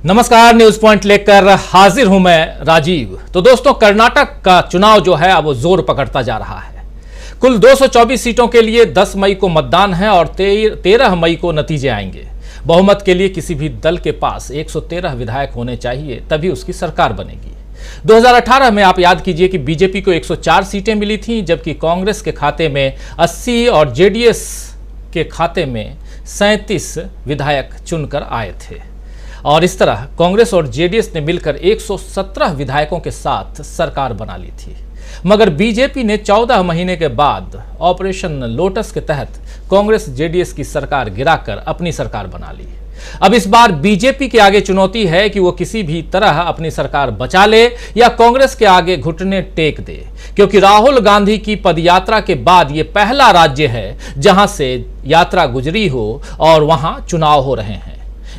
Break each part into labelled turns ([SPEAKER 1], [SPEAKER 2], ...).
[SPEAKER 1] नमस्कार, news point लेकर हाजिर हूं मैं राजीव। तो दोस्तों, कर्नाटक का चुनाव जो है अब वो जोर पकड़ता जा रहा है। कुल 224 सीटों के लिए 10 मई को मतदान है और 13 मई को नतीजे आएंगे। बहुमत के लिए किसी भी दल के पास 113 विधायक होने चाहिए, तभी उसकी सरकार बनेगी। 2018 में आप याद कीजिए कि बीजेपी को 104 सीटें मिली थीं, जबकि कांग्रेस के खाते में 80 और जेडीएस के खाते में 37 विधायक चुनकर आए थे। और इस तरह कांग्रेस और जेडीएस ने मिलकर 117 विधायकों के साथ सरकार बना ली थी। मगर बीजेपी ने 14 महीने के बाद ऑपरेशन लोटस के तहत कांग्रेस जेडीएस की सरकार गिराकर अपनी सरकार बना ली। अब इस बार बीजेपी के आगे चुनौती है कि वो किसी भी तरह अपनी सरकार बचा ले या कांग्रेस के आगे घुटने टेक दे, क्योंकि राहुल गांधी की पदयात्रा के बाद ये पहला राज्य है जहां से यात्रा गुजरी हो और वहां चुनाव हो रहे हैं।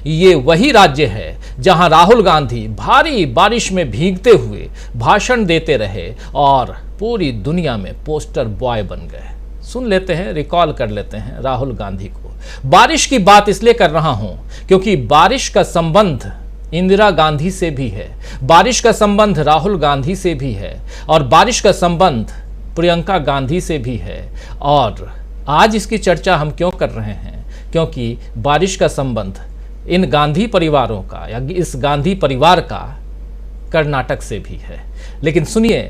[SPEAKER 1] ये वही राज्य है जहां राहुल गांधी भारी बारिश में भीगते हुए भाषण देते रहे और पूरी दुनिया में पोस्टर बॉय बन गए। सुन लेते हैं, रिकॉल कर लेते हैं राहुल गांधी को। बारिश की बात इसलिए कर रहा हूं क्योंकि बारिश का संबंध इंदिरा गांधी से भी है, बारिश का संबंध राहुल गांधी से भी है और बारिश का संबंध प्रियंका गांधी से भी है। और आज इसकी चर्चा हम क्यों कर रहे हैं? क्योंकि बारिश का संबंध इन गांधी परिवारों का या इस गांधी परिवार का कर्नाटक से भी है। लेकिन सुनिए,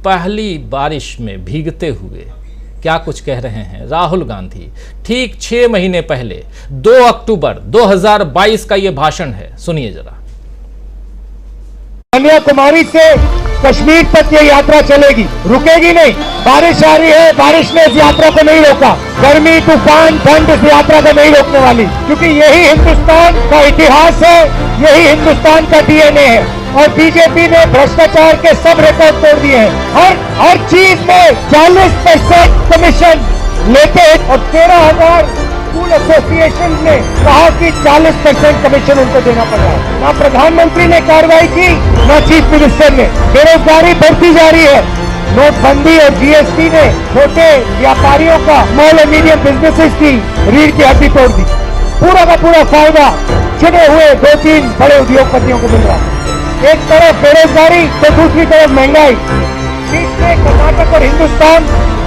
[SPEAKER 1] पहली बारिश में भीगते हुए क्या कुछ कह रहे हैं राहुल गांधी। ठीक 6 महीने पहले 2 अक्टूबर 2022 का यह भाषण है, सुनिए जरा।
[SPEAKER 2] कन्याकुमारी से कश्मीर तक ये यात्रा चलेगी, रुकेगी नहीं। बारिश आ रही है, बारिश ने इस यात्रा को नहीं रोका। गर्मी, तूफान, ठंड इस यात्रा को नहीं रोकने वाली, क्योंकि यही हिंदुस्तान का इतिहास है, यही हिंदुस्तान का डीएनए है। और बीजेपी ने भ्रष्टाचार के सब रिकॉर्ड तोड़ दिए हैं। हर चीज में 40% कमीशन लेते हैं और 13,000 स्कूल एसोसिएशन ने कहा कि 40% कमीशन उनको देना पड़ रहा है। ना प्रधानमंत्री ने कार्रवाई की, ना चीफ मिनिस्टर ने। बेरोजगारी बढ़ती जा रही है। नोटबंदी और जीएसटी ने छोटे व्यापारियों का, स्मॉल एंड मीडियम बिजनेसेस की रीढ़ की हड्डी तोड़ दी। पूरा का पूरा फायदा चुने हुए 2-3 बड़े उद्योगपतियों को मिल रहा है। एक तरफ बेरोजगारी तो दूसरी तरफ महंगाई। बीच में कर्नाटक और हिंदुस्तान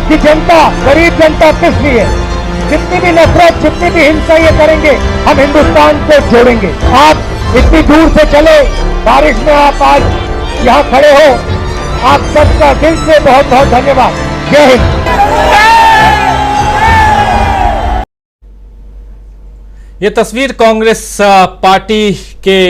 [SPEAKER 2] की जनता, गरीब जनता पिस रही है। जितनी भी नफरत, जितनी भी हिंसा ये करेंगे, हम हिंदुस्तान को जोड़ेंगे। आप इतनी दूर से चले, बारिश में आप आज यहाँ खड़े हो, आप सबका दिल से बहुत बहुत धन्यवाद। जय हिंद।
[SPEAKER 1] ये तस्वीर कांग्रेस पार्टी के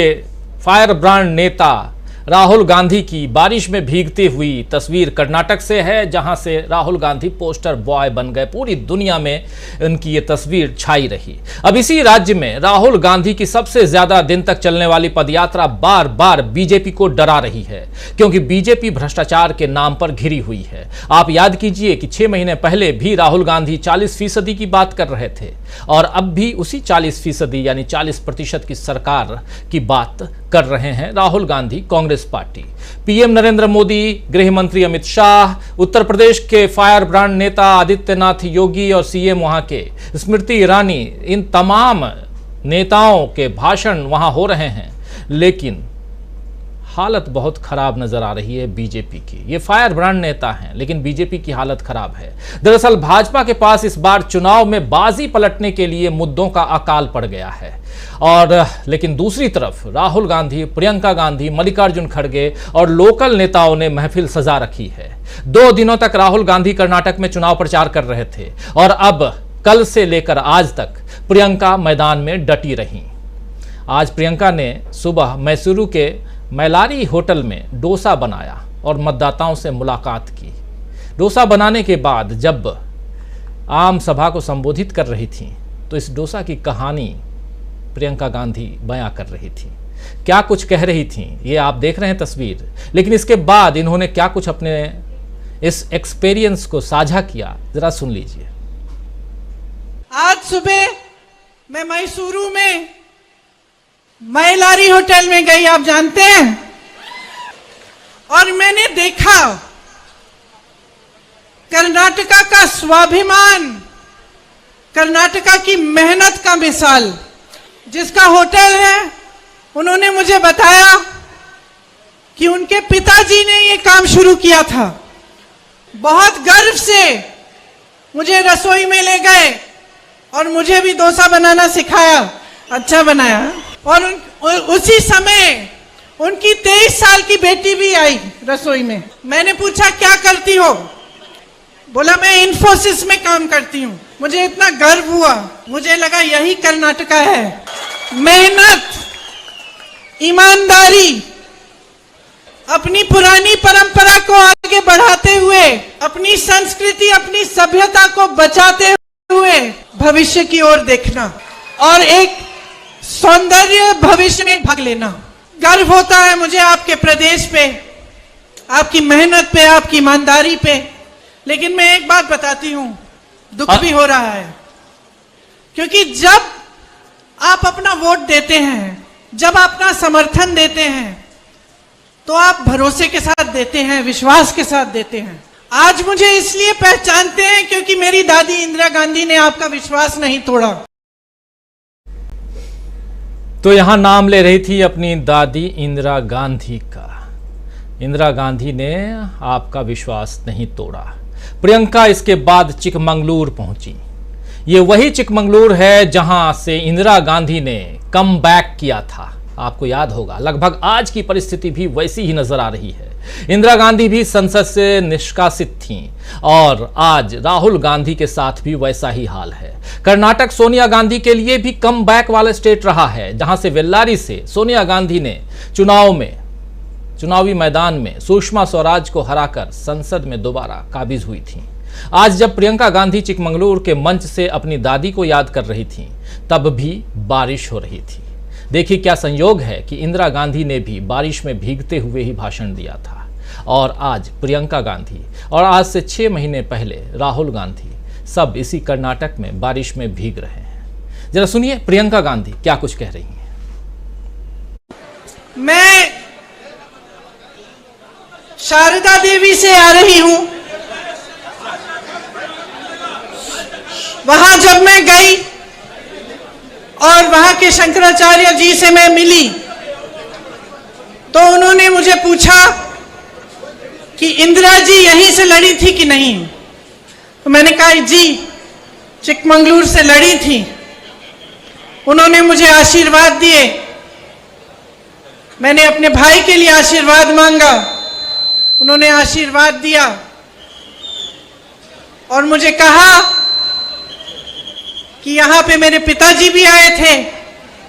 [SPEAKER 1] फायर ब्रांड नेता राहुल गांधी की बारिश में भीगती हुई तस्वीर कर्नाटक से है, जहां से राहुल गांधी पोस्टर बॉय बन गए। पूरी दुनिया में उनकी ये तस्वीर छाई रही। अब इसी राज्य में राहुल गांधी की सबसे ज्यादा दिन तक चलने वाली पदयात्रा बार बार बीजेपी को डरा रही है, क्योंकि बीजेपी भ्रष्टाचार के नाम पर घिरी हुई है। आप याद कीजिए कि 6 महीने पहले भी राहुल गांधी 40% की बात कर रहे थे और अब भी उसी 40% यानी 40% की सरकार की बात कर रहे हैं राहुल गांधी, कांग्रेस पार्टी। पीएम नरेंद्र मोदी, गृह मंत्री अमित शाह, उत्तर प्रदेश के फायर ब्रांड नेता आदित्यनाथ योगी और सीएम वहां के स्मृति ईरानी, इन तमाम नेताओं के भाषण वहां हो रहे हैं। लेकिन हालत बहुत खराब नजर आ रही है बीजेपी की। ये फायर ब्रांड नेता हैं, लेकिन बीजेपी की हालत खराब है। दरअसल भाजपा के पास इस बार चुनाव में बाजी पलटने के लिए मुद्दों का अकाल पड़ गया है। और लेकिन दूसरी तरफ राहुल गांधी, प्रियंका गांधी, मल्लिकार्जुन खड़गे और लोकल नेताओं ने महफिल सजा रखी है। 2 दिनों तक राहुल गांधी कर्नाटक में चुनाव प्रचार कर रहे थे और अब कल से लेकर आज तक प्रियंका मैदान में डटी रही। आज प्रियंका ने सुबह मैसूरू के मैलारी होटल में डोसा बनाया और मतदाताओं से मुलाकात की। डोसा बनाने के बाद जब आम सभा को संबोधित कर रही थी तो इस डोसा की कहानी प्रियंका गांधी बयां कर रही थी। क्या कुछ कह रही थी ये आप देख रहे हैं तस्वीर। लेकिन इसके बाद इन्होंने क्या कुछ अपने इस एक्सपीरियंस को साझा किया, जरा सुन लीजिए।
[SPEAKER 3] आज सुबह मैं मैसूरू में मैलारी होटल में गई, आप जानते हैं, और मैंने देखा कर्नाटका का स्वाभिमान, कर्नाटका की मेहनत का मिसाल, जिसका होटल है उन्होंने मुझे बताया कि उनके पिताजी ने ये काम शुरू किया था। बहुत गर्व से मुझे रसोई में ले गए और मुझे भी डोसा बनाना सिखाया। अच्छा बनाया। और उसी समय उनकी 23 साल की बेटी भी आई रसोई में। मैंने पूछा क्या करती हो? बोला मैं इन्फोसिस में काम करती हूँ। मुझे इतना गर्व हुआ, मुझे लगा यही कर्नाटका है। मेहनत, ईमानदारी, अपनी पुरानी परंपरा को आगे बढ़ाते हुए, अपनी संस्कृति, अपनी सभ्यता को बचाते हुए भविष्य की ओर देखना और एक सौंदर्य भविष्य में भाग लेना। गर्व होता है मुझे आपके प्रदेश पे, आपकी मेहनत पे, आपकी ईमानदारी पे। लेकिन मैं एक बात बताती हूं, दुख भी हो रहा है, क्योंकि जब आप अपना वोट देते हैं, जब अपना समर्थन देते हैं, तो आप भरोसे के साथ देते हैं, विश्वास के साथ देते हैं। आज मुझे इसलिए पहचानते हैं क्योंकि मेरी दादी इंदिरा गांधी ने आपका विश्वास नहीं तोड़ा।
[SPEAKER 1] तो यहां नाम ले रही थी अपनी दादी इंदिरा गांधी का। इंदिरा गांधी ने आपका विश्वास नहीं तोड़ा। प्रियंका इसके बाद चिकमंगलुरु पहुंची। ये वही चिकमंगलुरु है जहां से इंदिरा गांधी ने कम बैक किया था। आपको याद होगा, लगभग आज की परिस्थिति भी वैसी ही नजर आ रही है। इंदिरा गांधी भी संसद से निष्कासित थीं और आज राहुल गांधी के साथ भी वैसा ही हाल है। कर्नाटक सोनिया गांधी के लिए भी कम बैक वाला स्टेट रहा है, जहां से बेल्लारी से सोनिया गांधी ने चुनावी मैदान में सुषमा स्वराज को हराकर संसद में दोबारा काबिज हुई थीं। आज जब प्रियंका गांधी चिकमंगलुरु के मंच से अपनी दादी को याद कर रही थीं, तब भी बारिश हो रही थी। देखिए क्या संयोग है कि इंदिरा गांधी ने भी बारिश में भीगते हुए ही भाषण दिया था और आज प्रियंका गांधी और आज से 6 महीने पहले राहुल गांधी सब इसी कर्नाटक में बारिश में भीग रहे हैं। जरा सुनिए प्रियंका गांधी क्या कुछ कह रही हैं।
[SPEAKER 3] मैं शारदा देवी से आ रही हूं। वहां जब मैं गई और वहां के शंकराचार्य जी से मैं मिली, तो उन्होंने मुझे पूछा कि इंदिरा जी यहीं से लड़ी थी कि नहीं। तो मैंने कहा जी चिकमंगलुरु से लड़ी थी। उन्होंने मुझे आशीर्वाद दिए। मैंने अपने भाई के लिए आशीर्वाद मांगा, उन्होंने आशीर्वाद दिया और मुझे कहा कि यहाँ पे मेरे पिताजी भी आए थे,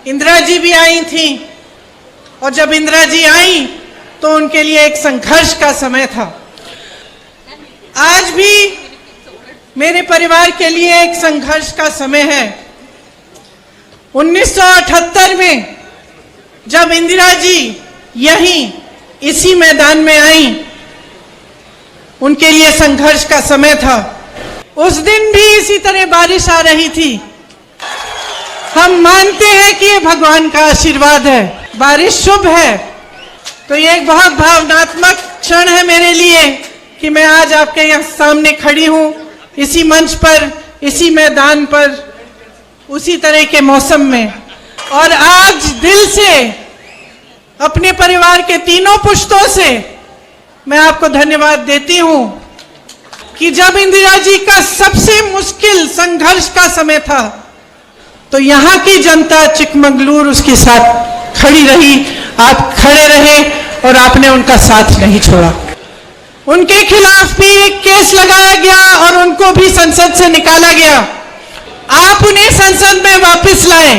[SPEAKER 3] इंदिरा जी भी आई थी, और जब इंदिरा जी आई तो उनके लिए एक संघर्ष का समय था। आज भी मेरे परिवार के लिए एक संघर्ष का समय है। 1978 में जब इंदिरा जी यहीं इसी मैदान में आई, उनके लिए संघर्ष का समय था। उस दिन भी इसी तरह बारिश आ रही थी। हम मानते हैं कि ये भगवान का आशीर्वाद है, बारिश शुभ है। तो ये एक बहुत भावनात्मक क्षण है मेरे लिए कि मैं आज आपके यहाँ सामने खड़ी हूँ, इसी मंच पर, इसी मैदान पर, उसी तरह के मौसम में। और आज दिल से अपने परिवार के तीनों पुश्तों से मैं आपको धन्यवाद देती हूँ कि जब इंदिरा जी का सबसे मुश्किल संघर्ष का समय था, तो यहाँ की जनता चिकमंगलुरु उसके साथ खड़ी रही। आप खड़े रहे और आपने उनका साथ नहीं छोड़ा। उनके खिलाफ भी एक केस लगाया गया और उनको भी संसद से निकाला गया। आप उन्हें संसद में वापस लाए।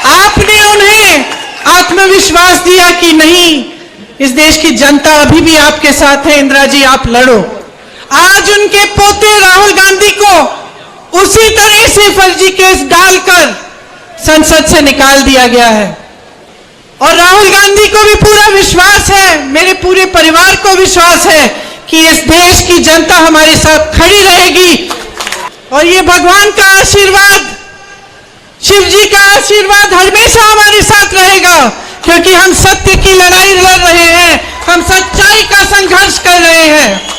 [SPEAKER 3] आपने उन्हें आत्मविश्वास दिया कि नहीं, इस देश की जनता अभी भी आपके साथ है, इंदिरा जी आप लड़ो। आज उनके पोते राहुल गांधी को उसी तरह से फर्जी केस डालकर संसद से निकाल दिया गया है। और राहुल गांधी को भी पूरा विश्वास है, मेरे पूरे परिवार को विश्वास है कि इस देश की जनता हमारे साथ खड़ी रहेगी। और ये भगवान का आशीर्वाद, शिव जी का आशीर्वाद हमेशा हमारे साथ रहेगा, क्योंकि हम सत्य की लड़ाई लड़ रहे हैं, हम सच्चाई का संघर्ष कर रहे हैं।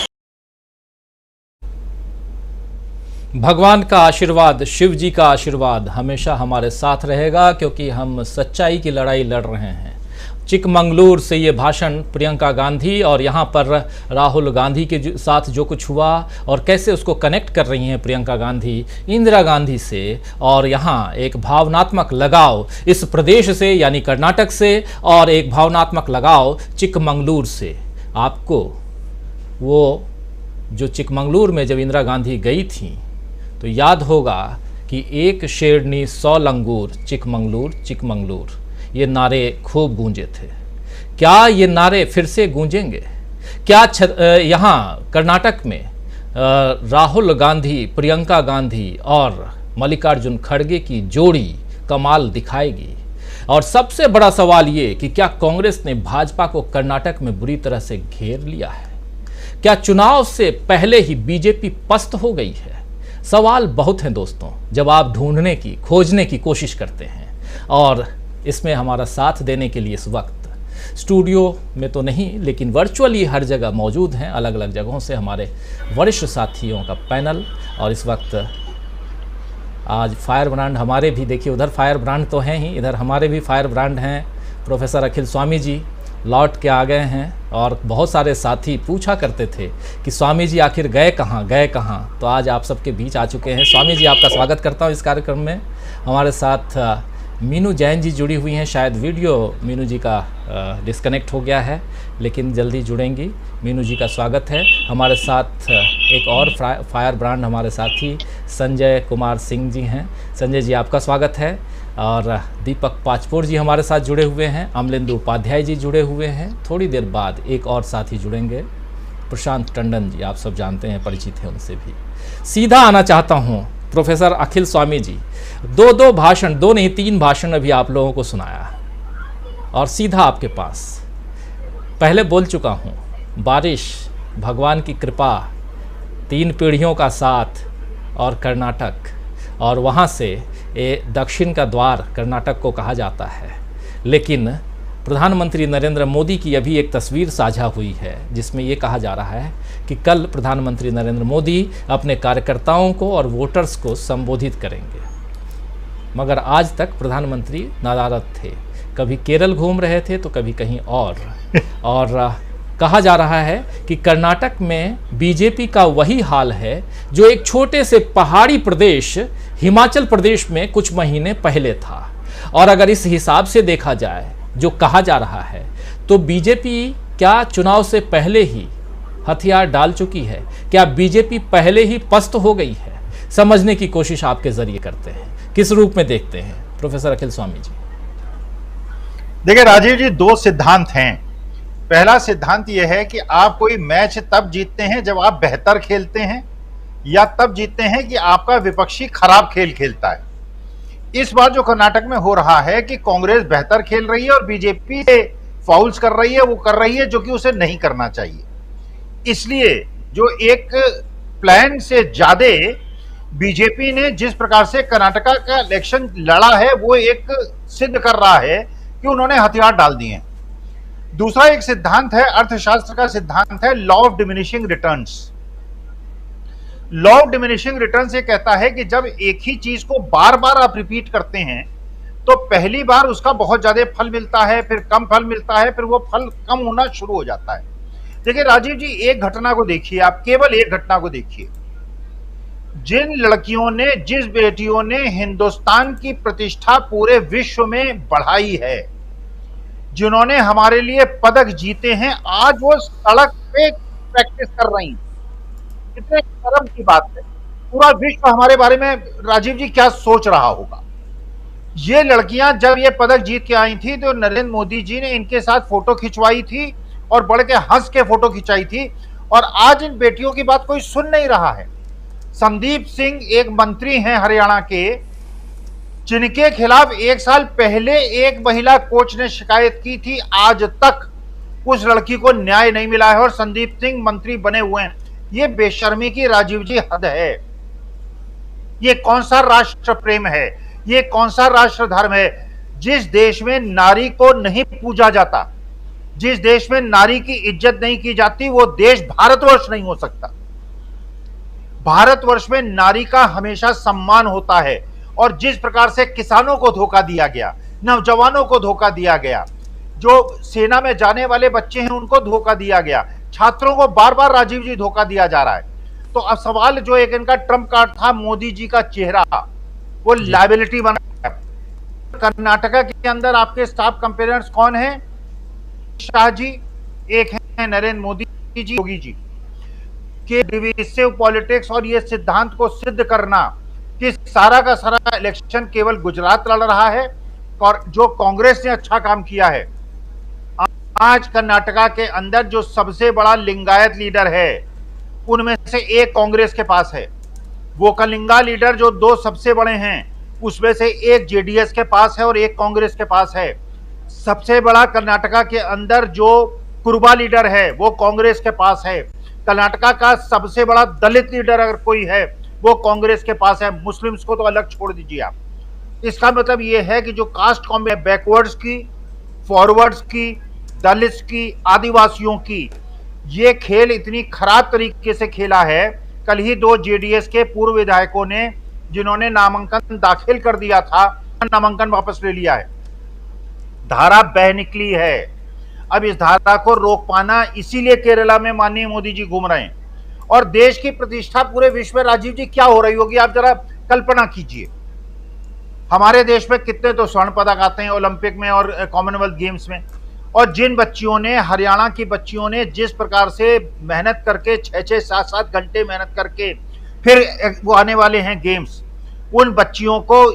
[SPEAKER 1] भगवान का आशीर्वाद, शिव जी का आशीर्वाद हमेशा हमारे साथ रहेगा, क्योंकि हम सच्चाई की लड़ाई लड़ रहे हैं। चिकमंगलूर से ये भाषण प्रियंका गांधी और यहाँ पर राहुल गांधी के साथ जो कुछ हुआ और कैसे उसको कनेक्ट कर रही हैं प्रियंका गांधी इंदिरा गांधी से, और यहाँ एक भावनात्मक लगाव इस प्रदेश से यानी कर्नाटक से और एक भावनात्मक लगाव चिकमंगलूर से। आपको वो जो चिकमंगलूर में जब इंदिरा गांधी गई थी तो याद होगा कि एक शेरनी 100 लंगूर चिकमंगलूर चिकमंगलूर, ये नारे खूब गूंजे थे। क्या ये नारे फिर से गूंजेंगे? क्या यहाँ कर्नाटक में राहुल गांधी, प्रियंका गांधी और मल्लिकार्जुन खड़गे की जोड़ी कमाल दिखाएगी? और सबसे बड़ा सवाल ये कि क्या कांग्रेस ने भाजपा को कर्नाटक में बुरी तरह से घेर लिया है? क्या चुनाव से पहले ही बीजेपी पस्त हो गई है? सवाल बहुत हैं दोस्तों, जब आप ढूंढने की, खोजने की कोशिश करते हैं। और इसमें हमारा साथ देने के लिए इस वक्त स्टूडियो में तो नहीं लेकिन वर्चुअली हर जगह मौजूद हैं, अलग अलग जगहों से हमारे वरिष्ठ साथियों का पैनल। और इस वक्त आज फायर ब्रांड हमारे भी, देखिए उधर फायर ब्रांड तो हैं ही, इधर हमारे भी फायर ब्रांड हैं। प्रोफेसर अखिल स्वामी जी लौट के आ गए हैं और बहुत सारे साथी पूछा करते थे कि स्वामी जी आखिर गए कहाँ, तो आज आप सबके बीच आ चुके हैं। स्वामी जी, आपका स्वागत करता हूँ इस कार्यक्रम में। हमारे साथ मीनू जैन जी जुड़ी हुई हैं, शायद वीडियो मीनू जी का डिस्कनेक्ट हो गया है लेकिन जल्दी जुड़ेंगी। मीनू जी का स्वागत है। हमारे साथ एक और फायर ब्रांड हमारे साथी संजय कुमार सिंह जी हैं। संजय जी, आपका स्वागत है। और दीपक पाचपोर जी हमारे साथ जुड़े हुए हैं। अमलेंदु उपाध्याय जी जुड़े हुए हैं। थोड़ी देर बाद एक और साथी जुड़ेंगे, प्रशांत टंडन जी, आप सब जानते हैं, परिचित हैं उनसे भी। सीधा आना चाहता हूं प्रोफेसर अखिल स्वामी जी, दो भाषण, दो नहीं 3 भाषण अभी आप लोगों को सुनाया और सीधा आपके पास। पहले बोल चुका हूं, बारिश, भगवान की कृपा, 3 पीढ़ियों का साथ और कर्नाटक, और वहां से ये दक्षिण का द्वार कर्नाटक को कहा जाता है। लेकिन प्रधानमंत्री नरेंद्र मोदी की अभी एक तस्वीर साझा हुई है जिसमें ये कहा जा रहा है कि कल प्रधानमंत्री नरेंद्र मोदी अपने कार्यकर्ताओं को और वोटर्स को संबोधित करेंगे, मगर आज तक प्रधानमंत्री नदारद थे। कभी केरल घूम रहे थे तो कभी कहीं और कहा जा रहा है कि कर्नाटक में बीजेपी का वही हाल है जो एक छोटे से पहाड़ी प्रदेश हिमाचल प्रदेश में कुछ महीने पहले था। और अगर इस हिसाब से देखा जाए जो कहा जा रहा है तो बीजेपी क्या चुनाव से पहले ही हथियार डाल चुकी है? क्या बीजेपी पहले ही पस्त हो गई है? समझने की कोशिश आपके जरिए करते हैं, किस रूप में देखते हैं प्रोफेसर अखिल स्वामी जी?
[SPEAKER 4] देखिए राजीव जी, 2 सिद्धांत हैं। पहला सिद्धांत यह है कि आप कोई मैच तब जीतते हैं जब आप बेहतर खेलते हैं, या तब जीतते हैं कि आपका विपक्षी खराब खेल खेलता है। इस बार जो कर्नाटक में हो रहा है कि कांग्रेस बेहतर खेल रही है और बीजेपी फाउल्स कर रही है, वो कर रही है जो कि उसे नहीं करना चाहिए। इसलिए जो एक प्लान से ज्यादा बीजेपी ने जिस प्रकार से कर्नाटका का इलेक्शन लड़ा है वो एक सिद्ध कर रहा है कि उन्होंने हथियार डाल दिए हैं। दूसरा एक सिद्धांत है, अर्थशास्त्र का सिद्धांत है, law of diminishing returns. Law of diminishing returns ये कहता है कि जब एक ही चीज को बार बार आप रिपीट करते हैं तो पहली बार उसका बहुत ज्यादा फल मिलता है, फिर कम फल मिलता है, फिर वो फल कम होना शुरू हो जाता है। देखिए राजीव जी, एक घटना को देखिए, आप केवल एक घटना को देखिए। जिन लड़कियों ने, जिस बेटियों ने हिंदुस्तान की प्रतिष्ठा पूरे विश्व में बढ़ाई है, जिन्होंने हमारे लिए पदक जीते हैं, आज वो सड़क पे प्रैक्टिस कर रही हैं। कितने शर्म की बात है। पूरा विश्व हमारे बारे में राजीव जी क्या सोच रहा होगा। ये लड़कियां जब ये पदक जीत के आई थी तो नरेंद्र मोदी जी ने इनके साथ फोटो खिंचवाई थी और बढ़ के हंस के फोटो खिंचाई थी, और आज इन बेटियों की बात कोई सुन नहीं रहा है। संदीप सिंह एक मंत्री हैं हरियाणा के, जिनके खिलाफ 1 साल पहले एक महिला कोच ने शिकायत की थी, आज तक उस लड़की को न्याय नहीं मिला है और संदीप सिंह मंत्री बने हुए हैं। ये बेशर्मी की राजीव जी हद है। ये कौन सा राष्ट्र प्रेम है? ये कौन सा राष्ट्र धर्म है? जिस देश में नारी को नहीं पूजा जाता, जिस देश में नारी की इज्जत नहीं की जाती, वो देश भारतवर्ष नहीं हो सकता। भारतवर्ष में नारी का हमेशा सम्मान होता है। और जिस प्रकार से किसानों को धोखा दिया गया, नौजवानों को धोखा दिया गया, जो सेना में जाने वाले बच्चे हैं उनको धोखा दिया गया, छात्रों को बार बार राजीव जी धोखा दिया जा रहा है। तो अब सवाल जो एक इनका ट्रम्प कार्ड था मोदी जी का चेहरा, वो लायबिलिटी बना। कर्नाटका के अंदर आपके स्टाफ कंपेरेंट्स कौन है? शाह जी, एक है नरेंद्र मोदी जी, योगी जी के डिविसिव पॉलिटिक्स और ये सिद्धांत को सिद्ध करना कि सारा का सारा इलेक्शन केवल गुजरात लड़ रहा है और जो कांग्रेस ने अच्छा काम किया है। आज कर्नाटका के अंदर जो सबसे बड़ा लिंगायत लीडर है उनमें से एक कांग्रेस के पास है। वो कलिंगा लीडर जो दो सबसे बड़े हैं उसमें से एक जेडीएस के पास है और एक कांग्रेस के पास है। सबसे बड़ा कर्नाटका के अंदर जो कुरुबा लीडर है वो कांग्रेस के पास है। कर्नाटका का सबसे बड़ा दलित लीडर अगर कोई है वो कांग्रेस के पास है। मुस्लिम्स को तो अलग छोड़ दीजिए आप। इसका मतलब ये है कि जो कास्ट कॉम्बिनेशन बैकवर्ड्स की, फॉरवर्ड्स की, दलित्स की, आदिवासियों की, ये खेल इतनी खराब तरीके से खेला है। कल ही दो जेडीएस के पूर्व विधायकों ने जिन्होंने नामांकन दाखिल कर दिया था, नामांकन वापस ले लिया है। धारा बह निकली है। अब इस धारा को रोक पाना, इसीलिए केरला में माननीय मोदी जी घूम रहे हैं। और देश की प्रतिष्ठा पूरे विश्व में राजीव जी क्या हो रही होगी, आप जरा कल्पना कीजिए। हमारे देश में कितने तो स्वर्ण पदक आते हैं ओलंपिक में और कॉमनवेल्थ गेम्स में, और जिन बच्चियों ने, हरियाणा की बच्चियों ने जिस प्रकार से मेहनत करके 6-6, 7-7 घंटे मेहनत करके फिर वो आने वाले हैं गेम्स, उन बच्चियों को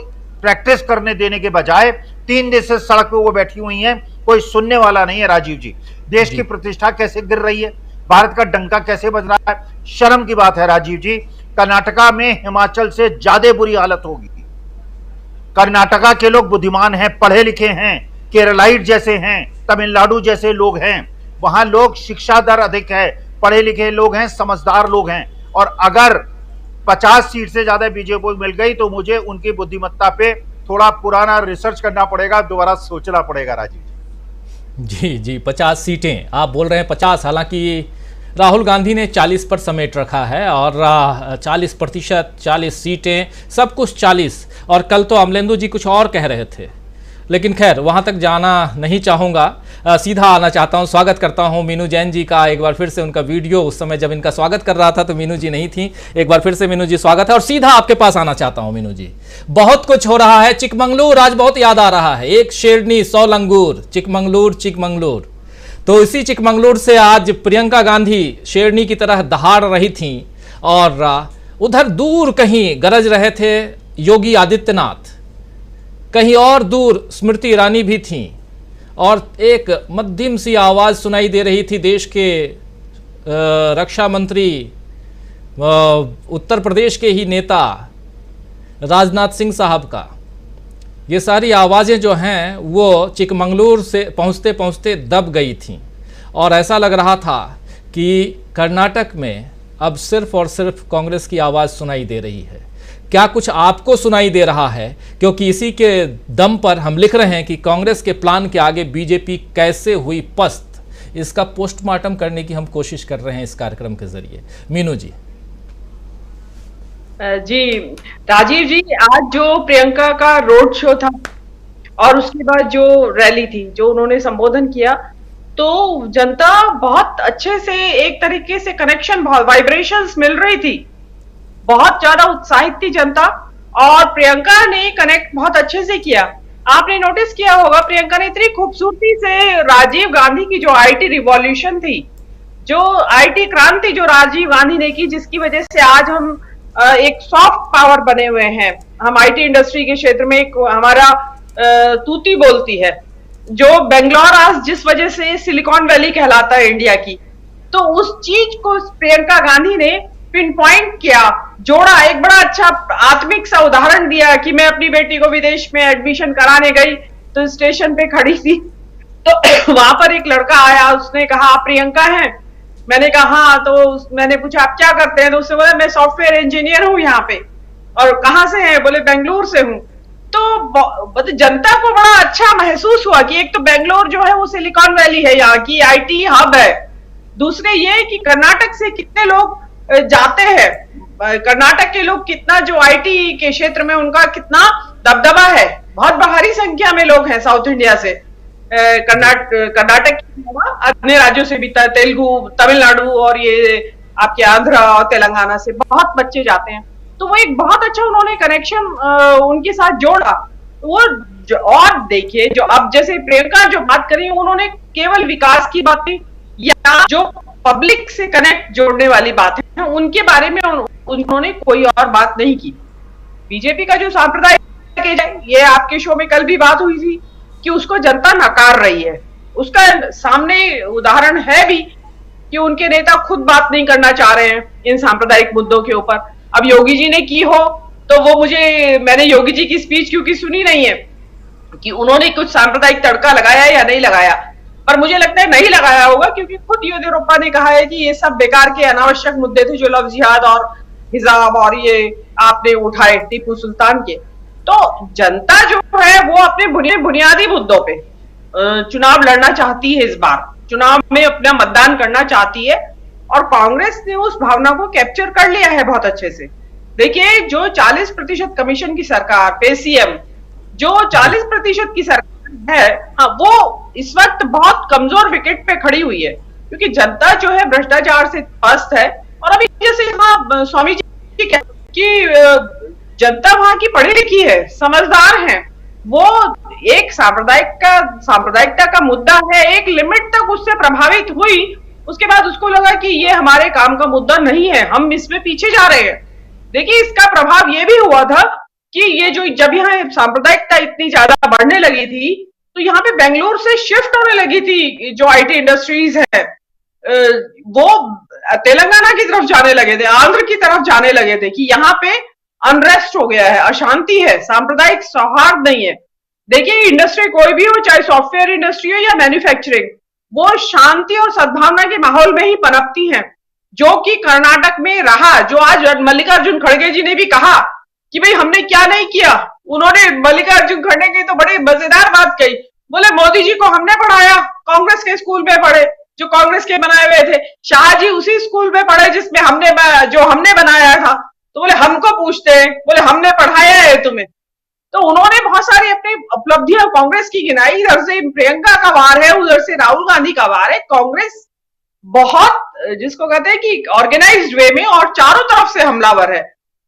[SPEAKER 4] प्रैक्टिस करने देने के बजाय 3 दिन से सड़क पे वो बैठी हुई हैं, कोई सुनने वाला नहीं है। राजीव जी, देश की प्रतिष्ठा कैसे गिर रही है, भारत का डंका कैसे बज रहा है। शर्म की बात है राजीव जी। कर्नाटका में हिमाचल से ज्यादा बुरी हालत होगी। कर्नाटका के लोग बुद्धिमान हैं, पढ़े लिखे हैं, केरलाइट जैसे हैं, तमिलनाडु जैसे लोग हैं। वहां लोग शिक्षा दर अधिक है, पढ़े लिखे लोग हैं, समझदार लोग हैं। और अगर 50 सीट से ज्यादा बीजेपी को मिल गई तो मुझे उनकी बुद्धिमत्ता पे थोड़ा पुराना रिसर्च करना पड़ेगा, दोबारा सोचना पड़ेगा राजीव
[SPEAKER 1] जी। जी 50 सीटें आप बोल रहे हैं। 50, हालांकि राहुल गांधी ने 40 पर समेट रखा है और 40%, 40 सीटें, सब कुछ 40। और कल तो अमलेंदु जी कुछ और कह रहे थे, लेकिन खैर वहां तक जाना नहीं चाहूँगा। सीधा आना चाहता हूं। स्वागत करता हूं मीनू जैन जी का एक बार फिर से। उनका वीडियो उस समय जब इनका स्वागत कर रहा था तो मीनू जी नहीं थी। एक बार फिर से मीनू जी स्वागत है और सीधा आपके पास आना चाहता हूं मीनू जी। बहुत कुछ हो रहा है। चिकमंगलुर आज बहुत याद आ रहा है। एक शेरनी 100 लंगूर, चिकमंगलुर। तो इसी चिकमंगलुर से आज प्रियंका गांधी शेरनी की तरह दहाड़ रही थी और उधर दूर कहीं गरज रहे थे योगी आदित्यनाथ, कहीं और दूर स्मृति ईरानी भी थीं और एक मध्यम सी आवाज़ सुनाई दे रही थी देश के रक्षा मंत्री, उत्तर प्रदेश के ही नेता राजनाथ सिंह साहब का। ये सारी आवाज़ें जो हैं वो चिकमंगलुर से पहुंचते पहुंचते दब गई थीं और ऐसा लग रहा था कि कर्नाटक में अब सिर्फ और सिर्फ कांग्रेस की आवाज़ सुनाई दे रही है। क्या कुछ आपको सुनाई दे रहा है? क्योंकि इसी के दम पर हम लिख रहे हैं कि कांग्रेस के प्लान के आगे बीजेपी कैसे हुई पस्त, इसका पोस्टमार्टम करने की हम कोशिश कर रहे हैं इस कार्यक्रम के जरिए। मीनू जी।
[SPEAKER 5] जी राजीव जी, आज जो प्रियंका का रोड शो था और उसके बाद जो रैली थी, जो उन्होंने संबोधन किया, तो जनता बहुत अच्छे से, एक तरीके से कनेक्शन, बहुत वाइब्रेशंस मिल रही थी, बहुत ज्यादा उत्साहित थी जनता और प्रियंका ने कनेक्ट बहुत अच्छे से किया। आपने नोटिस किया होगा प्रियंका ने इतनी खूबसूरती से राजीव गांधी की जो आईटी रिवॉल्यूशन थी, जो आईटी क्रांति जो राजीव गांधी ने की, जिसकी वजह से आज हम एक सॉफ्ट पावर बने हुए हैं। हम आईटी इंडस्ट्री के क्षेत्र में एक हमारा तूती बोलती है, जो बेंगलोर आज जिस वजह से सिलिकॉन वैली कहलाता है इंडिया की, तो उस चीज को प्रियंका गांधी ने पिन पॉइंट किया, जोड़ा, एक बड़ा अच्छा आत्मिक सा उदाहरण दिया कि मैं अपनी बेटी को विदेश में एडमिशन कराने गई तो स्टेशन पे खड़ी थी, तो वहां पर एक लड़का आया, उसने कहा आप प्रियंका हैं? मैंने कहा हाँ। तो मैंने पूछा आप क्या करते हैं? तो उसने बोला मैं सॉफ्टवेयर इंजीनियर हूँ यहाँ पे। और कहाँ से हैं? बोले बेंगलुरु से हूँ। तो जनता को बड़ा अच्छा महसूस हुआ कि एक तो बेंगलोर जो है वो सिलिकॉन वैली है, यहाँ की आईटी हब है। दूसरे ये कि कर्नाटक से कितने लोग जाते हैं, कर्नाटक के लोग कितना जो आईटी के क्षेत्र में उनका कितना दबदबा है, बहुत भारी संख्या में लोग हैं साउथ इंडिया से। कर्नाटक के अलावा अन्य राज्यों से भी, तेलुगु, तमिलनाडु और ये आपके आंध्र और तेलंगाना से बहुत बच्चे जाते हैं। तो वो एक बहुत अच्छा उन्होंने कनेक्शन उनके साथ जोड़ा। वो और देखिए, जो अब जैसे प्रियंका जो बात करी, उन्होंने केवल विकास की बातें या जो पब्लिक से कनेक्ट जोड़ने वाली बात है उनके बारे में उन्होंने कोई और बात नहीं की। बीजेपी का जो सांप्रदायिक, ये आपके शो में कल भी बात हुई थी कि उसको जनता नकार रही है। उसका सामने उदाहरण है भी कि उनके नेता खुद बात नहीं करना चाह रहे हैं इन सांप्रदायिक मुद्दों के ऊपर। अब योगी जी ने की हो तो वो मैंने योगी जी की स्पीच क्योंकि सुनी नहीं है कि उन्होंने कुछ सांप्रदायिक तड़का लगाया या नहीं लगाया, पर मुझे लगता है नहीं लगाया होगा, क्योंकि खुद येदियुरप्पा ने कहा है कि ये सब बेकार के अनावश्यक मुद्दे थे जो लव जिहाद और हिजाब और ये आपने उठाए टीपू सुल्तान के। तो जनता जो है वो अपने बुनियादी मुद्दों पे चुनाव लड़ना चाहती है, इस बार चुनाव में अपना मतदान करना चाहती है, और कांग्रेस ने उस भावना को कैप्चर कर लिया है बहुत अच्छे से। देखिए, जो 40% कमीशन की सरकार, पेसीएम, जो 40% की सरकार है, हाँ, वो इस वक्त बहुत कमजोर विकेट पे खड़ी हुई है, क्योंकि जनता जो है भ्रष्टाचार से त्रस्त है। और अभी जैसे स्वामी जी कि जनता वहां की पढ़ी लिखी है, समझदार है, वो एक सांप्रदायिकता का मुद्दा है, एक लिमिट तक उससे प्रभावित हुई, उसके बाद उसको लगा कि ये हमारे काम का मुद्दा नहीं है, हम इसमें पीछे जा रहे हैं। देखिए, इसका प्रभाव ये भी हुआ था कि ये जो जब यहाँ सांप्रदायिकता इतनी ज्यादा बढ़ने लगी थी, तो यहाँ पे बेंगलुरु से शिफ्ट होने लगी थी जो आईटी इंडस्ट्रीज है, वो तेलंगाना की तरफ जाने लगे थे, आंध्र की तरफ जाने लगे थे, कि यहाँ पे अनरेस्ट हो गया है, अशांति है, सांप्रदायिक सौहार्द नहीं है। देखिए, इंडस्ट्री कोई भी हो, चाहे सॉफ्टवेयर इंडस्ट्री हो या मैन्युफैक्चरिंग, वो शांति और सद्भावना के माहौल में ही पनपती हैं, जो कि कर्नाटक में रहा। जो आज मल्लिकार्जुन खड़गे जी ने भी कहा कि भाई हमने क्या नहीं किया, उन्होंने मल्लिकार्जुन खड़गे की तो बड़ी मजेदार बात कही, बोले मोदी जी को हमने पढ़ाया, कांग्रेस के स्कूल में पढ़े जो कांग्रेस के बनाए हुए थे, शाह जी उसी स्कूल में पढ़े जिसमें हमने बनाया था, तो बोले हमको पूछते हैं, बोले हमने पढ़ाया है तुम्हें। तो उन्होंने बहुत सारी अपनी उपलब्धियां कांग्रेस की गिनाई। इधर से प्रियंका का वार है, उधर से राहुल गांधी का वार है। कांग्रेस बहुत, जिसको कहते हैं कि ऑर्गेनाइज्ड वे में और चारों तरफ से हमलावर है।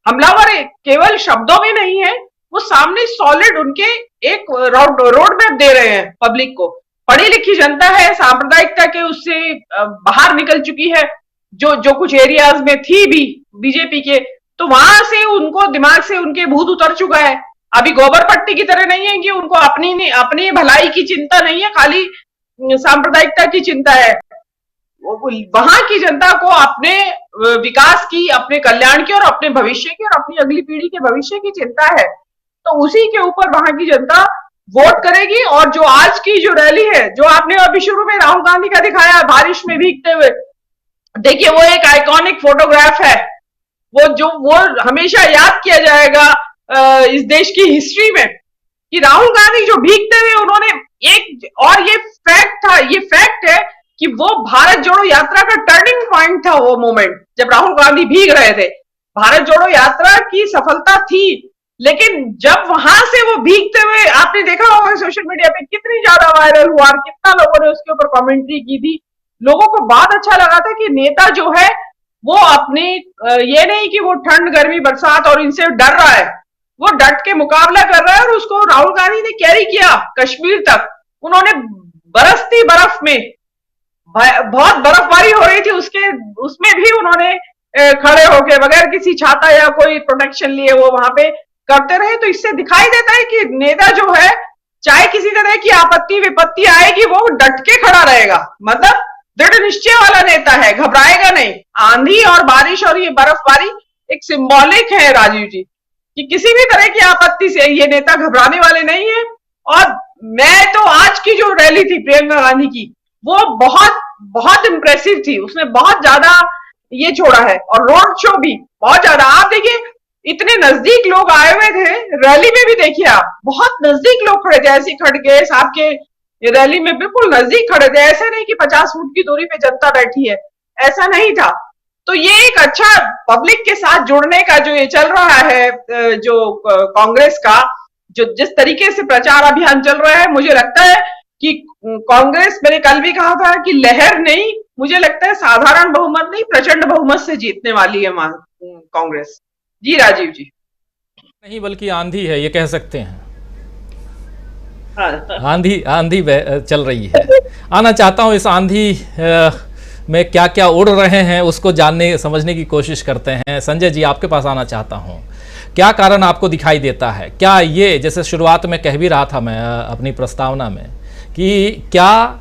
[SPEAKER 5] हमलावर केवल शब्दों में नहीं है, वो सामने सॉलिड उनके एक रोड मैप दे रहे हैं पब्लिक को। पढ़ी लिखी जनता है, सांप्रदायिकता के उससे बाहर निकल चुकी है, जो कुछ एरियाज में थी भी बीजेपी के, तो वहां से उनको दिमाग से उनके भूत उतर चुका है। अभी गोबर पट्टी की तरह नहीं है कि उनको अपनी भलाई की चिंता नहीं है, खाली सांप्रदायिकता की चिंता है। वहां की जनता को अपने विकास की, अपने कल्याण की और अपने भविष्य की और अपनी अगली पीढ़ी के भविष्य की चिंता है। तो उसी के ऊपर वहां की जनता वोट करेगी। और जो आज की जो रैली है, जो आपने अभी शुरू में राहुल गांधी का दिखाया बारिश में भीगते हुए, देखिए वो एक आइकॉनिक फोटोग्राफ है, वो हमेशा याद किया जाएगा इस देश की हिस्ट्री में, कि राहुल गांधी जो भीगते हुए उन्होंने और ये फैक्ट है कि वो भारत जोड़ो यात्रा का टर्निंग पॉइंट था वो मोमेंट, जब राहुल गांधी भीग रहे थे। भारत जोड़ो यात्रा की सफलता थी, लेकिन जब वहां से वो भीगते हुए, आपने देखा होगा सोशल मीडिया पे कितनी ज्यादा वायरल हुआ और कितना लोगों ने उसके ऊपर कमेंट्री की थी। लोगों को बहुत अच्छा लगा था कि नेता जो है वो अपनी ये नहीं कि वो ठंड, गर्मी, बरसात और इनसे डर रहा है, वो डट के मुकाबला कर रहा है। और उसको राहुल गांधी ने कैरी किया कश्मीर तक। उन्होंने बरसती बर्फ में, बहुत बर्फबारी हो रही थी, उसमें भी उन्होंने खड़े होके बगैर किसी छाता या कोई प्रोटेक्शन लिए वो वहां पे करते रहे। तो इससे दिखाई देता है कि नेता जो है, चाहे किसी तरह की आपत्ति विपत्ति आएगी, वो डट के खड़ा रहेगा। मतलब दृढ़ निश्चय वाला नेता है, घबराएगा नहीं। आंधी और बारिश और ये बर्फबारी एक सिंबॉलिक है राजीव जी, कि किसी भी तरह की आपत्ति से ये नेता घबराने वाले नहीं है। और मैं तो आज की जो रैली थी प्रियंका गांधी की, वो बहुत बहुत इंप्रेसिव थी। उसने बहुत ज्यादा ये छोड़ा है, और रोड शो भी बहुत ज्यादा। आप देखिए, इतने नजदीक लोग आए हुए थे रैली में भी, देखिए आप, बहुत नजदीक लोग खड़े थे। ऐसे खड़गे साहब के रैली में बिल्कुल नजदीक खड़े थे, ऐसे नहीं कि 50 फुट की दूरी पे जनता बैठी है, ऐसा नहीं था। तो ये एक अच्छा पब्लिक के साथ जुड़ने का जो ये चल रहा है, जो कांग्रेस का जो जिस तरीके से प्रचार अभियान चल रहा है, मुझे लगता है कि कांग्रेस, मैंने कल भी कहा था कि लहर नहीं, मुझे लगता है साधारण बहुमत नहीं, प्रचंड बहुमत से जीतने वाली है कांग्रेस। जी राजीव जी।
[SPEAKER 1] नहीं बल्कि आंधी है, ये कह सकते हैं।
[SPEAKER 5] हाँ।
[SPEAKER 1] आंधी आंधी चल रही है। आना चाहता हूँ इस आंधी में क्या क्या उड़ रहे हैं उसको जानने समझने की कोशिश करते हैं। संजय जी, आपके पास आना चाहता हूँ, क्या कारण आपको दिखाई देता है? क्या ये, जैसे शुरुआत में कह भी रहा था मैं अपनी प्रस्तावना में, कि क्या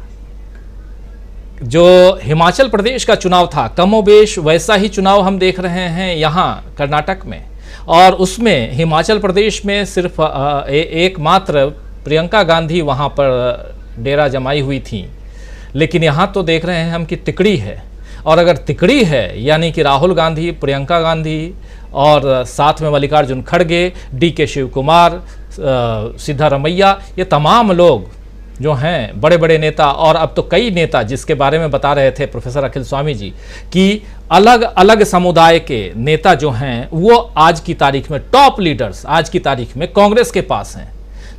[SPEAKER 1] जो हिमाचल प्रदेश का चुनाव था कमोबेश वैसा ही चुनाव हम देख रहे हैं यहाँ कर्नाटक में, और उसमें हिमाचल प्रदेश में सिर्फ एकमात्र प्रियंका गांधी वहाँ पर डेरा जमाई हुई थी, लेकिन यहाँ तो देख रहे हैं हम कि तिकड़ी है। और अगर तिकड़ी है यानी कि राहुल गांधी, प्रियंका गांधी और साथ में मल्लिकार्जुन खड़गे, DK शिव कुमार, सिद्धारमैया, ये तमाम लोग जो हैं बड़े बड़े नेता, और अब तो कई नेता जिसके बारे में बता रहे थे प्रोफेसर अखिल स्वामी जी कि अलग अलग समुदाय के नेता जो हैं वो आज की तारीख में टॉप लीडर्स आज की तारीख में कांग्रेस के पास हैं।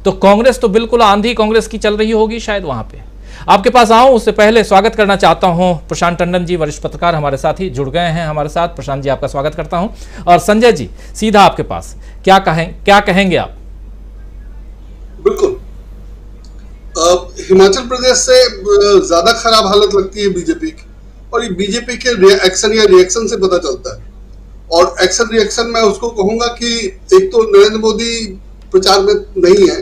[SPEAKER 1] तो कांग्रेस तो बिल्कुल आंधी कांग्रेस की चल रही होगी शायद वहां पे। आपके पास आऊं उससे पहले स्वागत करना चाहता हूं प्रशांत टंडन जी, वरिष्ठ पत्रकार हमारे साथ ही जुड़ गए हैं हमारे साथ। प्रशांत जी, आपका स्वागत करता हूं। और संजय जी, सीधा आपके पास, क्या कहेंगे आप?
[SPEAKER 6] बिल्कुल, हिमाचल प्रदेश से ज्यादा खराब हालत लगती है बीजेपी की, और ये बीजेपी के एक्शन या रिएक्शन से पता चलता है। और एक्शन रिएक्शन मैं उसको कहूंगा कि एक तो नरेंद्र मोदी प्रचार में नहीं है,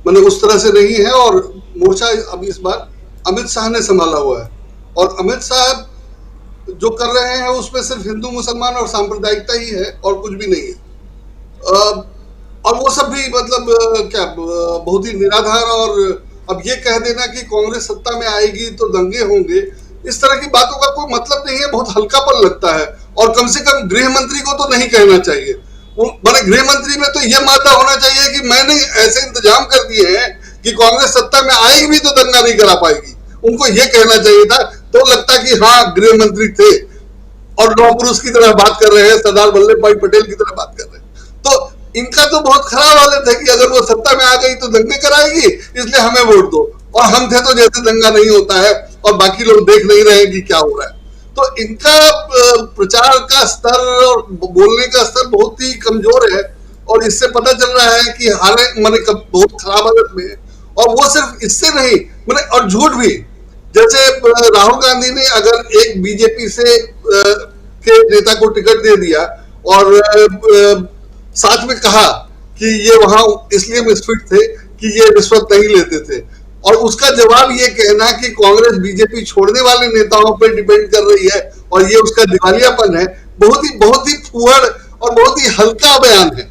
[SPEAKER 6] मैंने उस तरह से नहीं है, और मोर्चा अब इस बार अमित शाह ने संभाला हुआ है। और अमित शाह जो कर रहे हैं उसमें सिर्फ हिंदू मुसलमान और सांप्रदायिकता ही है और कुछ भी नहीं है। और वो सब भी मतलब क्या बहुत ही निराधार, और अब ये कह देना कि कांग्रेस सत्ता में आएगी तो दंगे होंगे, इस तरह की बातों का कोई मतलब नहीं है, बहुत हल्कापन लगता है। और कम से कम गृह मंत्री को तो नहीं कहना चाहिए। मैंने गृह मंत्री में तो यह मादा होना चाहिए कि मैंने ऐसे इंतजाम कर दिए हैं कि कांग्रेस सत्ता में आएगी भी तो दंगा नहीं करा पाएगी, उनको यह कहना चाहिए था। तो लगता कि हाँ गृह मंत्री थे और लौह पुरुष की तरह बात कर रहे हैं, सरदार वल्लभ भाई पटेल की तरह बात कर रहे हैं। तो इनका तो बहुत खराब हालत है कि अगर वो सत्ता में आ गई तो दंगे कराएगी, इसलिए हमें वोट दो, और हम थे तो जैसे दंगा नहीं होता है और बाकी लोग देख नहीं रहे कि क्या हो रहा है। तो इनका प्रचार का स्तर और बोलने का स्तर बहुत ही कमजोर है, और इससे पता चल रहा है कि हालत मैंने बहुत खराब हालत में है। और वो सिर्फ इससे नहीं, मैंने और झूठ भी, जैसे राहुल गांधी ने अगर एक बीजेपी से के नेता को टिकट दे दिया और साथ में कहा कि ये वहां इसलिए मिसफिट थे कि ये रिश्वत नहीं लेते थे, और उसका जवाब ये कहना कि कांग्रेस बीजेपी छोड़ने वाले नेताओं पर डिपेंड कर रही है और ये उसका दिवालियापन है, बहुत ही फुहड़ और बहुत ही हल्का बयान है।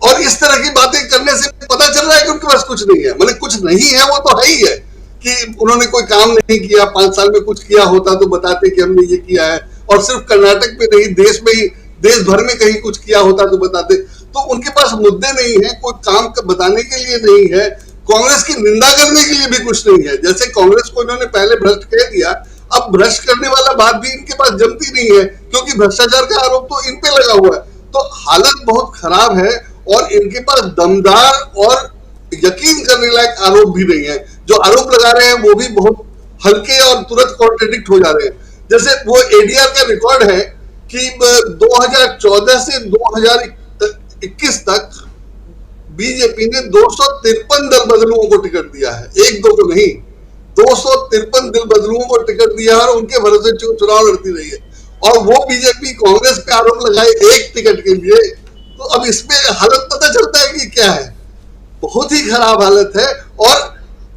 [SPEAKER 6] और इस तरह की बातें करने से पता चल रहा है कि उनके पास कुछ नहीं है, मतलब कुछ नहीं है वो तो है ही है कि उन्होंने कोई काम नहीं किया, 5 साल में कुछ किया होता तो बताते कि हमने ये किया है, और सिर्फ कर्नाटक में नहीं देश में ही, देश भर में कहीं कुछ किया होता तो बताते। तो उनके पास मुद्दे नहीं है, कोई काम बताने के लिए नहीं है, कांग्रेस की निंदा करने के लिए भी कुछ नहीं है। जैसे कांग्रेस को इन्होंने पहले भ्रष्ट कह दिया, अब भ्रष्ट करने वाला बात भी इनके पास जमती नहीं है, क्योंकि भ्रष्टाचार का आरोप तो इन पे लगा हुआ है। तो हालत बहुत खराब है, और इनके पास दमदार और यकीन करने लायक आरोप भी नहीं है। जो आरोप लगा रहे हैं वो भी बहुत हल्के और तुरंत कॉन्ट्रडिक्ट हो जा रहे हैं। जैसे वो एडीआर का रिकॉर्ड है कि 2014 से 2021 तक बीजेपी ने 253 दल बदलुओं को टिकट दिया है, एक दो को नहीं, 253 दल बदलुओं को टिकट दिया है और उनके भरोसे चुनाव लड़ती रही है। और वो बीजेपी कांग्रेस पे आरोप लगाए एक टिकट के लिए, तो अब इसमें हालत पता चलता है कि क्या है, बहुत ही खराब हालत है। और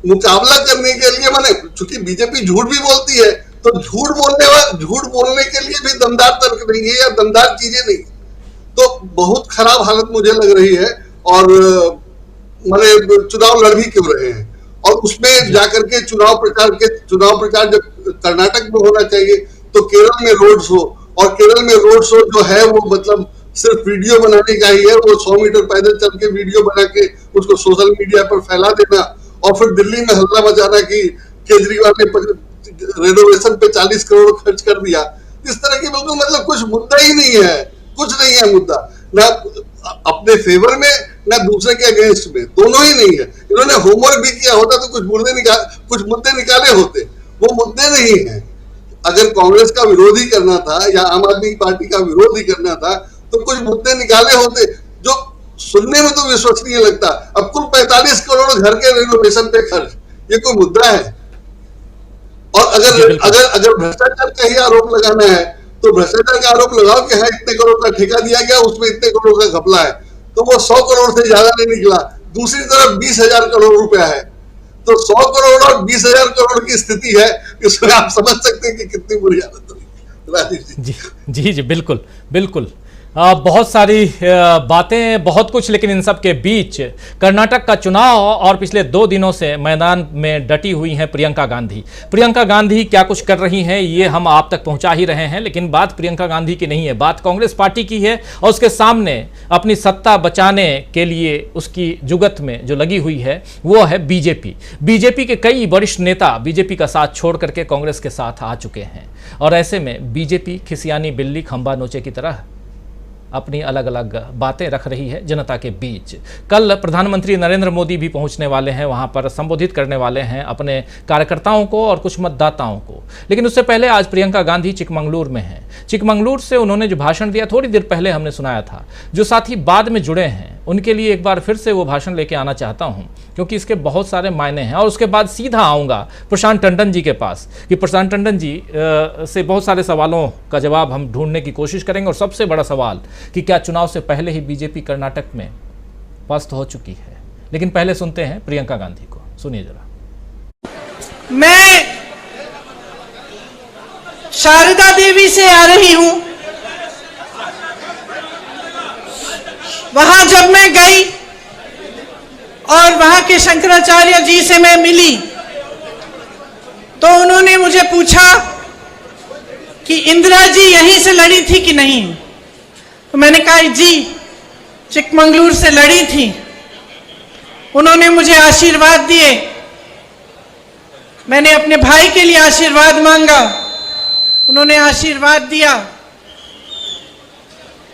[SPEAKER 6] मुकाबला करने के लिए, माने चूंकि बीजेपी झूठ भी बोलती है, तो झूठ बोलने के लिए भी दमदार तर्क नहीं है या दमदार चीजें नहीं, तो बहुत खराब हालत मुझे लग रही है। और माने चुनाव लड़ भी क्यों रहे हैं, और उसमें जाकर के चुनाव प्रचार जब कर्नाटक में होना चाहिए तो केरल में रोड शो, और केरल में रोड शो जो है वो मतलब सिर्फ वीडियो बनाने का ही है, वो 100 मीटर पैदल चल के वीडियो बना के उसको सोशल मीडिया पर फैला देना, और फिर दिल्ली में हल्ला मचाना कि केजरीवाल ने रेनोवेशन पे 40 करोड़ खर्च कर दिया। इस तरह की बिल्कुल मतलब कुछ मुद्दा ही नहीं है, कुछ नहीं है मुद्दा, ना अपने फेवर में ना दूसरे के अगेंस्ट में, दोनों ही नहीं है। इन्होंने होमवर्क भी किया होता तो कुछ मुद्दे निकाले होते, वो मुद्दे नहीं है। अगर कांग्रेस का विरोध ही करना था या आम आदमी पार्टी का विरोध ही करना था तो कुछ मुद्दे निकाले होते जो सुनने में तो विश्वसनीय लगता। अब कुल 45 करोड़ घर के रिनोवेशन पे खर्च, ये कोई मुद्दा है? और अगर भ्रष्टाचार का ही आरोप लगाना है तो भ्रष्टाचार का आरोप लगाओ कि हाँ इतने करोड़ का ठेका दिया गया, उसमें इतने करोड़ का घपला है, तो वो 100 करोड़ से ज्यादा नहीं निकला। दूसरी तरफ 20,000 करोड़ रुपया है, तो 100 करोड़ और 20,000 करोड़ की स्थिति है, इसमें आप समझ सकते हैं कि कितनी बुरी हालत होगी। राजीव जी
[SPEAKER 1] जी जी बिल्कुल बिल्कुल। बहुत सारी बातें, बहुत कुछ, लेकिन इन सब के बीच कर्नाटक का चुनाव और पिछले 2 दिनों से मैदान में डटी हुई हैं प्रियंका गांधी। प्रियंका गांधी क्या कुछ कर रही हैं ये हम आप तक पहुंचा ही रहे हैं, लेकिन बात प्रियंका गांधी की नहीं है, बात कांग्रेस पार्टी की है। और उसके सामने अपनी सत्ता बचाने के लिए उसकी जुगत में जो लगी हुई है वो है बीजेपी। बीजेपी के कई वरिष्ठ नेता बीजेपी का साथ छोड़ करके कांग्रेस के साथ आ चुके हैं, और ऐसे में बीजेपी खिसियानी बिल्ली खंबा नोचे की तरह अपनी अलग अलग बातें रख रही है जनता के बीच। कल प्रधानमंत्री नरेंद्र मोदी भी पहुंचने वाले हैं, वहां पर संबोधित करने वाले हैं अपने कार्यकर्ताओं को और कुछ मतदाताओं को। लेकिन उससे पहले आज प्रियंका गांधी चिकमंगलुरु में हैं। चिकमंगलुरु से उन्होंने जो भाषण दिया थोड़ी देर पहले हमने सुनाया था, जो साथी बाद में जुड़े हैं उनके लिए एक बार फिर से वो भाषण लेके आना चाहता हूं, क्योंकि इसके बहुत सारे मायने हैं। और उसके बाद सीधा आऊँगा प्रशांत टंडन जी के पास कि प्रशांत टंडन जी से बहुत सारे सवालों का जवाब हम ढूंढने की कोशिश करेंगे। और सबसे बड़ा सवाल कि क्या चुनाव से पहले ही बीजेपी कर्नाटक में पस्त हो चुकी है। लेकिन पहले सुनते हैं प्रियंका गांधी को, सुनिए जरा।
[SPEAKER 3] मैं शारदा देवी से आ रही हूं। वहां जब मैं गई और वहां के शंकराचार्य जी से मैं मिली तो उन्होंने मुझे पूछा कि इंदिरा जी यहीं से लड़ी थी कि नहीं। तो मैंने कहा जी चिकमंगलुरु से लड़ी थी। उन्होंने मुझे आशीर्वाद दिए, मैंने अपने भाई के लिए आशीर्वाद मांगा, उन्होंने आशीर्वाद दिया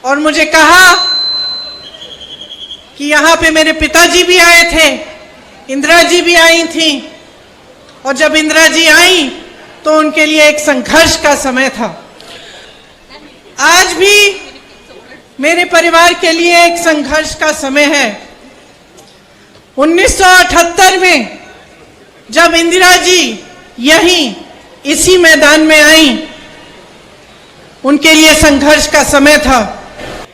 [SPEAKER 3] और मुझे कहा कि यहाँ पे मेरे पिताजी भी आए थे, इंदिरा जी भी आई थी, और जब इंदिरा जी आई तो उनके लिए एक संघर्ष का समय था। आज भी मेरे परिवार के लिए एक संघर्ष का समय है। 1978 में जब इंदिरा जी यहीं इसी मैदान में आई, उनके लिए संघर्ष का समय था।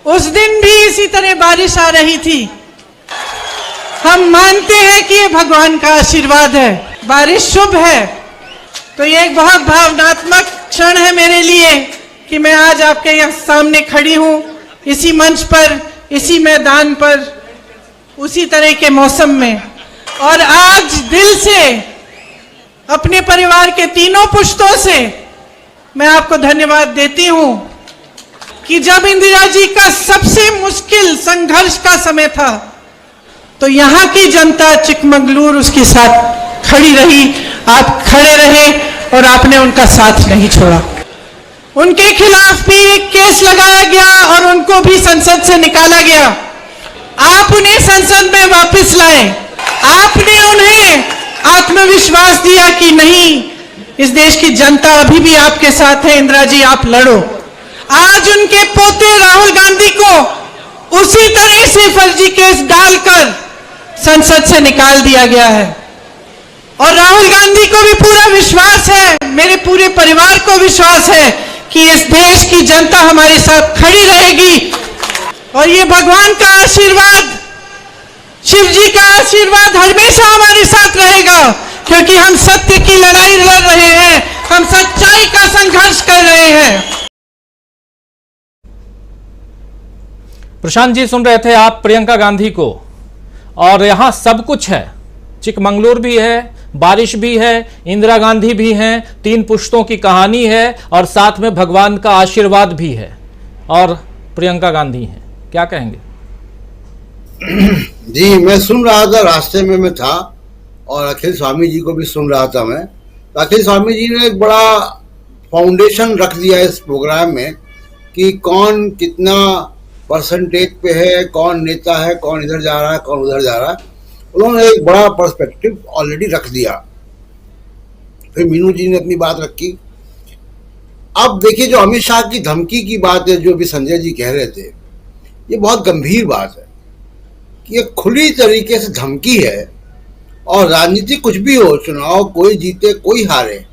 [SPEAKER 3] उस दिन भी इसी तरह बारिश आ रही थी। हम मानते हैं कि ये भगवान का आशीर्वाद है, बारिश शुभ है। तो ये एक बहुत भावनात्मक क्षण है मेरे लिए कि मैं आज आपके यहाँ सामने खड़ी हूँ, इसी मंच पर, इसी मैदान पर, उसी तरह के मौसम में। और आज दिल से अपने परिवार के तीनों पुश्तों से मैं आपको धन्यवाद देती हूं कि जब इंदिरा जी का सबसे मुश्किल संघर्ष का समय था तो यहां की जनता चिकमंगलुरु उसके साथ खड़ी रही। आप खड़े रहे और आपने उनका साथ नहीं छोड़ा। उनके खिलाफ भी एक केस लगाया गया और उनको भी संसद से निकाला गया। आप उन्हें संसद में वापस लाए। आपने उन्हें आत्मविश्वास दिया कि नहीं, इस देश की जनता अभी भी आपके साथ है, इंदिरा जी आप लड़ो। आज उनके पोते राहुल गांधी को उसी तरह से फर्जी केस डालकर संसद से निकाल दिया गया है। और राहुल गांधी को भी पूरा विश्वास है, मेरे पूरे परिवार को विश्वास है कि इस देश की जनता हमारे साथ खड़ी रहेगी। और ये भगवान का आशीर्वाद, शिव जी का आशीर्वाद हमेशा हमारे साथ रहेगा, क्योंकि हम सत्य की लड़ाई लड़ रहे हैं, हम सच्चाई का संघर्ष कर रहे हैं।
[SPEAKER 1] प्रशांत जी सुन रहे थे आप प्रियंका गांधी को, और यहां सब कुछ है, चिकमंगलुरु भी है, बारिश भी है, इंदिरा गांधी भी हैं, 3 पुश्तों की कहानी है, और साथ में भगवान का आशीर्वाद भी है, और प्रियंका गांधी हैं। क्या कहेंगे?
[SPEAKER 7] जी मैं सुन रहा था, रास्ते में मैं था और अखिल स्वामी जी को भी सुन रहा था मैं। तो अखिल स्वामी जी ने एक बड़ा फाउंडेशन रख दिया इस प्रोग्राम में कि कौन कितना परसेंटेज पे है, कौन नेता है, कौन इधर जा रहा है, कौन उधर जा रहा है, उन्होंने एक बड़ा पर्सपेक्टिव ऑलरेडी रख दिया। फिर मीनू जी ने अपनी बात रखी। अब देखिए, जो अमित शाह की धमकी की बात है, जो भी संजय जी कह रहे थे, ये बहुत गंभीर बात है कि ये खुली तरीके से धमकी है। और राजनीति कुछ भी हो, चुनाव कोई जीते कोई हारे,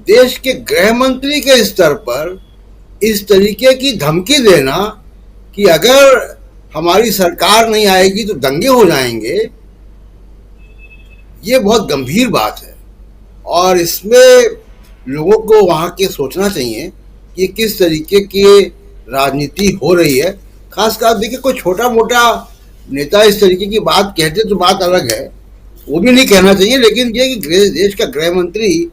[SPEAKER 7] देश के गृह मंत्री के स्तर पर इस तरीके की धमकी देना कि अगर हमारी सरकार नहीं आएगी तो दंगे हो जाएंगे, ये बहुत गंभीर बात है। और इसमें लोगों को वहाँ के सोचना चाहिए कि किस तरीके की राजनीति हो रही है। खासकर देखिए, कोई छोटा मोटा नेता इस तरीके की बात कहते तो बात अलग है, वो भी नहीं कहना चाहिए, लेकिन ये कि देश का गृह मंत्री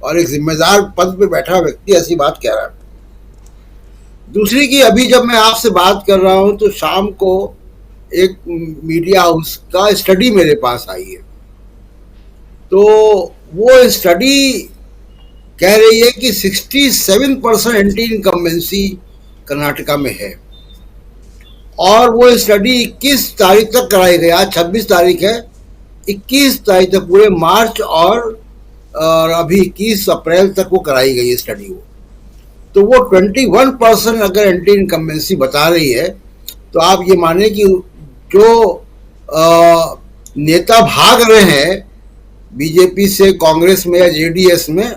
[SPEAKER 7] और एक जिम्मेदार पद पे बैठा व्यक्ति ऐसी बात कह रहा है। दूसरी की, अभी जब मैं आपसे बात कर रहा हूं तो शाम को एक मीडिया हाउस का स्टडी मेरे पास आई है। तो वो स्टडी कह रही है कि 67% एंटी इनकम्बेंसी कर्नाटका में है। और वो स्टडी 21 तारीख तक कराई गई। आज 26 तारीख है, 21 तारीख तक, पूरे मार्च और अभी 21 अप्रैल तक वो कराई गई है स्टडी। वो तो वो 21% अगर एंटी इनकम्बेंसी बता रही है, तो आप ये माने कि जो नेता भाग रहे हैं बीजेपी से कांग्रेस में या जेडीएस में,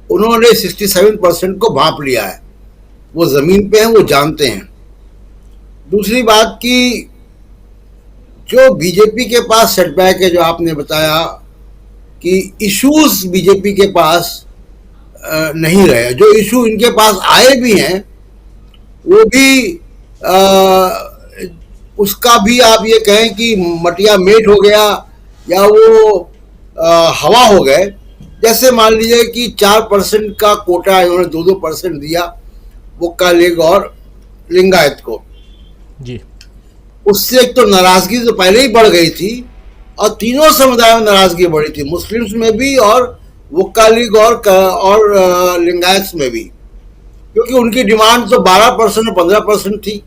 [SPEAKER 7] उन्होंने 67% को भांप लिया है। वो जमीन पे हैं, वो जानते हैं। दूसरी बात कि जो बीजेपी के पास सेटबैक है, जो आपने बताया कि इश्यूज बीजेपी के पास नहीं रहे, जो इशू इनके पास आए भी हैं वो भी उसका भी आप ये कहें कि मटिया मेट हो गया या वो हवा हो गए। जैसे मान लीजिए कि 4% का कोटा इन्होंने 2-2% दिया वोक्का लीग और लिंगायत को
[SPEAKER 1] जी। उससे
[SPEAKER 7] एक तो नाराजगी तो पहले ही बढ़ गई थी और तीनों समुदायों में नाराजगी बढ़ी थी, मुस्लिम्स में भी और वोक्का लीग और लिंगायत में भी, क्योंकि उनकी डिमांड तो 12% और 15% थी।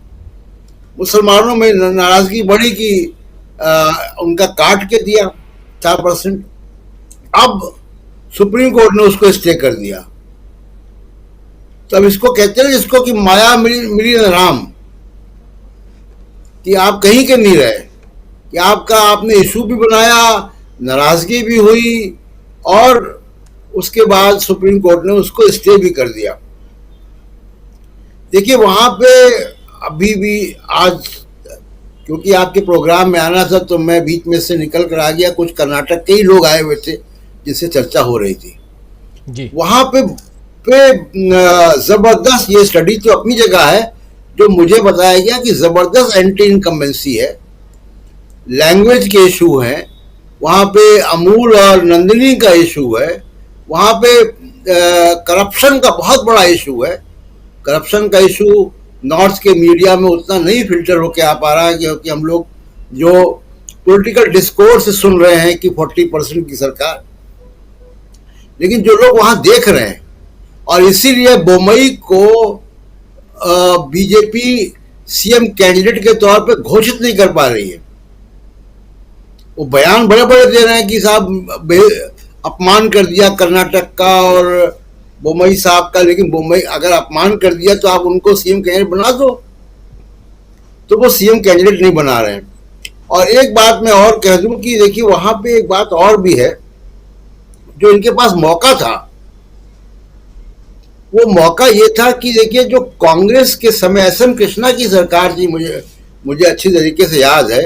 [SPEAKER 7] मुसलमानों में नाराजगी बढ़ी कि उनका काट के दिया 4%। अब सुप्रीम कोर्ट ने उसको स्टे कर दिया। तो अब इसको कहते हैं जिसको कि माया मिली न राम, कि आप कहीं के नहीं रहे, कि आपने इशू भी बनाया, नाराजगी भी हुई और उसके बाद सुप्रीम कोर्ट ने उसको स्टे भी कर दिया। देखिए, वहां पे अभी भी आज, क्योंकि आपके प्रोग्राम में आना था तो मैं बीच में से निकल कर आ गया, कुछ कर्नाटक के ही लोग आए हुए थे जिससे चर्चा हो रही थी
[SPEAKER 1] जी।
[SPEAKER 7] वहां पे जबरदस्त, ये स्टडी तो अपनी जगह है, जो मुझे बताया गया कि जबरदस्त एंटी इनकम्बेंसी है, लैंग्वेज के इशू हैं, वहाँ पे अमूल और नंदिनी का इशू है, वहाँ पे करप्शन का बहुत बड़ा इशू है। करप्शन का इशू नॉर्थ के मीडिया में उतना नहीं फिल्टर होके आ पा रहा है, क्योंकि हम लोग जो पॉलिटिकल डिस्कोर्स सुन रहे हैं कि 40% की सरकार, लेकिन जो लोग वहाँ देख रहे हैं, और इसीलिए बोमई को बीजेपी सीएम कैंडिडेट के तौर पे घोषित नहीं कर पा रही है। वो बयान बड़े बड़े दे रहे हैं कि साहब अपमान कर दिया कर्नाटक का और बोमई साहब का, लेकिन बोमई अगर अपमान कर दिया तो आप उनको सीएम कैंडिडेट बना दो, तो वो सीएम कैंडिडेट नहीं बना रहे हैं। और एक बात मैं और कह दूं कि देखिए, वहां पे एक बात और भी है, जो इनके पास मौका था, वो मौका ये था कि देखिए, जो कांग्रेस के समय SM कृष्णा की सरकार थी, मुझे अच्छी तरीके से याद है,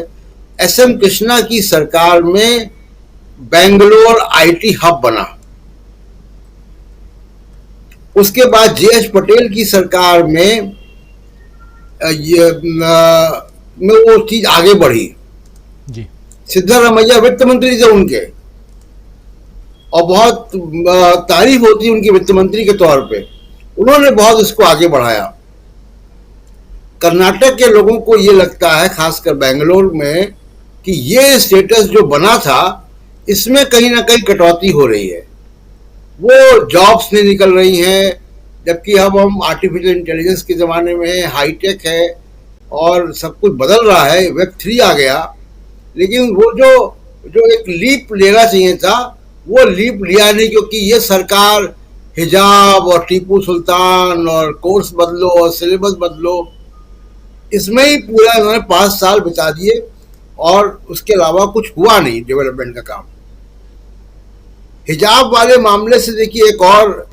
[SPEAKER 7] SM कृष्णा की सरकार में बेंगलोर IT हब बना। उसके बाद JH पटेल की सरकार में वो चीज आगे बढ़ी
[SPEAKER 1] जी।
[SPEAKER 7] सिद्धारमैया वित्त मंत्री थे उनके, और बहुत तारीफ होती उनकी वित्त मंत्री के तौर पे, उन्होंने बहुत इसको आगे बढ़ाया। कर्नाटक के लोगों को ये लगता है, खासकर बेंगलोर में, कि ये स्टेटस जो बना था इसमें कहीं ना कहीं कटौती हो रही है। वो जॉब्स नहीं निकल रही हैं, जबकि अब हम आर्टिफिशियल इंटेलिजेंस के ज़माने में हैं, हाईटेक है और सब कुछ बदल रहा है, वेब 3 आ गया। लेकिन वो जो एक लीप लेना चाहिए था वो लीप लिया नहीं, क्योंकि ये सरकार हिजाब और टीपू सुल्तान और कोर्स बदलो और सिलेबस बदलो, इसमें ही पूरा इन्होंने 5 साल बिता दिए और उसके अलावा कुछ हुआ नहीं डेवलपमेंट का काम। हिजाब वाले मामले से देखिए एक और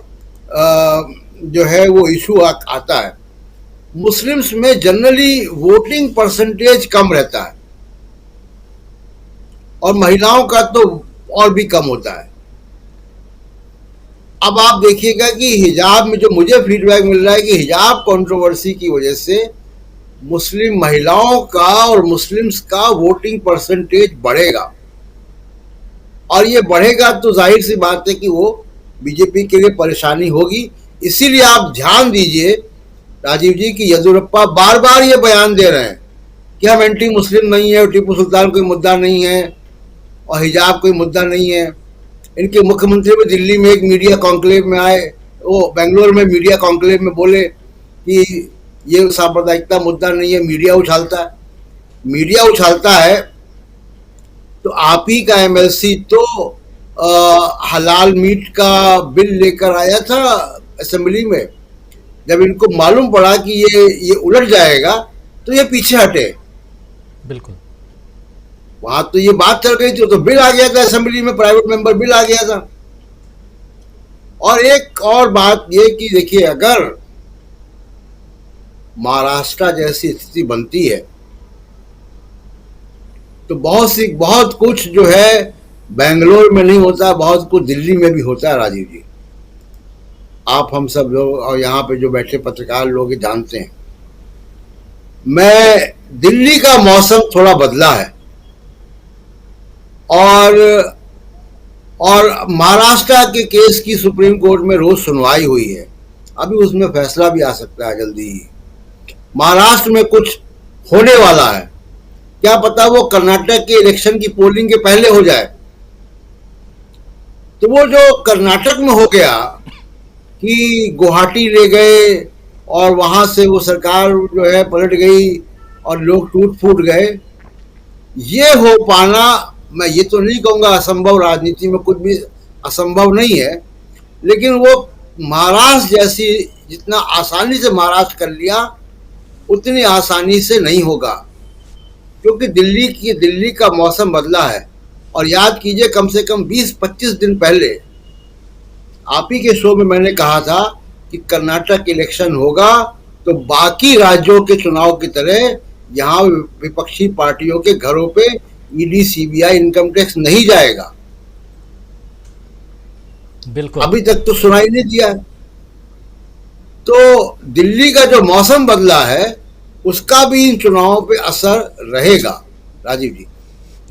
[SPEAKER 7] जो है वो इशू आता है। मुस्लिम्स में जनरली वोटिंग परसेंटेज कम रहता है और महिलाओं का तो और भी कम होता है। अब आप देखिएगा कि हिजाब में जो मुझे फीडबैक मिल रहा है कि हिजाब कंट्रोवर्सी की वजह से मुस्लिम महिलाओं का और मुस्लिम्स का वोटिंग परसेंटेज बढ़ेगा, और ये बढ़ेगा तो जाहिर सी बात है कि वो बीजेपी के लिए परेशानी होगी। इसीलिए आप ध्यान दीजिए राजीव जी कि येदियुरप्पा बार बार ये बयान दे रहे हैं कि हम एंटी मुस्लिम नहीं है, टीपू सुल्तान कोई मुद्दा नहीं है और हिजाब कोई मुद्दा नहीं है। इनके मुख्यमंत्री भी दिल्ली में एक मीडिया कॉन्क्लेव में आए, वो बेंगलोर में मीडिया कॉन्क्लेव में बोले कि ये सांप्रदायिकता मुद्दा नहीं है, मीडिया उछालता है। मीडिया उछालता है तो आप ही का एमएलसी तो हलाल मीट का बिल लेकर आया था असेंबली में। जब इनको मालूम पड़ा कि ये उलट जाएगा तो ये पीछे हटे।
[SPEAKER 1] बिल्कुल,
[SPEAKER 7] वहां तो ये बात चल गई थी, तो बिल आ गया था असेंबली में, प्राइवेट मेंबर बिल आ गया था। और एक और बात ये कि देखिए, अगर महाराष्ट्र जैसी स्थिति बनती है तो बहुत कुछ जो है बेंगलोर में नहीं होता, बहुत कुछ दिल्ली में भी होता है राजीव जी। आप हम सब लोग और यहाँ पे जो बैठे पत्रकार लोग जानते हैं। मैं दिल्ली का मौसम थोड़ा बदला है और महाराष्ट्र के केस की सुप्रीम कोर्ट में रोज सुनवाई हुई है, अभी उसमें फैसला भी आ सकता है जल्दी ही। महाराष्ट्र में कुछ होने वाला है, क्या पता वो कर्नाटक के इलेक्शन की पोलिंग के पहले हो जाए। तो वो जो कर्नाटक में हो गया कि गुवाहाटी ले गए और वहां से वो सरकार जो है पलट गई और लोग टूट फूट गए, ये हो पाना, मैं ये तो नहीं कहूँगा असंभव, राजनीति में कुछ भी असंभव नहीं है, लेकिन वो महाराष्ट्र जैसी जितना आसानी से महाराष्ट्र कर लिया उतनी आसानी से नहीं होगा, क्योंकि दिल्ली का मौसम बदला है। और याद कीजिए, कम से कम 20-25 दिन पहले आप ही के शो में मैंने कहा था कि कर्नाटक इलेक्शन होगा तो बाकी राज्यों के चुनाव की तरह यहाँ विपक्षी पार्टियों के घरों पे ईडी, सीबीआई, इनकम टैक्स नहीं जाएगा।
[SPEAKER 1] बिल्कुल,
[SPEAKER 7] अभी तक तो सुनाई नहीं दिया। तो दिल्ली का जो मौसम बदला है उसका भी इन चुनावों पे असर रहेगा राजीव जी।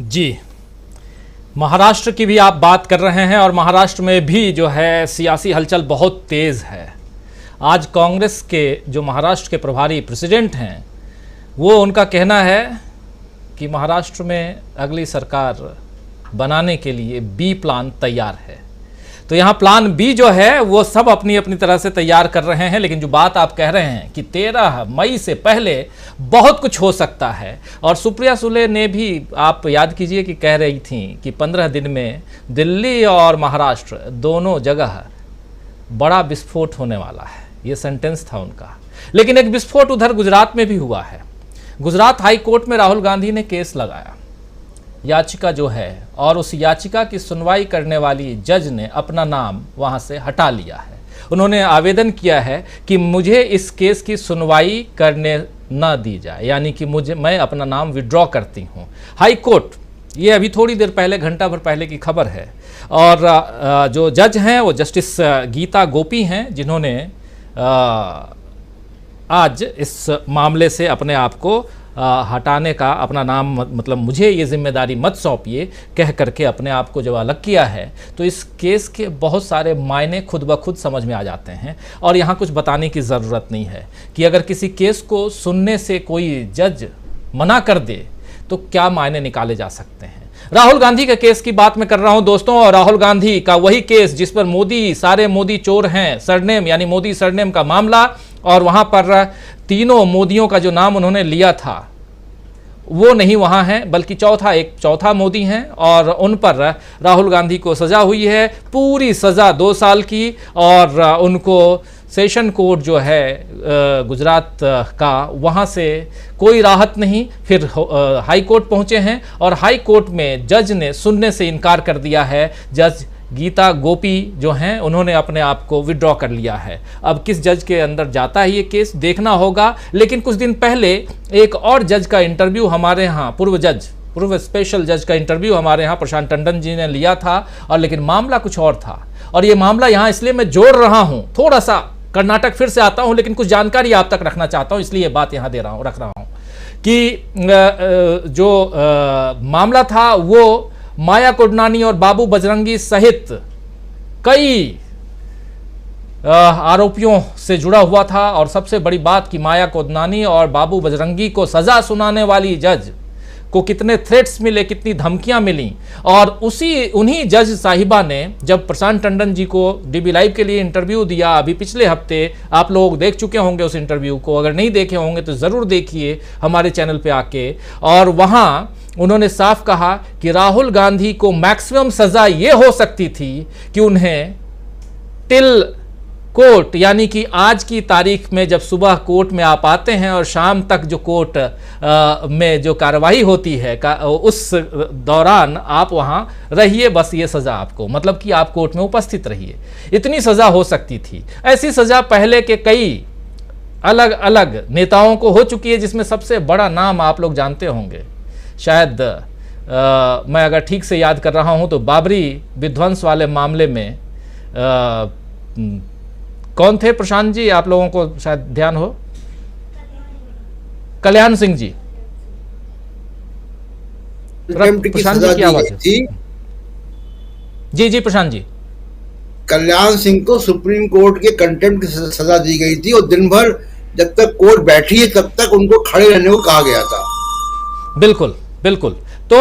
[SPEAKER 1] जी, महाराष्ट्र की भी आप बात कर रहे हैं और महाराष्ट्र में भी जो है सियासी हलचल बहुत तेज़ है। आज कांग्रेस के जो महाराष्ट्र के प्रभारी प्रेसिडेंट हैं, वो उनका कहना है कि महाराष्ट्र में अगली सरकार बनाने के लिए बी प्लान तैयार है। तो यहाँ प्लान बी जो है वो सब अपनी अपनी तरह से तैयार कर रहे हैं, लेकिन जो बात आप कह रहे हैं कि 13 मई से पहले बहुत कुछ हो सकता है। और सुप्रिया सुले ने भी, आप याद कीजिए कि कह रही थी कि 15 दिन में दिल्ली और महाराष्ट्र दोनों जगह बड़ा विस्फोट होने वाला है, ये सेंटेंस था उनका। लेकिन एक विस्फोट उधर गुजरात में भी हुआ है। गुजरात हाई कोर्ट में राहुल गांधी ने केस लगाया, याचिका जो है, और उस याचिका की सुनवाई करने वाली जज ने अपना नाम वहां से हटा लिया है। उन्होंने आवेदन किया है कि मुझे इस केस की सुनवाई करने न दी जाए, यानी कि मैं अपना नाम विड्रॉ करती हूं। हाई कोर्ट, ये अभी थोड़ी देर पहले, घंटा भर पहले की खबर है। और जो जज हैं वो जस्टिस गीता गोपी हैं, जिन्होंने आज इस मामले से अपने आप को हटाने का, अपना नाम, मतलब मुझे ये जिम्मेदारी मत सौंपिए कह करके अपने आप को जब अलग किया है। तो इस केस के बहुत सारे मायने खुद ब खुद समझ में आ जाते हैं और यहाँ कुछ बताने की ज़रूरत नहीं है कि अगर किसी केस को सुनने से कोई जज मना कर दे तो क्या मायने निकाले जा सकते हैं। राहुल गांधी के केस की बात मैं कर रहा हूं दोस्तों, और राहुल गांधी का वही केस जिस पर मोदी, सारे मोदी चोर हैं, सरनेम यानी मोदी सरनेम का मामला, और वहां पर तीनों मोदियों का जो नाम उन्होंने लिया था वो नहीं वहां है, बल्कि एक चौथा मोदी हैं, और उन पर राहुल गांधी को सजा हुई है, पूरी सजा 2 साल की, और उनको सेशन कोर्ट जो है गुजरात का, वहाँ से कोई राहत नहीं। फिर हाई कोर्ट पहुँचे हैं, और हाई कोर्ट में जज ने सुनने से इनकार कर दिया है। जज गीता गोपी जो हैं उन्होंने अपने आप को विड्रॉ कर लिया है। अब किस जज के अंदर जाता है ये केस देखना होगा। लेकिन कुछ दिन पहले एक और जज का इंटरव्यू हमारे यहाँ, पूर्व स्पेशल जज का इंटरव्यू हमारे यहाँ प्रशांत टंडन जी ने लिया था, और लेकिन मामला कुछ और था। और ये मामला यहाँ इसलिए मैं जोड़ रहा हूँ, थोड़ा सा कर्नाटक फिर से आता हूँ, लेकिन कुछ जानकारी आप तक रखना चाहता हूँ, इसलिए बात यहाँ रख रहा हूँ कि जो मामला था वो माया कोडनानी और बाबू बजरंगी सहित कई आरोपियों से जुड़ा हुआ था। और सबसे बड़ी बात कि माया कोडनानी और बाबू बजरंगी को सजा सुनाने वाली जज को कितने थ्रेट्स मिले, कितनी धमकियां मिली। और उन्हीं जज साहिबा ने जब प्रशांत टंडन जी को डीबी लाइव के लिए इंटरव्यू दिया अभी पिछले हफ्ते, आप लोग देख चुके होंगे उस इंटरव्यू को, अगर नहीं देखे होंगे तो ज़रूर देखिए हमारे चैनल पे आके। और वहाँ उन्होंने साफ कहा कि राहुल गांधी को मैक्सिमम सज़ा ये हो सकती थी कि उन्हें टिल कोर्ट, यानी कि आज की तारीख में जब सुबह कोर्ट में आप आते हैं और शाम तक जो कोर्ट में जो कार्रवाई होती है उस दौरान आप वहाँ रहिए, बस ये सज़ा आपको, मतलब कि आप कोर्ट में उपस्थित रहिए, इतनी सज़ा हो सकती थी। ऐसी सज़ा पहले के कई अलग अलग नेताओं को हो चुकी है, जिसमें सबसे बड़ा नाम आप लोग जानते होंगे, शायद मैं अगर ठीक से याद कर रहा हूँ तो बाबरी विध्वंस वाले मामले में कौन थे प्रशांत जी, आप लोगों को शायद ध्यान हो? कल्याण सिंह जी। प्रशांत जी की आवाज जी प्रशांत जी।
[SPEAKER 7] कल्याण सिंह को सुप्रीम कोर्ट के कंटेम्प्ट की सजा दी गई थी, और दिन भर जब तक कोर्ट बैठी है तब तक उनको खड़े रहने को कहा गया था। बिल्कुल
[SPEAKER 1] बिल्कुल। तो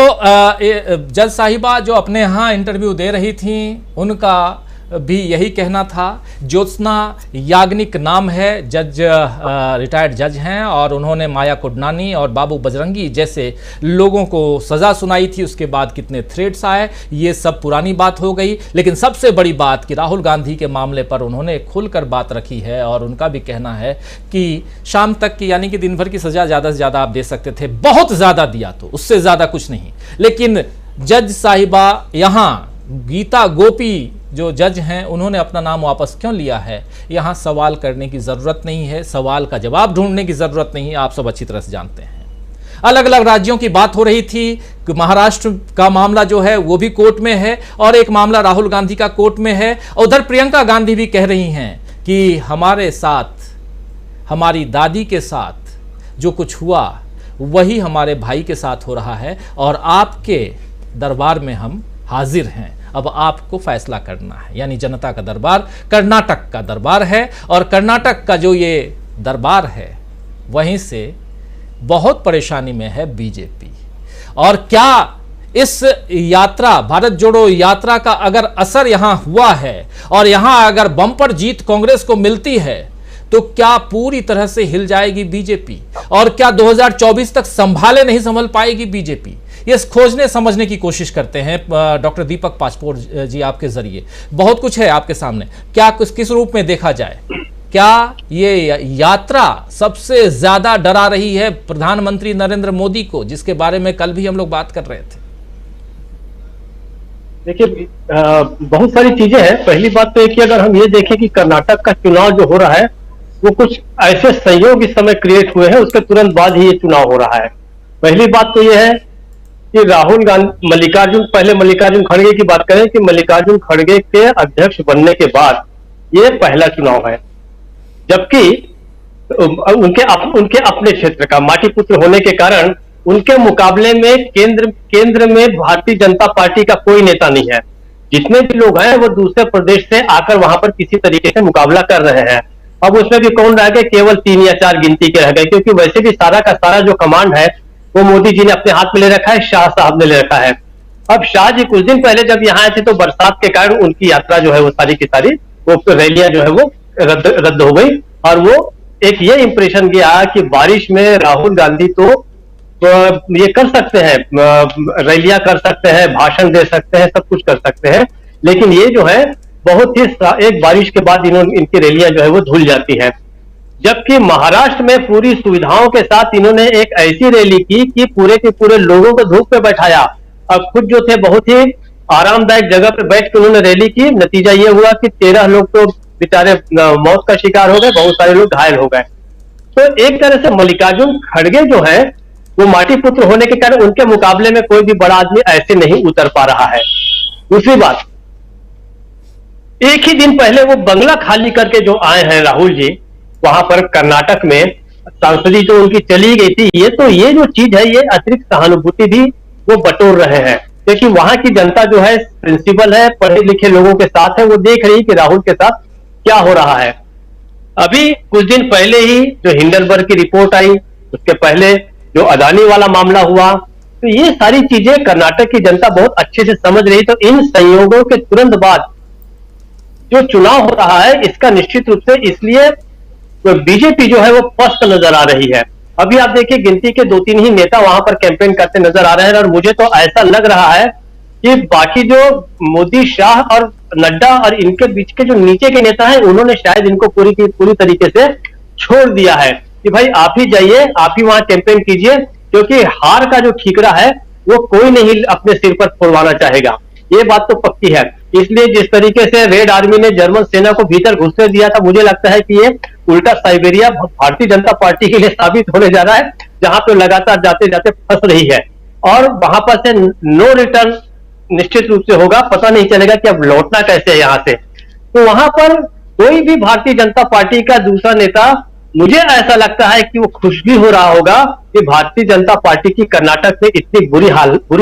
[SPEAKER 1] जज साहिबा जो अपने यहाँ इंटरव्यू दे रही थी, उनका भी यही कहना था। ज्योत्सना याग्निक नाम है, जज रिटायर्ड जज हैं, और उन्होंने माया कोडनानी और बाबू बजरंगी जैसे लोगों को सज़ा सुनाई थी। उसके बाद कितने थ्रेट्स आए, ये सब पुरानी बात हो गई। लेकिन सबसे बड़ी बात कि राहुल गांधी के मामले पर उन्होंने खुलकर बात रखी है, और उनका भी कहना है कि शाम तक की, यानी कि दिन भर की सज़ा ज़्यादा से ज़्यादा आप दे सकते थे, बहुत ज़्यादा दिया तो, उससे ज़्यादा कुछ नहीं। लेकिन जज साहिबा यहाँ गीता गोपी जो जज हैं, उन्होंने अपना नाम वापस क्यों लिया है, यहाँ सवाल करने की ज़रूरत नहीं है, सवाल का जवाब ढूंढने की ज़रूरत नहीं है, आप सब अच्छी तरह से जानते हैं। अलग अलग राज्यों की बात हो रही थी कि महाराष्ट्र का मामला जो है वो भी कोर्ट में है, और एक मामला राहुल गांधी का कोर्ट में है। उधर प्रियंका गांधी भी कह रही हैं कि हमारे साथ, हमारी दादी के साथ जो कुछ हुआ वही हमारे भाई के साथ हो रहा है, और आपके दरबार में हम हाजिर हैं, अब आपको फैसला करना है। यानी जनता का दरबार कर्नाटक का दरबार है, और कर्नाटक का जो ये दरबार है वहीं से बहुत परेशानी में है बीजेपी। और क्या इस यात्रा, भारत जोड़ो यात्रा का अगर असर यहां हुआ है, और यहां अगर बम्पर जीत कांग्रेस को मिलती है, तो क्या पूरी तरह से हिल जाएगी बीजेपी, और क्या 2024 तक संभल पाएगी बीजेपी? ये खोजने समझने की कोशिश करते हैं डॉक्टर दीपक पासपोर्ट जी आपके जरिए। बहुत कुछ है आपके सामने, क्या किस रूप में देखा जाए? क्या ये यात्रा सबसे ज्यादा डरा रही है प्रधानमंत्री नरेंद्र मोदी को, जिसके बारे में कल भी हम लोग बात कर रहे थे?
[SPEAKER 8] देखिए, बहुत सारी चीजें हैं। पहली बात तो है कि अगर हम ये देखें कि कर्नाटक का चुनाव जो हो रहा है वो कुछ ऐसे संयोग इस समय क्रिएट हुए हैं, उसके तुरंत बाद ही ये चुनाव हो रहा है। पहली बात तो ये है कि राहुल गांधी, मल्लिकार्जुन खड़गे की बात करें कि मल्लिकार्जुन खड़गे के अध्यक्ष बनने के बाद ये पहला चुनाव है, जबकि उनके अपने क्षेत्र का माटी पुत्र होने के कारण उनके मुकाबले में केंद्र में भारतीय जनता पार्टी का कोई नेता नहीं है। जितने भी लोग हैं वो दूसरे प्रदेश से आकर वहां पर किसी तरीके से मुकाबला कर रहे हैं। अब उसमें भी कौन रह गए? केवल 3 या 4 गिनती के रह गए, क्योंकि वैसे भी सारा का सारा जो कमांड है वो मोदी जी ने अपने हाथ में ले रखा है, शाह साहब ने ले रखा है। अब शाह जी कुछ दिन पहले जब यहाँ आए थे तो बरसात के कारण उनकी यात्रा जो है वो सारी की सारी वो रैलियां जो है वो रद्द हो गई, और वो एक ये इंप्रेशन गया कि बारिश में राहुल गांधी तो ये कर सकते हैं, रैलियां कर सकते हैं, भाषण दे सकते हैं, सब कुछ कर सकते हैं, लेकिन ये जो है बहुत ही एक बारिश के बाद इनकी रैलियां जो है वो धुल जाती है। जबकि महाराष्ट्र में पूरी सुविधाओं के साथ इन्होंने एक ऐसी रैली की कि पूरे के पूरे लोगों को धूप पे बैठाया, और खुद जो थे बहुत ही आरामदायक जगह पे बैठ के उन्होंने रैली की। नतीजा ये हुआ कि 13 लोग तो बेचारे मौत का शिकार हो गए, बहुत सारे लोग घायल हो गए। तो एक तरह से मल्लिकार्जुन खड़गे जो है वो माटी पुत्र होने के कारण उनके मुकाबले में कोई भी बड़ा आदमी ऐसे नहीं उतर पा रहा है। दूसरी बात, एक ही दिन पहले वो बंगला खाली करके जो आए हैं राहुल जी, वहां पर कर्नाटक में सांसदी जो उनकी चली गई थी, ये जो चीज है ये अतिरिक्त सहानुभूति भी वो बटोर रहे हैं, क्योंकि वहां की जनता जो है प्रिंसिपल है, पढ़े लिखे लोगों के साथ है, वो देख रही कि राहुल के साथ क्या हो रहा है। अभी कुछ दिन पहले ही जो हिंडनबर्ग की रिपोर्ट आई, उसके पहले जो अदानी वाला मामला हुआ, तो ये सारी चीजें कर्नाटक की जनता बहुत अच्छे से समझ रही। तो इन संयोगों के तुरंत बाद जो चुनाव हो रहा है, इसका निश्चित रूप से इसलिए तो बीजेपी जो है वो पस्त नजर आ रही है। अभी आप देखिए गिनती के 2-3 ही नेता वहां पर कैंपेन करते नजर आ रहे हैं, और मुझे तो ऐसा लग रहा है कि बाकी जो मोदी, शाह और नड्डा और इनके बीच के जो नीचे के नेता हैं, उन्होंने शायद इनको पूरी तरीके से छोड़ दिया है कि भाई आप ही जाइए, आप ही वहां कैंपेन कीजिए, क्योंकि हार का जो ठीकरा है वो कोई नहीं अपने सिर पर फोड़वाना चाहेगा, ये बात तो पक्की है। इसलिए जिस तरीके से रेड आर्मी ने जर्मन सेना को भीतर घुसने दिया था, मुझे लगता है कि ये उल्टा साइबेरिया भारतीय जनता पार्टी के लिए साबित होने जा रहा है, जहां पे लगातार जाते जाते फंस रही है, और वहां पर से नो रिटर्न निश्चित रूप से होगा। पता नहीं चलेगा कि अब लौटना कैसे है यहां से। तो वहां पर कोई भी भारतीय जनता पार्टी का दूसरा नेता, मुझे ऐसा लगता है कि वो खुश भी हो रहा होगा कि भारतीय जनता पार्टी की कर्नाटक में इतनी बुरी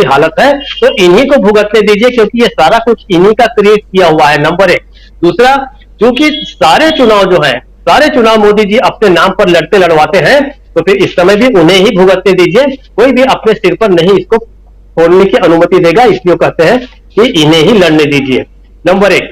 [SPEAKER 8] हालत है, तो इन्हीं को भुगतने दीजिए, क्योंकि ये सारा कुछ इन्हीं का क्रिएट किया हुआ है, नंबर 1। दूसरा, क्योंकि सारे चुनाव मोदी जी अपने नाम पर लड़ते लड़वाते हैं, तो फिर इस समय भी उन्हें ही भुगतने दीजिए, कोई भी अपने सिर पर नहीं इसको फोड़ने की अनुमति देगा, इसलिए कहते हैं कि इन्हें ही लड़ने दीजिए, नंबर 1।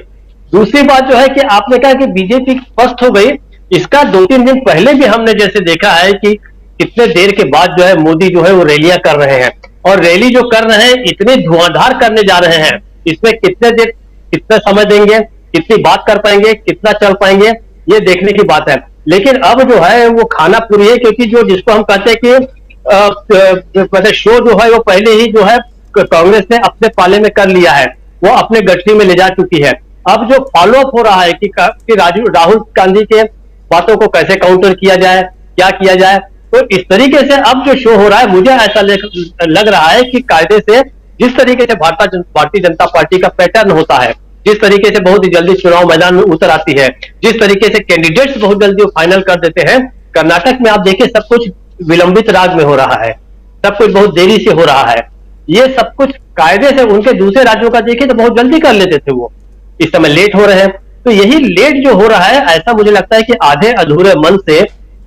[SPEAKER 8] दूसरी बात जो है कि आपने कहा कि बीजेपी पस्त हो गई, इसका 2-3 दिन पहले भी हमने जैसे देखा है कि कितने देर के बाद जो है मोदी जो है वो रैलियां कर रहे हैं, और रैली जो कर रहे हैं इतने धुआंधार करने जा रहे हैं, इसमें कितना समय देंगे, कितनी बात कर पाएंगे, कितना चल पाएंगे, ये देखने की बात है। लेकिन अब जो है वो खाना पूरी है, क्योंकि जो जिसको हम कहते हैं कि शो जो है वो पहले ही जो है कांग्रेस ने अपने पाले में कर लिया है, वो अपने गठरी में ले जा चुकी है। अब जो फॉलो अप हो रहा है कि राहुल गांधी के बातों को कैसे काउंटर किया जाए, क्या किया जाए, तो इस तरीके से अब जो शो हो रहा है, मुझे ऐसा लग रहा है कि कायदे से जिस तरीके से भारतीय जनता पार्टी का पैटर्न होता है, जिस तरीके से बहुत ही जल्दी चुनाव मैदान में उतर आती है, जिस तरीके से कैंडिडेट्स बहुत जल्दी फाइनल कर देते हैं, कर्नाटक में आप देखिए सब कुछ विलंबित राग में हो रहा है, सब कुछ बहुत देरी से हो रहा है। ये सब कुछ कायदे से उनके दूसरे राज्यों का देखिए तो बहुत जल्दी कर लेते थे, वो इस समय लेट हो रहे हैं। तो यही लेट जो हो रहा है, ऐसा मुझे लगता है कि आधे अधूरे मन से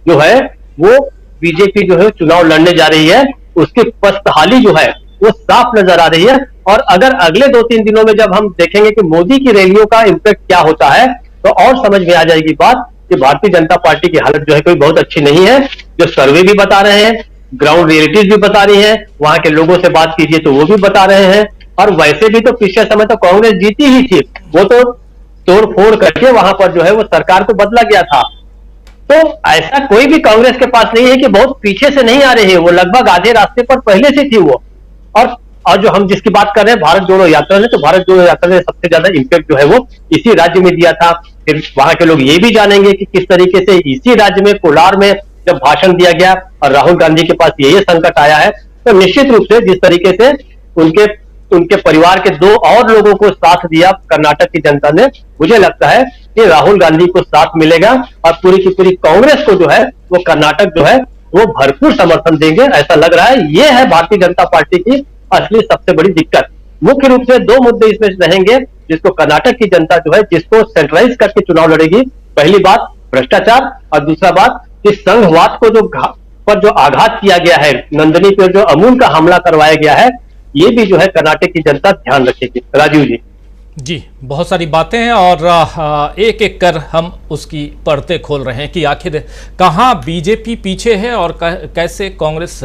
[SPEAKER 8] जो है वो बीजेपी जो है चुनाव लड़ने जा रही है, उसकी पस्तहाली जो है वो साफ नजर आ रही है। और अगर अगले 2-3 दिनों में जब हम देखेंगे कि मोदी की रैलियों का इंपैक्ट क्या होता है, तो और समझ में आ जाएगी बात कि भारतीय जनता पार्टी की हालत जो है कोई बहुत अच्छी नहीं है। जो सर्वे भी बता रहे हैं, ग्राउंड रियलिटीज भी बता रही है, वहां के लोगों से बात कीजिए तो वो भी बता रहे हैं। और वैसे भी तो पिछले समय तो कांग्रेस जीती ही थी, वो तो तोड़ फोड़ करके वहां पर जो है वो सरकार को बदला गया था। तो ऐसा कोई भी कांग्रेस के पास नहीं है कि बहुत पीछे से नहीं आ रही है, वो लगभग आधे रास्ते पर पहले से थी वो। और जो हम जिसकी बात कर रहे हैं भारत जोड़ो यात्रा ने, तो भारत जोड़ो यात्रा ने सबसे ज्यादा इंपैक्ट जो है वो इसी राज्य में दिया था। फिर वहां के लोग ये भी जानेंगे कि किस तरीके से इसी राज्य में कोलार में जब भाषण दिया गया और राहुल गांधी के पास ये संकट आया है, तो निश्चित रूप से जिस तरीके से उनके परिवार के 2 और लोगों को साथ दिया कर्नाटक की जनता ने, मुझे लगता है कि राहुल गांधी को साथ मिलेगा और पूरी की पूरी कांग्रेस को जो है वो कर्नाटक जो है वो भरपूर समर्थन देंगे, ऐसा लग रहा है। ये है भारतीय जनता पार्टी की असली सबसे बड़ी दिक्कत। मुख्य रूप से 2 मुद्दे इसमें रहेंगे जिसको कर्नाटक की जनता जो है जिसको सेंट्रलाइज करके चुनाव लड़ेगी। पहली बात भ्रष्टाचार, और दूसरा बात कि संघवाद को जो आघात किया गया है, नंदिनी पर जो अमूल का हमला करवाया गया है, ये भी जो है कर्नाटक की जनता ध्यान रखेगी। राजीव जी,
[SPEAKER 1] बहुत सारी बातें हैं और एक एक कर हम उसकी परतें खोल रहे हैं कि आखिर कहां बीजेपी पीछे है और कैसे कांग्रेस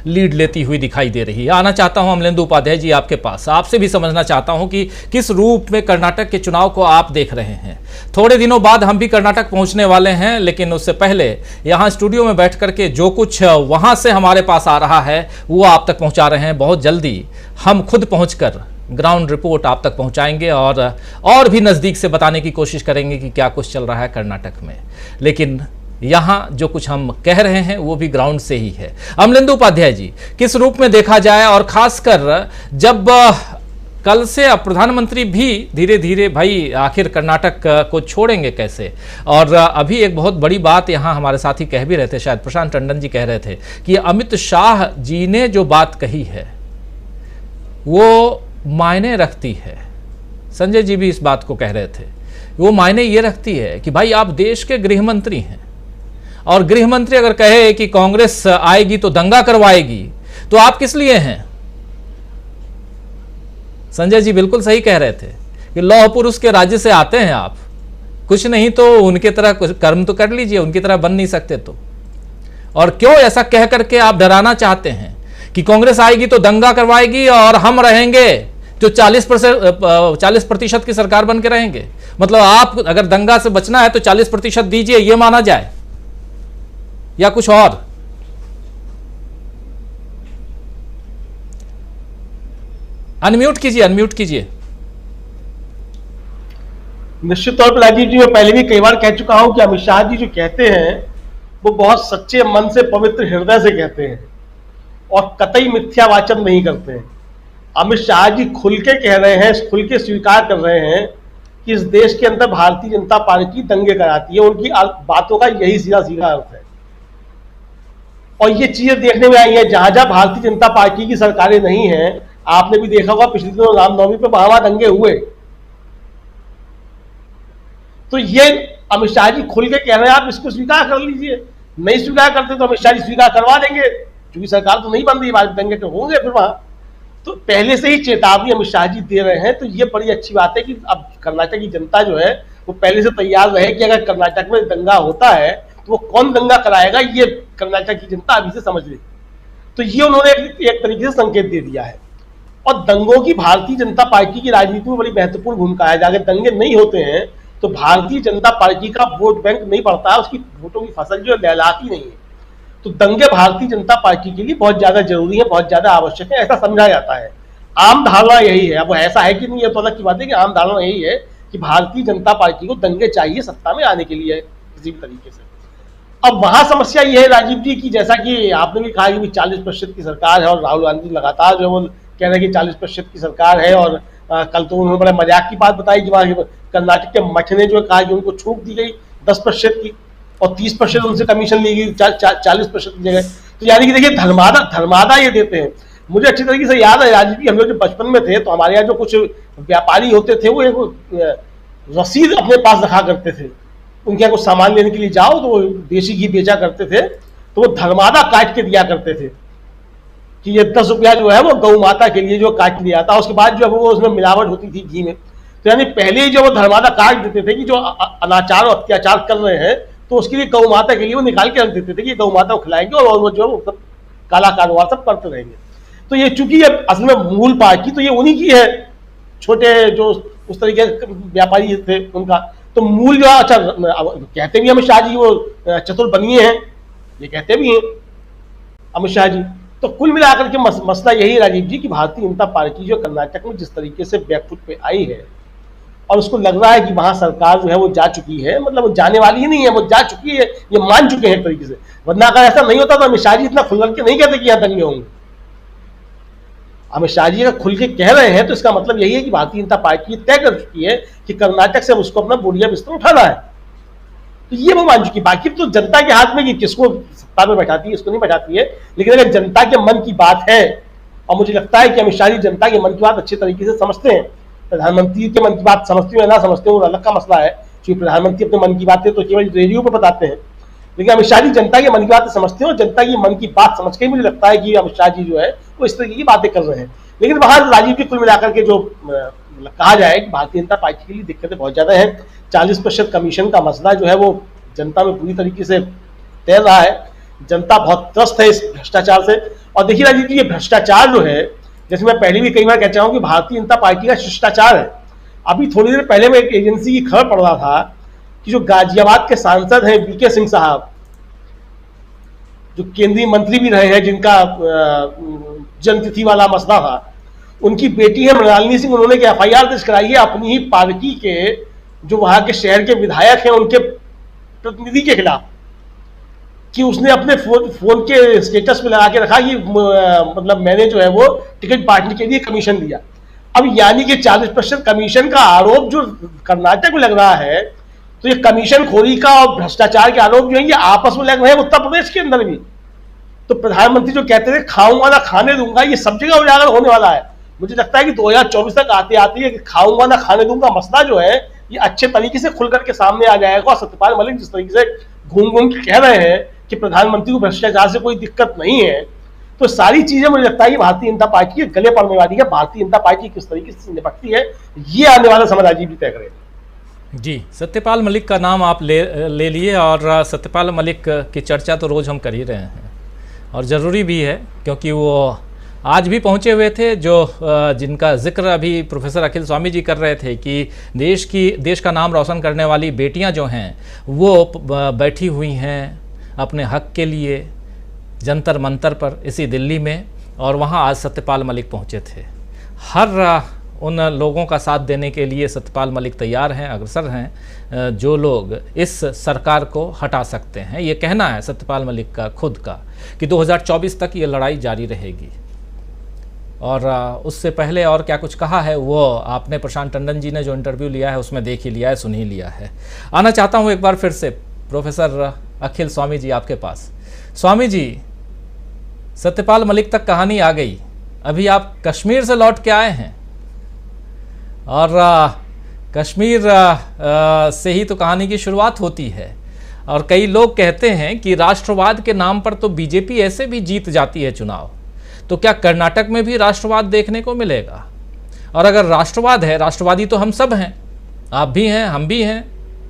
[SPEAKER 1] लीड लेती हुई दिखाई दे रही है। आना चाहता हूं अमलेंदु उपाध्याय जी आपके पास, आपसे भी समझना चाहता हूं कि किस रूप में कर्नाटक के चुनाव को आप देख रहे हैं। थोड़े दिनों बाद हम भी कर्नाटक पहुंचने वाले हैं, लेकिन उससे पहले यहाँ स्टूडियो में बैठ करके जो कुछ वहां से हमारे पास आ रहा है वो आप तक पहुँचा रहे हैं। बहुत जल्दी हम खुद पहुँच कर ग्राउंड रिपोर्ट आप तक पहुंचाएंगे और भी नज़दीक से बताने की कोशिश करेंगे कि क्या कुछ चल रहा है कर्नाटक में। लेकिन यहाँ जो कुछ हम कह रहे हैं वो भी ग्राउंड से ही है। अमलेंदु उपाध्याय जी, किस रूप में देखा जाए, और खासकर जब कल से प्रधानमंत्री भी धीरे धीरे भाई आखिर कर्नाटक को छोड़ेंगे कैसे। और अभी एक बहुत बड़ी बात यहाँ हमारे साथी कह भी रहे थे, शायद प्रशांत टंडन जी कह रहे थे कि अमित शाह जी ने जो बात कही है वो मायने रखती है। संजय जी भी इस बात को कह रहे थे, वो मायने ये रखती है कि भाई आप देश के गृह मंत्री हैं और गृह मंत्री अगर कहे कि कांग्रेस आएगी तो दंगा करवाएगी तो आप किस लिए हैं। संजय जी बिल्कुल सही कह रहे थे कि लौह पुरुष के राज्य से आते हैं आप, कुछ नहीं तो उनके तरह कुछ कर्म तो कर लीजिए, उनकी तरह बन नहीं सकते तो। और क्यों ऐसा कह करके आप डराना चाहते हैं कि कांग्रेस आएगी तो दंगा करवाएगी और हम रहेंगे जो 40% की सरकार बन के रहेंगे। मतलब आप अगर दंगा से बचना है तो 40% दीजिए, ये माना जाए या कुछ और। अनम्यूट कीजिए।
[SPEAKER 9] निश्चित तौर पर राजीव जी, मैं पहले भी कई बार कह चुका हूं कि अमित शाह जी जो कहते हैं वो बहुत सच्चे मन से, पवित्र हृदय से कहते हैं और कतई मिथ्यावाचन नहीं करते हैं। अमित शाह जी खुल के कह रहे हैं, खुल के स्वीकार कर रहे हैं कि इस देश के अंदर भारतीय जनता पार्टी दंगे कराती है। उनकी बातों का यही सीधा अर्थ है और ये चीजें देखने में आई है जहां जहां भारतीय जनता पार्टी की सरकारें नहीं है। आपने भी देखा होगा पिछले दिनों रामनवमी पे वहां दंगे हुए। तो ये अमित शाह जी खुल के कह रहे हैं, आप इसको स्वीकार कर लीजिए। नहीं स्वीकार करते तो अमित शाह जी स्वीकार करवा देंगे, क्योंकि सरकार तो नहीं बन रही, दंगे तो होंगे फिर वहां। तो पहले से ही चेतावनी अमित शाह जी दे रहे हैं। तो ये बड़ी अच्छी बात है कि अब कर्नाटक की जनता जो है वो पहले से तैयार रहे कि अगर कर्नाटक में दंगा होता है तो वो कौन दंगा कराएगा, ये कर्नाटक की जनता अभी से समझ ले। तो ये उन्होंने एक तरीके से संकेत दे दिया है। और दंगों की भारतीय जनता पार्टी की राजनीति में बड़ी महत्वपूर्ण भूमिका है। अगर दंगे नहीं होते हैं तो भारतीय जनता पार्टी का वोट बैंक नहीं बढ़ता है, उसकी वोटों की फसल जो लहलाती नहीं है। तो दंगे भारतीय जनता पार्टी के लिए बहुत ज्यादा जरूरी है, बहुत ज्यादा आवश्यक है, ऐसा समझा जाता है। आम धारणा यही है। अब ऐसा है कि नहीं, ये तो अलग की बात है कि आम धारणा यही है कि भारतीय जनता पार्टी को दंगे चाहिए सत्ता में आने के लिए किसी भी तरीके से। अब वहां समस्या ये है राजीव जी की, जैसा कि आपने भी कहा कि 40% की सरकार है और राहुल गांधी लगातार जो वो कह रहे हैं कि 40% की सरकार है। और कल तो उन्होंने बड़े मजाक की बात बताई कि वहां कर्नाटक के मठ ने जो कहा कि उनको छूट दी गई 10% की और 30% उनसे कमीशन ली गई 40% की जगह। तो यानी कि देखिए धर्मादा ये देते हैं। मुझे अच्छी तरीके से याद है राजीव जी, हम लोग जब बचपन में थे तो हमारे यहाँ जो कुछ व्यापारी होते थे वो एक रसीद अपने पास रखा करते थे। उनके यहाँ कुछ सामान लेने के लिए जाओ तो वो देसी घी बेचा करते थे, तो वो धर्मादा काट के दिया करते थे कि ये 10 रुपया जो है वो गौ माता के लिए जो काट दिया था। उसके बाद जो वो उसमें मिलावट होती थी घी में, तो यानी पहले ही जो वो धर्मादा काट देते थे कि जो अनाचार और अत्याचार कर रहे हैं तो उसके लिए गौ माता के लिए वो निकाल के रख देते थे कि गौ माता को खिलाएंगे और वो जो है काला कारोबार सब करते रहेंगे। तो ये चूंकि ये असल में मूल पार्टी तो ये उन्हीं की है, छोटे जो उस तरीके के व्यापारी थे उनका। तो मूल जो अच्छा कहते भी अमित शाह जी वो चतुर बनिए हैं, ये कहते भी हैं अमित शाह जी। तो कुल मिलाकर के मसला यही है राजीव जी कि भारतीय जनता पार्टी जो कर्नाटक में जिस तरीके से बैकफुट पे आई है और उसको लग रहा है कि वहां सरकार जो है वो जा चुकी है, मतलब वो जाने वाली ही नहीं है, वो जा चुकी है, ये मान चुके हैं एक तरीके से। वरना अगर ऐसा नहीं होता तो अमित शाह जी इतना खुल के नहीं कहते कि यहाँ दंगे होंगे। अमित शाह जी अगर खुल के कह रहे हैं तो इसका मतलब यही है कि भारतीय जनता पार्टी तय कर चुकी है कि कर्नाटक से उसको अपना बोरिया बिस्तर उठाना है। तो ये वो मान चुकी। बाकी तो जनता के हाथ में कि किसको सत्ता में बैठाती है, इसको नहीं बैठाती है। लेकिन अगर जनता के मन की बात है, और मुझे लगता है कि अमित शाह जी जनता के मन की बात अच्छे तरीके से समझते हैं। प्रधानमंत्री के मन की बात समझते हो या ना समझते हो वो अलग का मसला है, क्योंकि प्रधानमंत्री अपने मन की बातें तो केवल रेडियो पर बताते हैं। लेकिन अमित शाह जी जनता की मन की बात समझते हो, जनता की मन की बात समझ के मुझे लगता है कि अमित शाह जी जो है वो इस तरीके की बातें कर रहे हैं। लेकिन वहां राजीव जी कुल मिलाकर के जो कहा जाए कि भारतीय जनता पार्टी के लिए दिक्कतें बहुत ज्यादा हैं। 40% कमीशन का मसला जो है वो जनता में पूरी तरीके से तैर रहा है। जनता बहुत त्रस्त है इस भ्रष्टाचार से। और देखिए राजीव जी, ये भ्रष्टाचार जो है, जैसे मैं पहले भी कई बार कह चाहूँ कि भारतीय जनता पार्टी का शिष्टाचार है। अभी थोड़ी देर पहले मैं एक एजेंसी की खबर पढ़ रहा था कि जो गाजियाबाद के सांसद हैं वीके सिंह साहब, जो केंद्रीय मंत्री भी रहे हैं, जिनका जन्मतिथि वाला मसला था, उनकी बेटी है मृणालिनी सिंह, उन्होंने FIR दर्ज कराई है अपनी ही पार्टी के जो वहां के शहर के विधायक हैं उनके प्रतिनिधि के खिलाफ, कि उसने अपने फोन के स्टेटस पे लगा के रखा कि मतलब मैंने जो है वो टिकट बांटने के लिए कमीशन दिया। अब यानी कि 40% कमीशन का आरोप जो कर्नाटक में लग रहा है, तो ये कमीशन खोरी का और भ्रष्टाचार के आरोप जो है ये आपस में लग रहे हैं उत्तर प्रदेश के अंदर भी। तो प्रधानमंत्री जो कहते थे खाऊंगा ना खाने दूंगा, ये सब जगह उजागर होने वाला है। मुझे लगता है कि 2024 तक आते आते ये खाऊंगा ना खाने दूंगा मसला जो है ये अच्छे तरीके से खुल करके सामने आ जाएगा। और सत्यपाल मलिक जिस तरीके से घूम घूम के कह रहे हैं कि प्रधानमंत्री को भ्रष्टाचार से कोई दिक्कत नहीं है, तो सारी चीजें मुझे लगता है कि भारतीय जनता पार्टी के गले पड़ने वाली है। भारतीय जनता पार्टी किस तरीके से निपटती है ये आने वाला समय राजीव जी तय करेगा।
[SPEAKER 1] जी, सत्यपाल मलिक का नाम आप ले लिए, और सत्यपाल मलिक की चर्चा तो रोज़ हम कर ही रहे हैं और ज़रूरी भी है, क्योंकि वो आज भी पहुंचे हुए थे, जो जिनका जिक्र अभी प्रोफेसर अखिल स्वामी जी कर रहे थे कि देश का नाम रोशन करने वाली बेटियां जो हैं वो बैठी हुई हैं अपने हक के लिए जंतर मंतर पर इसी दिल्ली में, और वहां आज सत्यपाल मलिक पहुंचे थे। हर उन लोगों का साथ देने के लिए सत्यपाल मलिक तैयार हैं, अग्रसर हैं, जो लोग इस सरकार को हटा सकते हैं। ये कहना है सत्यपाल मलिक का खुद का कि 2024 तक ये लड़ाई जारी रहेगी। और उससे पहले और क्या कुछ कहा है वो आपने प्रशांत टंडन जी ने जो इंटरव्यू लिया है उसमें देख ही लिया है, सुन ही लिया है। आना चाहता हूँ एक बार फिर से प्रोफेसर अखिल स्वामी जी आपके पास। स्वामी जी, सत्यपाल मलिक तक कहानी आ गई, अभी आप कश्मीर से लौट के आए हैं और कश्मीर से ही तो कहानी की शुरुआत होती है। और कई लोग कहते हैं कि राष्ट्रवाद के नाम पर तो बीजेपी ऐसे भी जीत जाती है चुनाव, तो क्या कर्नाटक में भी राष्ट्रवाद देखने को मिलेगा? और अगर राष्ट्रवाद है, राष्ट्रवादी तो हम सब हैं, आप भी हैं, हम भी हैं,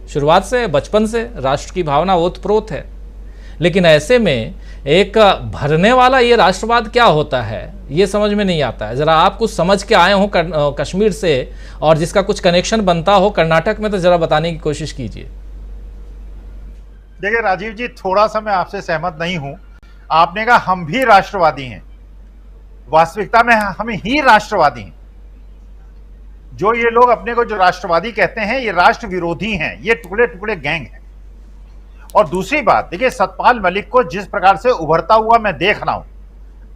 [SPEAKER 1] शुरुआत से बचपन से राष्ट्र की भावना ओतप्रोत है, लेकिन ऐसे में एक भरने वाला ये राष्ट्रवाद क्या होता है ये समझ में नहीं आता है। ज़रा आप कुछ समझ के आए हो कश्मीर से और जिसका कुछ कनेक्शन बनता हो कर्नाटक में, तो ज़रा बताने की कोशिश कीजिए।
[SPEAKER 4] देखिए राजीव जी, थोड़ा सा मैं आपसे सहमत नहीं हूं। आपने कहा हम भी राष्ट्रवादी हैं, वास्तविकता में हम ही राष्ट्रवादी हैं। जो ये लोग अपने को जो राष्ट्रवादी कहते हैं ये राष्ट्र विरोधी हैं, ये टुकड़े टुकड़े गैंग हैं। और दूसरी बात देखिए, सत्यपाल मलिक को जिस प्रकार से उभरता हुआ मैं देख रहा हूं,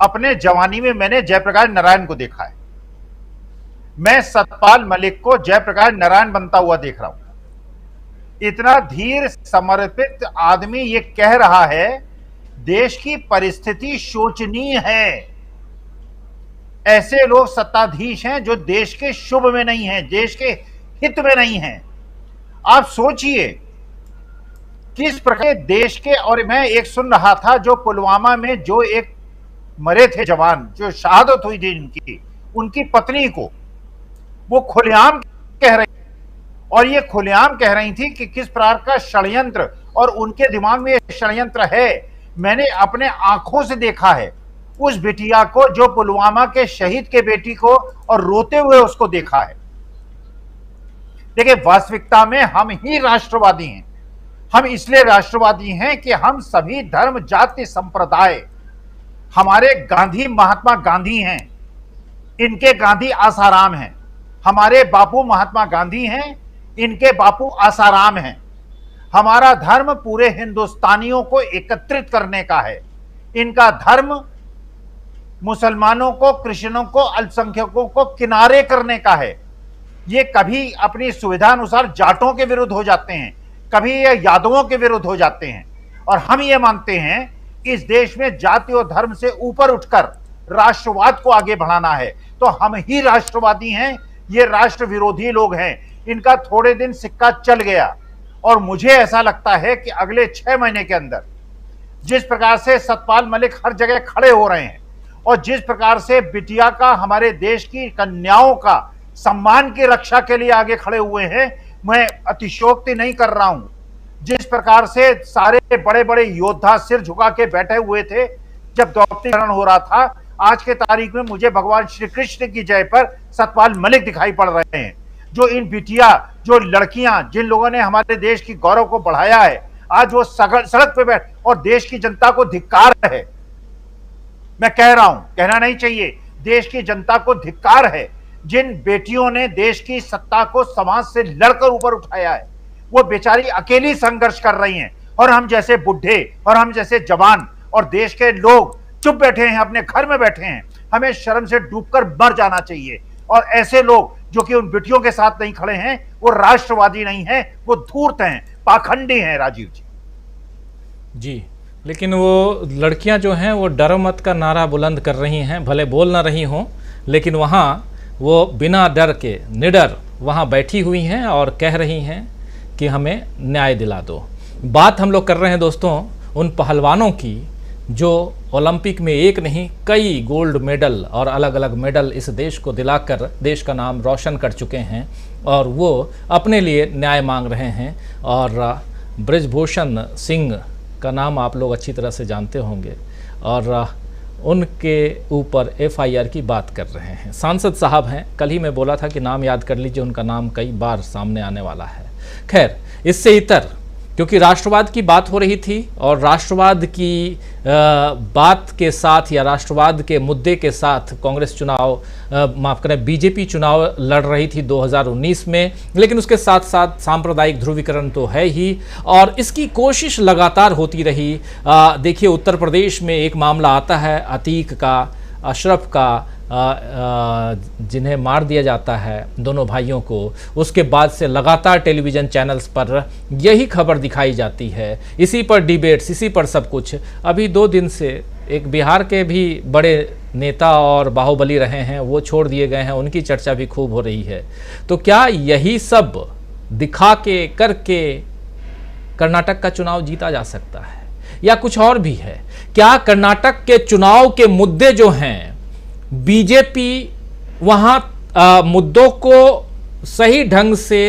[SPEAKER 4] अपने जवानी में मैंने जयप्रकाश नारायण को देखा है, मैं सत्यपाल मलिक को जयप्रकाश नारायण बनता हुआ देख रहा हूं। इतना धीर समर्पित आदमी ये कह रहा है देश की परिस्थिति शोचनीय है। ऐसे लोग सत्ताधीश हैं जो देश के शुभ में नहीं हैं, देश के हित में नहीं हैं। आप सोचिए किस प्रकार देश के, और मैं एक सुन रहा था जो पुलवामा में जो एक मरे थे जवान, जो शहादत हुई थी उनकी पत्नी को वो खुलेआम कह रही, और ये खुलेआम कह रही थी कि किस प्रकार का षड्यंत्र, और उनके दिमाग में ये षड्यंत्र है। मैंने अपने आंखों से देखा है उस बिटिया को, जो पुलवामा के शहीद के बेटी को, और रोते हुए उसको देखा है। देखिए वास्तविकता में हम ही राष्ट्रवादी हैं। हम इसलिए राष्ट्रवादी हैं कि हम सभी धर्म जाति संप्रदाय, हमारे गांधी महात्मा गांधी हैं, इनके गांधी आसाराम हैं। हमारे बापू महात्मा गांधी हैं, इनके बापू आसाराम हैं। हमारा धर्म पूरे हिंदुस्तानियों को एकत्रित करने का है। इनका धर्म मुसलमानों को, क्रिश्चियनों को, अल्पसंख्यकों को किनारे करने का है। ये कभी अपनी सुविधा अनुसार जाटों के विरुद्ध हो जाते हैं, कभी ये यादवों के विरुद्ध हो जाते हैं। और हम ये मानते हैं इस देश में जाति और धर्म से ऊपर उठकर राष्ट्रवाद को आगे बढ़ाना है। तो हम ही राष्ट्रवादी हैं, ये राष्ट्र विरोधी लोग हैं। इनका थोड़े दिन सिक्का चल गया, और मुझे ऐसा लगता है कि अगले 6 महीने के अंदर जिस प्रकार से सत्यपाल मलिक हर जगह खड़े हो रहे हैं, और जिस प्रकार से बिटिया का, हमारे देश की कन्याओं का सम्मान की रक्षा के लिए आगे खड़े हुए हैं, मैं अतिशयोक्ति नहीं कर रहा हूं। जिस प्रकार से सारे बड़े बड़े योद्धा सिर झुका के बैठे हुए थे जब द्रौपदीकरण हो रहा था, आज के तारीख में मुझे भगवान श्री कृष्ण की जय पर सतपाल मलिक दिखाई पड़ रहे हैं। जो इन बिटिया, जो लड़कियां, जिन लोगों ने हमारे देश की गौरव को बढ़ाया है, आज वो सड़क पे बैठ, और देश की जनता को धिक्कार है। मैं कह रहा हूं, कहना नहीं चाहिए, देश की जनता को धिक्कार है। जिन बेटियों ने देश की सत्ता को समाज से लड़कर ऊपर उठाया है, वो बेचारी अकेली संघर्ष कर रही हैं, और हम जैसे बुढ़े और हम जैसे जवान और देश के लोग चुप बैठे हैं, अपने घर में बैठे हैं। हमें शर्म से डूबकर मर जाना चाहिए। और ऐसे लोग जो कि उन बेटियों के साथ नहीं खड़े हैं, वो राष्ट्रवादी नहीं है, वो धूर्त हैं, पाखंडी हैं। राजीव
[SPEAKER 1] जी, लेकिन वो लड़कियां जो हैं वो डरो मत का नारा बुलंद कर रही हैं, भले बोल ना रही हों, लेकिन वहाँ वो बिना डर के निडर वहाँ बैठी हुई हैं और कह रही हैं कि हमें न्याय दिला दो। बात हम लोग कर रहे हैं दोस्तों उन पहलवानों की जो ओलंपिक में एक नहीं कई गोल्ड मेडल और अलग अलग मेडल इस देश को दिलाकर देश का नाम रोशन कर चुके हैं, और वो अपने लिए न्याय मांग रहे हैं। और ब्रिजभूषण सिंह का नाम आप लोग अच्छी तरह से जानते होंगे, और उनके ऊपर एफआईआर की बात कर रहे हैं। सांसद साहब हैं, कल ही मैं बोला था कि नाम याद कर लीजिए, उनका नाम कई बार सामने आने वाला है। खैर, इससे इतर क्योंकि राष्ट्रवाद की बात हो रही थी, और राष्ट्रवाद की बात के साथ या राष्ट्रवाद के मुद्दे के साथ कांग्रेस माफ करें बीजेपी चुनाव लड़ रही थी 2019 में, लेकिन उसके साथ साथ सांप्रदायिक ध्रुवीकरण तो है ही, और इसकी कोशिश लगातार होती रही। देखिए, उत्तर प्रदेश में एक मामला आता है अतीक का, अशरफ का, जिन्हें मार दिया जाता है दोनों भाइयों को। उसके बाद से लगातार टेलीविज़न चैनल्स पर यही खबर दिखाई जाती है, इसी पर डिबेट्स, इसी पर सब कुछ। अभी 2 दिन से एक बिहार के भी बड़े नेता और बाहुबली रहे हैं, वो छोड़ दिए गए हैं, उनकी चर्चा भी खूब हो रही है। तो क्या यही सब दिखा के करके कर्नाटक का चुनाव जीता जा सकता है, या कुछ और भी है? क्या कर्नाटक के चुनाव के मुद्दे जो हैं बीजेपी वहां मुद्दों को सही ढंग से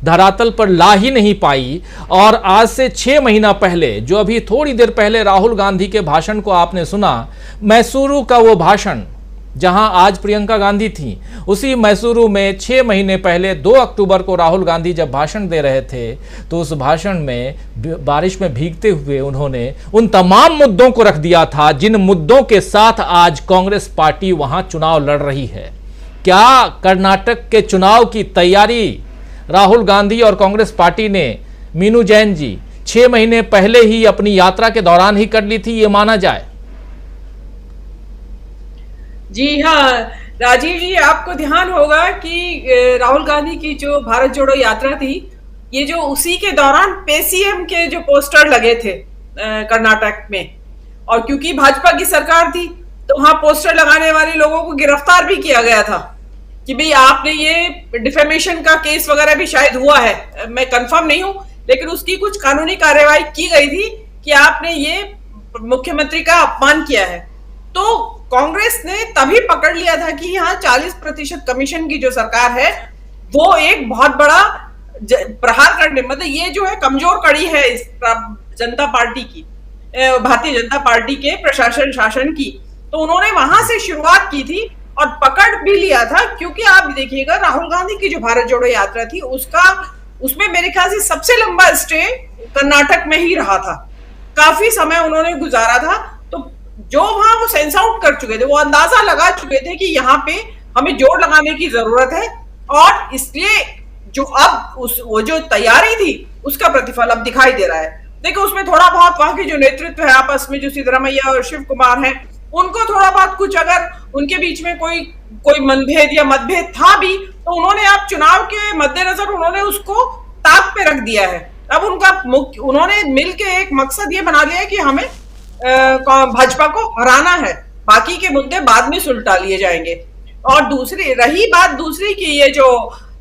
[SPEAKER 1] धरातल पर ला ही नहीं पाई, और आज से 6 महीना पहले, जो अभी थोड़ी देर पहले राहुल गांधी के भाषण को आपने सुना, मैसूरू का वो भाषण जहां आज प्रियंका गांधी थी, उसी मैसूरू में 6 महीने पहले 2 अक्टूबर को राहुल गांधी जब भाषण दे रहे थे, तो उस भाषण में बारिश में भीगते हुए उन्होंने उन तमाम मुद्दों को रख दिया था जिन मुद्दों के साथ आज कांग्रेस पार्टी वहां चुनाव लड़ रही है। क्या कर्नाटक के चुनाव की तैयारी राहुल गांधी और कांग्रेस पार्टी ने, मीनू जैन जी, 6 महीने पहले ही अपनी यात्रा के दौरान ही कर ली थी, ये माना जाए?
[SPEAKER 5] जी हाँ राजीव जी, आपको ध्यान होगा कि राहुल गांधी की जो भारत जोड़ो यात्रा थी, ये जो उसी के दौरान पेसीएम के जो पोस्टर लगे थे कर्नाटक में, और क्योंकि भाजपा की सरकार थी तो वहां पोस्टर लगाने वाले लोगों को गिरफ्तार भी किया गया था कि भाई आपने ये डिफेमेशन का केस वगैरह भी शायद हुआ है, मैं कंफर्म नहीं हूं, लेकिन उसकी कुछ कानूनी कार्यवाही की गई थी कि आपने ये मुख्यमंत्री का अपमान किया है। तो कांग्रेस ने तभी पकड़ लिया था कि यहाँ 40% कमीशन की जो सरकार है वो एक बहुत बड़ा प्रहार करने, मतलब ये जो है कमजोर कड़ी है इस जनता पार्टी की, भारतीय जनता पार्टी के प्रशासन शासन की। तो उन्होंने वहां से शुरुआत की थी और पकड़ भी लिया था, क्योंकि आप देखिएगा राहुल गांधी की जो भारत जोड़ो यात्रा थी उसमें मेरे ख्याल से सबसे लंबा स्टे कर्नाटक में ही रहा था, काफी समय उन्होंने गुजारा था। तो जो वहां वो सेंस आउट कर चुके थे, वो अंदाजा लगा चुके थे कि यहाँ पे हमें जोड़ लगाने की जरूरत है, और इसलिए जो अब वो जो तैयारी थी उसका प्रतिफल अब दिखाई दे रहा है। देखो, उसमें थोड़ा बहुत वहां के जो नेतृत्व है आपस में, जो सिद्धरामैया और शिव कुमार हैं, उनको थोड़ा बहुत कुछ अगर उनके बीच में कोई मनभेद या मतभेद था भी, तो उन्होंने अब चुनाव के मद्देनजर उन्होंने उसको ताक पे रख दिया है। अब उन्होंने मिलके एक मकसद ये बना लिया है कि हमें भाजपा को हराना है, बाकी के मुद्दे बाद में सुलटा लिए जाएंगे। और रही बात दूसरी की ये जो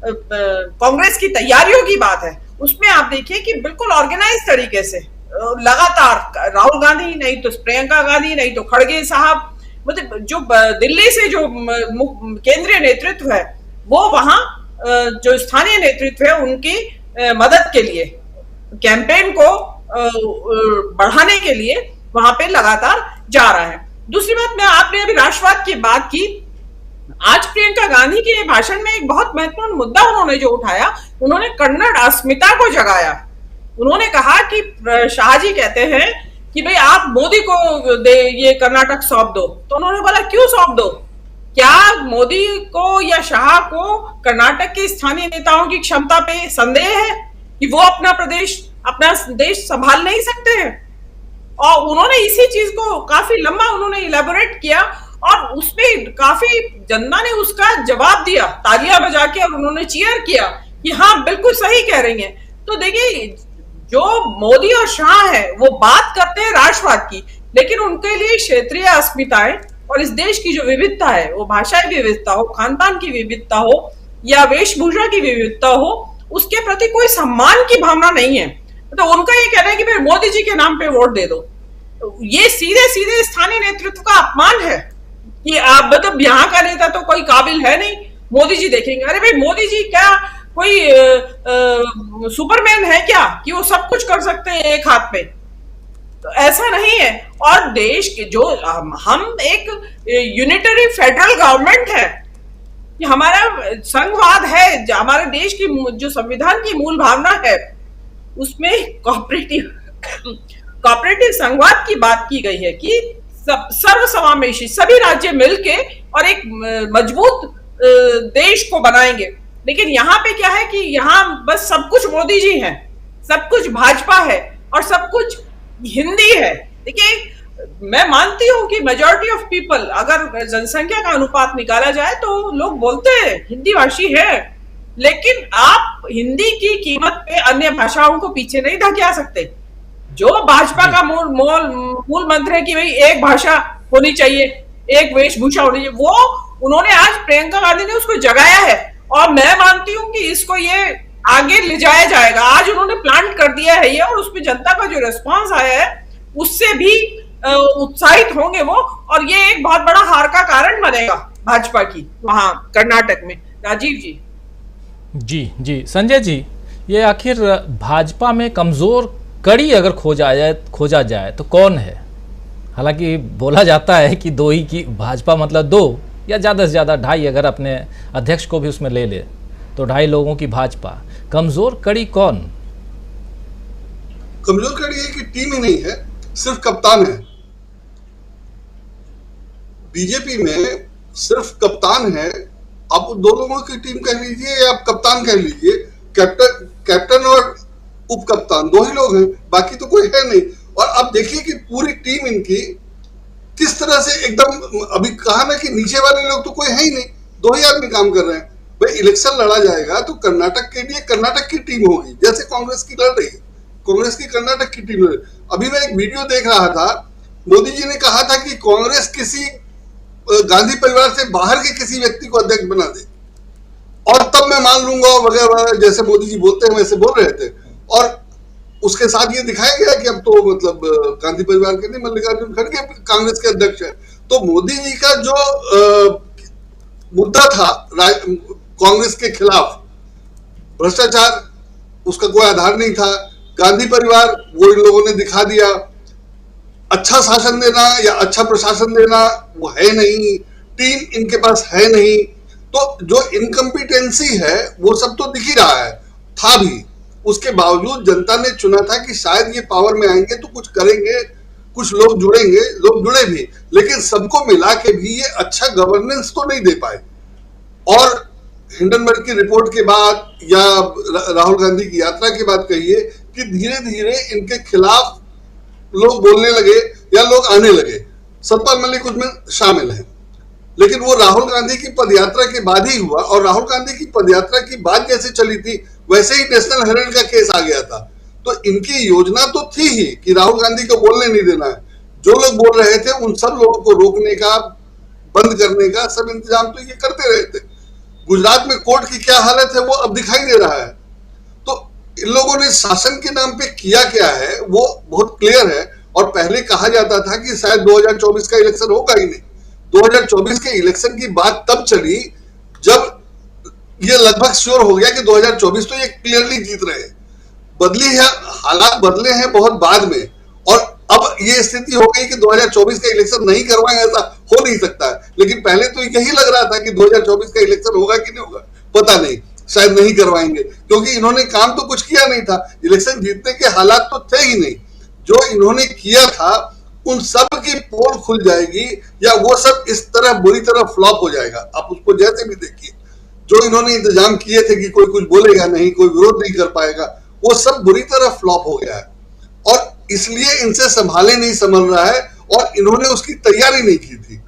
[SPEAKER 5] कांग्रेस की तैयारियों की बात है, उसमें आप देखिए कि बिल्कुल ऑर्गेनाइज तरीके से लगातार राहुल गांधी, नहीं तो प्रियंका गांधी, नहीं तो खड़गे साहब,
[SPEAKER 3] मतलब जो दिल्ली से जो केंद्रीय नेतृत्व है वो वहां जो स्थानीय नेतृत्व है उनकी मदद के लिए, कैंपेन को बढ़ाने के लिए वहां पे लगातार जा रहा है। दूसरी बात, मैं आपने अभी राष्ट्रवाद की बात की, आज प्रियंका गांधी के भाषण में एक बहुत महत्वपूर्ण मुद्दा उन्होंने जो उठाया, उन्होंने कन्नड़ अस्मिता को जगाया। उन्होंने कहा कि शाह जी कहते हैं कि भाई आप मोदी को ये कर्नाटक सौंप दो, तो उन्होंने बोला क्यों सौंप दो? क्या मोदी को या शाह को कर्नाटक के स्थानीय नेताओं की क्षमता पे संदेह है कि वो अपना देश संभाल नहीं सकते हैं? और उन्होंने इसी चीज को काफी लंबा उन्होंने इलेबोरेट किया और उसमें काफी जनता ने उसका जवाब दिया तालियां बजा के, और उन्होंने चीयर किया कि हाँ बिल्कुल सही कह रही हैं। तो देखिए, जो मोदी और शाह है वो बात करते हैं राष्ट्रवाद की, लेकिन उनके लिए क्षेत्रीय अस्मिताएं और इस देश की जो विविधता है, वो भाषाई विविधता हो, खानपान की विविधता हो या वेशभूषा की विविधता हो, उसके प्रति कोई सम्मान की भावना नहीं है। तो उनका ये कहना है कि भाई मोदी जी के नाम पे वोट दे दो, तो ये सीधे सीधे स्थानीय नेतृत्व का अपमान है कि आप मतलब यहाँ का नेता तो कोई काबिल है नहीं, मोदी जी देखेंगे। अरे भाई, मोदी जी क्या कोई सुपरमैन है क्या कि वो सब कुछ कर सकते हैं एक हाथ में? तो ऐसा नहीं है। और देश के जो हम एक यूनिटरी फेडरल गवर्नमेंट है, कि हमारा संघवाद है, हमारे देश की जो संविधान की मूल भावना है उसमें कोऑपरेटिव संघवाद की बात की गई है कि सर्वसमावेशी सभी राज्य मिलके और एक मजबूत देश को बनाएंगे। लेकिन यहाँ पे क्या है कि यहाँ बस सब कुछ मोदी जी हैं, सब कुछ भाजपा है और सब कुछ हिंदी है। देखिए, मैं मानती हूं कि मेजॉरिटी ऑफ पीपल, अगर जनसंख्या का अनुपात निकाला जाए तो लोग बोलते हैं हिंदी भाषी है, लेकिन आप हिंदी की कीमत पे अन्य भाषाओं को पीछे नहीं धकेल सकते। जो भाजपा का मूल मंत्र है कि भाई एक भाषा होनी चाहिए, एक वेशभूषा होनी चाहिए, वो उन्होंने आज प्रियंका गांधी ने उसको जगाया है और मैं मानती हूं कि इसको ये आगे ले जाया जाएगा। आज उन्होंने प्लांट कर दिया है ये, और उसमें जनता का जो रिस्पांस आया है उससे भी उत्साहित होंगे वो, और ये एक बहुत बड़ा हार का कारण बनेगा भाजपा की वहां कर्नाटक में। राजीव जी।
[SPEAKER 1] जी संजय जी, ये आखिर भाजपा में कमजोर कड़ी अगर खोजा जाए तो कौन है? हालांकि बोला जाता है कि दो ही की भाजपा, मतलब दो या ज़्यादा से ज़्यादा ढाई, अगर अपने अध्यक्ष को भी उसमें ले ले तो 2.5 लोगों की भाजपा। कमजोर कड़ी कौन?
[SPEAKER 6] कमजोर कड़ी है कि टीम ही नहीं है, सिर्फ कप्तान है। बीजेपी में सिर्फ कप्तान है। आप 2 लोगों की टीम कह लीजिए या आप कप्तान कह लीजिए, कैप्टन और उप कप्तान 2 ही लोग हैं, बाकी तो कोई है नहीं। और अब देखिए कि पूरी टीम इनकी किस तरह से एकदम, अभी कहा ना कि नीचे वाले लोग तो कोई है ही नहीं, 2 ही आदमी काम कर रहे हैं। भाई, इलेक्शन लड़ा जाएगा तो कर्नाटक के लिए कर्नाटक की टीम होगी, जैसे कांग्रेस की लड़ रही है, कांग्रेस की कर्नाटक की टीम। अभी मैं एक वीडियो देख रहा था, मोदी जी ने कहा था कि कांग्रेस किसी गांधी परिवार से बाहर के किसी व्यक्ति को अध्यक्ष बना दे और तब मैं मान लूंगा वगैरह, जैसे मोदी जी बोलते हैं वैसे बोल रहे थे। और उसके साथ ये दिखाया गया कि अब तो मतलब गांधी परिवार के नहीं, मल्लिकार्जुन खड़गे कांग्रेस के अध्यक्ष है। तो मोदी जी का जो मुद्दा था कांग्रेस के खिलाफ, भ्रष्टाचार, उसका कोई आधार नहीं था। गांधी परिवार, वो इन लोगों ने दिखा दिया। अच्छा शासन देना या अच्छा प्रशासन देना वो है नहीं, टीम इनके पास है नहीं। तो जो इनकम्पिटेंसी है वो सब तो दिख ही रहा है, था भी। उसके बावजूद जनता ने चुना था कि शायद ये पावर में आएंगे तो कुछ करेंगे, कुछ लोग जुड़ेंगे, लोग जुड़े भी, लेकिन सबको मिला के भी ये अच्छा गवर्नेंस तो नहीं दे पाए। और हिंडनबर्ग की रिपोर्ट के बाद या राहुल गांधी की यात्रा के बाद कहिए कि धीरे धीरे इनके खिलाफ लोग बोलने लगे या लोग आने लगे। सतपाल मलिक उसमें शामिल है, लेकिन वो राहुल गांधी की पदयात्रा के बाद ही हुआ। और राहुल गांधी की पदयात्रा की बात जैसे चली थी वैसे ही नेशनल हेराल्ड का केस आ गया था। तो इनकी योजना तो थी ही कि राहुल गांधी को बोलने नहीं देना है। जो लोग बोल रहे थे उन सब लोगों को रोकने का, बंद करने का सब इंतजाम तो ये करते रहे थे। गुजरात में कोर्ट की क्या हालत है वो अब दिखाई दे रहा है। तो इन लोगों ने शासन के नाम पे किया क्या है वो बहुत क्लियर है। और पहले कहा जाता था कि शायद 2024 का इलेक्शन होगा ही नहीं, 2024 के इलेक्शन की बात तब चली जब ये लगभग श्योर हो गया कि 2024 तो ये क्लियरली जीत रहे हैं। बदली है, हालात बदले हैं बहुत बाद में, और अब ये स्थिति हो गई कि 2024 का इलेक्शन नहीं करवाएंगे, ऐसा हो नहीं सकता है। लेकिन पहले तो यही लग रहा था कि 2024 का इलेक्शन होगा कि नहीं होगा, पता नहीं, शायद नहीं करवाएंगे, क्योंकि इन्होंने काम तो कुछ किया नहीं था, इलेक्शन जीतने के हालात तो थे ही नहीं। जो इन्होंने किया था उन सब की पोल खुल जाएगी, या वो सब इस तरह बुरी तरह फ्लॉप हो जाएगा। आप उसको जैसे भी देखिए, जो इन्होंने इंतजाम किए थे कि कोई कुछ बोलेगा नहीं, कोई विरोध नहीं कर पाएगा, वो सब बुरी तरह फ्लॉप हो गया है। और इसलिए इनसे संभाले नहीं संभल रहा है, और इन्होंने उसकी तैयारी नहीं की थी।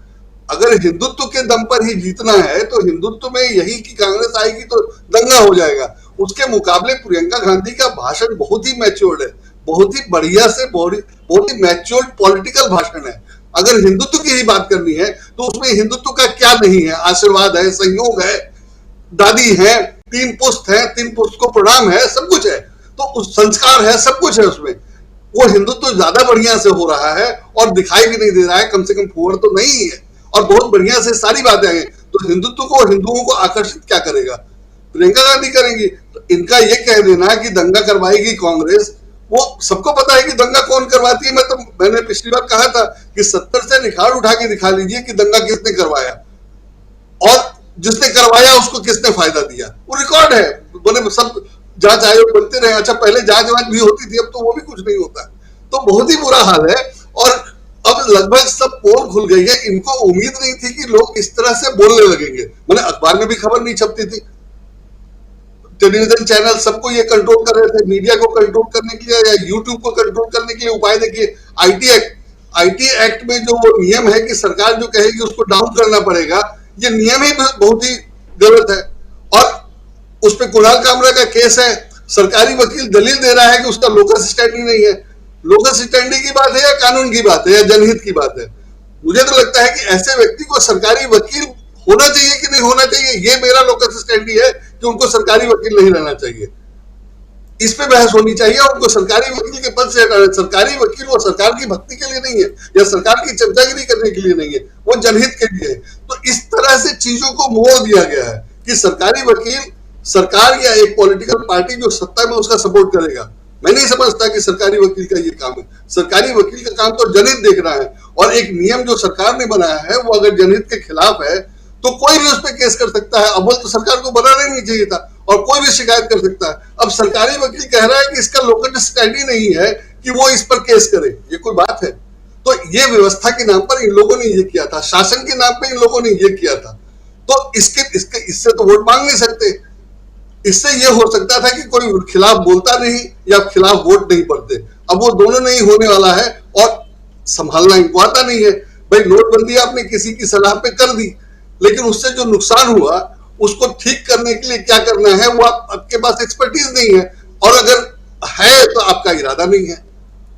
[SPEAKER 6] अगर हिंदुत्व के दम पर ही जीतना है तो हिंदुत्व में यही कि कांग्रेस आएगी तो दंगा हो जाएगा। उसके मुकाबले प्रियंका गांधी का भाषण बहुत ही मैच्योर्ड है, बहुत ही बढ़िया से बहुत ही मैच्योर्ड पॉलिटिकल भाषण है। अगर हिंदुत्व की ही बात करनी है तो उसमें हिंदुत्व का क्या नहीं है? आशीर्वाद है, संयोग है, दादी है, 3 पुस्त है, 3 पुस्त को प्रणाम है, सब कुछ है, तो उस संस्कार है, सब कुछ है उसमें। वो हिंदुत्व ज्यादा बढ़िया से हो रहा है और दिखाई भी नहीं दे रहा है, कम से कम फूहड़ तो नहीं है, और बहुत बढ़िया से सारी बातें आई। तो हिंदुत्व को, हिंदुओं को आकर्षित क्या करेगा? प्रियंका गांधी करेंगी। तो इनका ये कह देना कि दंगा करवाएगी कांग्रेस, वो सबको पता है कि दंगा कौन करवाती है। मैंने पिछली बार कहा था कि 70 से निखार उठा के दिखा लीजिए कि दंगा किसने करवाया, और जिसने करवाया उसको किसने फायदा दिया, वो रिकॉर्ड है। बोले सब जांच आयोग बनते रहे, अच्छा पहले जांच भी होती थी, अब तो वो भी कुछ नहीं होता। तो बहुत ही बुरा हाल है, और अब लगभग सब पोल खुल गई है। इनको उम्मीद नहीं थी कि लोग इस तरह से बोलने लगेंगे। मैंने अखबार में भी खबर नहीं छपती थी, टेलीविजन चैनल सबको ये कंट्रोल कर रहे थे। मीडिया को कंट्रोल करने के लिए या यूट्यूब को कंट्रोल करने के लिए उपाय देखिए, आईटी एक्ट में जो वो नियम है कि सरकार जो कहेगी उसको डाउन करना पड़ेगा, ये नियम ही बहुत ही गलत है। और उस पर कुणाल कामरा का केस है, सरकारी वकील दलील दे रहा है कि उसका लोकस स्टैंडिंग नहीं है। लोकस स्टैंडिंग की बात है या कानून की बात है या जनहित की बात है? मुझे तो लगता है कि ऐसे व्यक्ति को सरकारी वकील होना चाहिए कि नहीं होना चाहिए, ये मेरा लोकस स्टैंडिंग है कि उनको सरकारी वकील नहीं रहना चाहिए। इस पे बहस होनी चाहिए, उनको सरकारी वकील के पद से हटाना। सरकारी वकील वो सरकार की भक्ति के लिए नहीं है या सरकार की चमचागिरी करने के लिए नहीं है, वो जनहित के लिए है। तो इस तरह से चीजों को मोड़ दिया गया है कि सरकारी वकील सरकार या एक पॉलिटिकल पार्टी जो सत्ता में उसका सपोर्ट करेगा। मैं नहीं समझता कि सरकारी वकील का ये काम है। सरकारी वकील का काम तो जनहित देखना है, और एक नियम जो सरकार ने बनाया है वो अगर जनहित के खिलाफ है तो कोई भी उस पर केस कर सकता है। अव्वल तो सरकार को बनाना ही नहीं चाहिए था, और कोई भी शिकायत कर सकता है। अब सरकारी वकील कह रहा है कि इसका लोकस स्टैंडिंग नहीं है कि वो इस पर केस करे, ये कोई बात है? तो ये व्यवस्था के नाम पर इन लोगों ने ये किया था, शासन के नाम पर इन लोगों ने ये किया था। तो इससे तो वोट मांग नहीं सकते। इससे ये हो सकता था कि कोई खिलाफ बोलता नहीं या खिलाफ वोट नहीं पड़ते। अब वो दोनों नहीं होने वाला है, और संभालना इनको आता नहीं है। भाई नोटबंदी आपने किसी की सलाह पे कर दी, लेकिन उससे जो नुकसान हुआ उसको ठीक करने के लिए क्या करना है वो आपके पास एक्सपर्टीज नहीं है, और अगर है तो आपका इरादा नहीं है,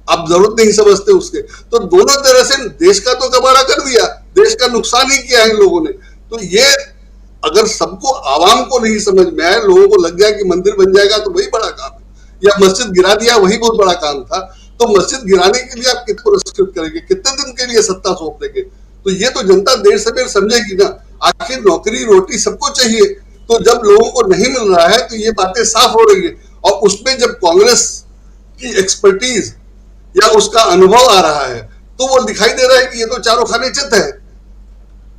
[SPEAKER 6] आप जरूरत नहीं समझते उसके। तो दोनों तरह से देश का तो कबाड़ा कर दिया, देश का नुकसान ही किया है इन लोगों ने। तो ये अगर सबको, आवाम को नहीं समझ में आए, लोगों को लग गया कि मंदिर बन जाएगा तो वही बड़ा काम है, या मस्जिद गिरा दिया वही बहुत बड़ा काम था, तो मस्जिद गिराने के लिए आप कितने पुरस्कृत करेंगे, कितने दिन के लिए सत्ता सौंप देंगे? तो ये तो जनता देर से देर समझेगी ना। आखिर नौकरी रोटी सबको चाहिए, तो जब लोगों को नहीं मिल रहा है तो ये बातें साफ हो रही है। और उसमें जब कांग्रेस की एक्सपर्टीज या उसका अनुभव आ रहा है तो वो दिखाई दे रहा है कि ये तो चारों खाने चित है।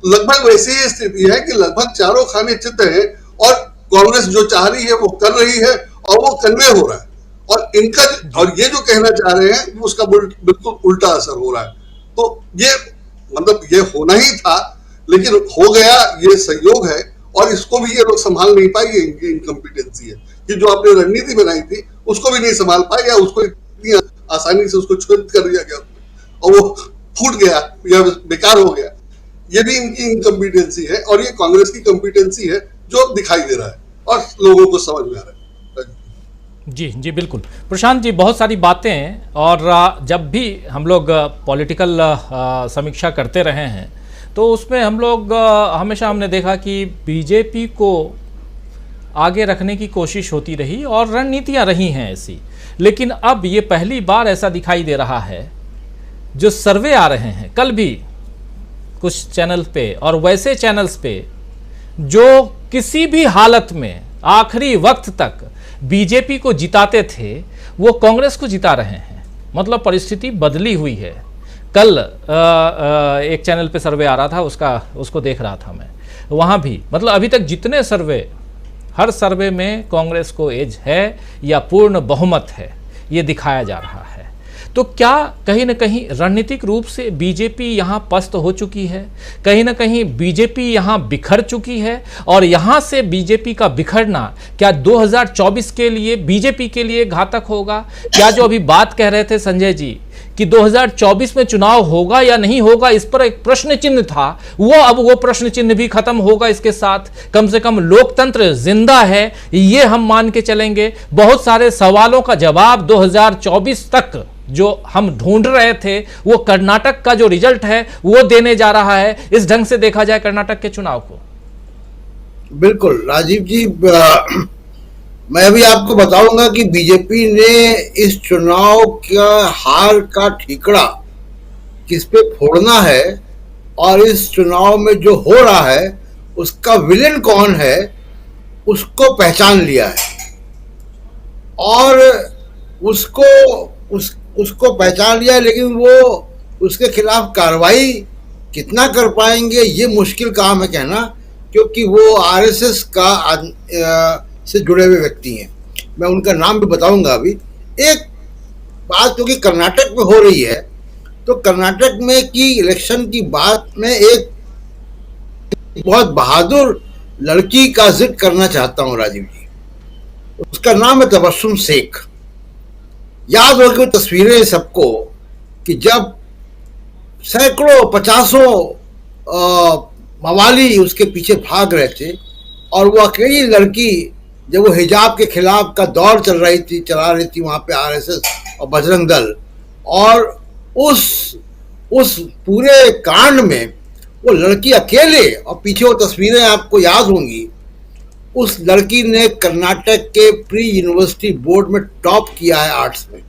[SPEAKER 6] लगभग वैसी ही स्थिति है कि लगभग चारों खाने चित है, और कांग्रेस जो चाह रही है वो कर रही है, और वो कन्वे हो रहा है। और इनका, और ये जो कहना चाह रहे हैं उसका बिल्कुल उल्टा असर हो रहा है। तो ये मतलब ये होना ही था, लेकिन हो गया, ये संयोग है, और इसको भी ये लोग संभाल नहीं पाए। ये इनकी इनकम्पिटेंसी है कि जो आपने रणनीति बनाई थी उसको भी नहीं संभाल पाए, या उसको इतनी आसानी से उसको छोड़ कर दिया गया और वो फूट गया या बेकार हो गया। ये भी इनकी इनकम्पिटेंसी है, और ये कांग्रेस की कम्पिटेंसी है जो अब दिखाई दे रहा है और लोगों को समझ में आ रहा है।
[SPEAKER 1] जी जी बिल्कुल प्रशांत जी, बहुत सारी बातें हैं, और जब भी हम लोग पॉलिटिकल समीक्षा करते रहे हैं तो उसमें हम लोग हमेशा हमने देखा कि बीजेपी को आगे रखने की कोशिश होती रही और रणनीतियां रही हैं ऐसी। लेकिन अब ये पहली बार ऐसा दिखाई दे रहा है, जो सर्वे आ रहे हैं, कल भी कुछ चैनल पे और वैसे चैनल्स पे जो किसी भी हालत में आखिरी वक्त तक बीजेपी को जिताते थे, वो कांग्रेस को जिता रहे हैं। मतलब परिस्थिति बदली हुई है। कल एक चैनल पे सर्वे आ रहा था, उसको देख रहा था मैं, वहाँ भी मतलब अभी तक जितने सर्वे, हर सर्वे में कांग्रेस को एज है या पूर्ण बहुमत है, ये दिखाया जा रहा है। तो क्या कहीं ना कहीं रणनीतिक रूप से बीजेपी यहाँ पस्त हो चुकी है, कहीं ना कहीं बीजेपी यहाँ बिखर चुकी है, और यहाँ से बीजेपी का बिखरना क्या 2024 के लिए बीजेपी के लिए घातक होगा? क्या जो अभी बात कह रहे थे संजय जी कि 2024 में चुनाव होगा या नहीं होगा, इस पर एक प्रश्न चिन्ह था, अब वो प्रश्न चिन्ह भी खत्म होगा। इसके साथ कम से कम लोकतंत्र जिंदा है, ये हम मान के चलेंगे। बहुत सारे सवालों का जवाब 2024 तक जो हम ढूंढ रहे थे, वो कर्नाटक का जो रिजल्ट है वो देने जा रहा है। इस ढंग से देखा जाए कर्नाटक के चुनाव को।
[SPEAKER 7] बिल्कुल राजीव जी, मैं भी आपको बताऊंगा कि बीजेपी ने इस चुनाव का हार का ठीकरा किस पे फोड़ना है और इस चुनाव में जो हो रहा है उसका विलेन कौन है उसको पहचान लिया है, और उसको पहचान लिया है। लेकिन वो उसके खिलाफ कार्रवाई कितना कर पाएंगे ये मुश्किल काम है कहना, क्योंकि वो आरएसएस का से जुड़े हुए व्यक्ति हैं। मैं उनका नाम भी बताऊंगा अभी। एक बात क्योंकि कर्नाटक में हो रही है, तो कर्नाटक में की इलेक्शन की बात में एक बहुत बहादुर लड़की का जिक्र करना चाहता हूं राजीव जी। उसका नाम है तबस्सुम शेख। याद होगी वो तस्वीरें सबको कि जब सैकड़ों 50 मवाली उसके पीछे भाग रहे थे और वो अकेली लड़की, जब वो हिजाब के खिलाफ का दौर चला रही थी वहां पे आरएसएस और बजरंग दल, और उस पूरे कांड में वो लड़की अकेले, और पीछे वो तस्वीरें आपको याद होंगी, उस लड़की ने कर्नाटक के प्री यूनिवर्सिटी बोर्ड में टॉप किया है आर्ट्स में।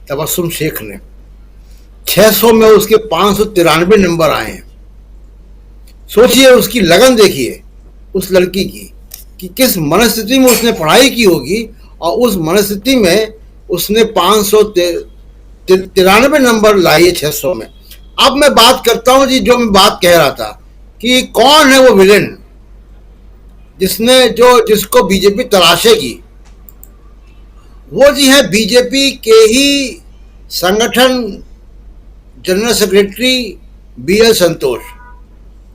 [SPEAKER 7] तबस्सुम शेख ने 600 में उसके 593 नंबर आए हैं। सोचिए, उसकी लगन देखिए उस लड़की की कि किस मनस्थिति में उसने पढ़ाई की होगी, और उस मनस्थिति में उसने 593 नंबर लाई है 600 में। अब मैं बात करता हूं जी, जो मैं बात कह रहा था कि कौन है वो विलेन जिसको बीजेपी तलाशेगी। वो जी है बीजेपी के ही संगठन जनरल सेक्रेटरी बीएल संतोष।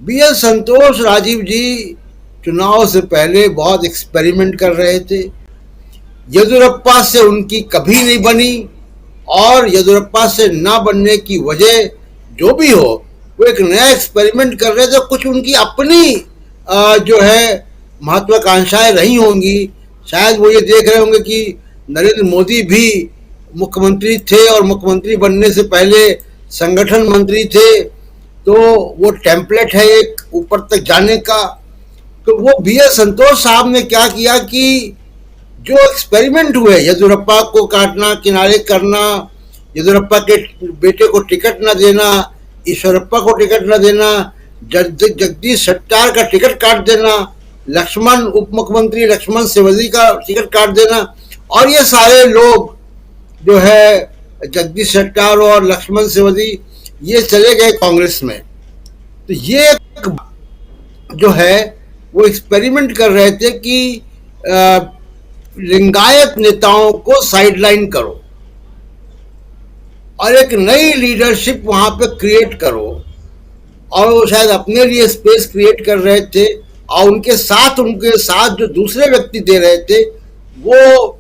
[SPEAKER 7] बीएल संतोष राजीव जी चुनाव से पहले बहुत एक्सपेरिमेंट कर रहे थे। येदियुरप्पा से उनकी कभी नहीं बनी, और येदियुरप्पा से ना बनने की वजह जो भी हो, वो एक नया एक्सपेरिमेंट कर रहे थे। कुछ उनकी अपनी जो है महत्वाकांक्षाएं रही होंगी। शायद वो ये देख रहे होंगे कि नरेंद्र मोदी भी मुख्यमंत्री थे और मुख्यमंत्री बनने से पहले संगठन मंत्री थे, तो वो टेम्पलेट है एक ऊपर तक जाने का। तो वो बीएल संतोष साहब ने क्या किया कि जो एक्सपेरिमेंट हुए, येदियुरप्पा को काटना, किनारे करना, येदियुरप्पा के बेटे को टिकट न देना, ईश्वरप्पा को टिकट न देना, जगदीश शेट्टार का टिकट काट देना, लक्ष्मण उप मुख्यमंत्री लक्ष्मण सेवदी का टिकट काट देना, और ये सारे लोग जो है जगदीश शेट्टार और लक्ष्मण सेवदी ये चले गए कांग्रेस में। तो ये जो है वो एक्सपेरिमेंट कर रहे थे कि लिंगायत नेताओं को साइडलाइन करो और एक नई लीडरशिप वहां पे क्रिएट करो, और वो शायद अपने लिए स्पेस क्रिएट कर रहे थे। और उनके साथ जो दूसरे व्यक्ति दे रहे थे वो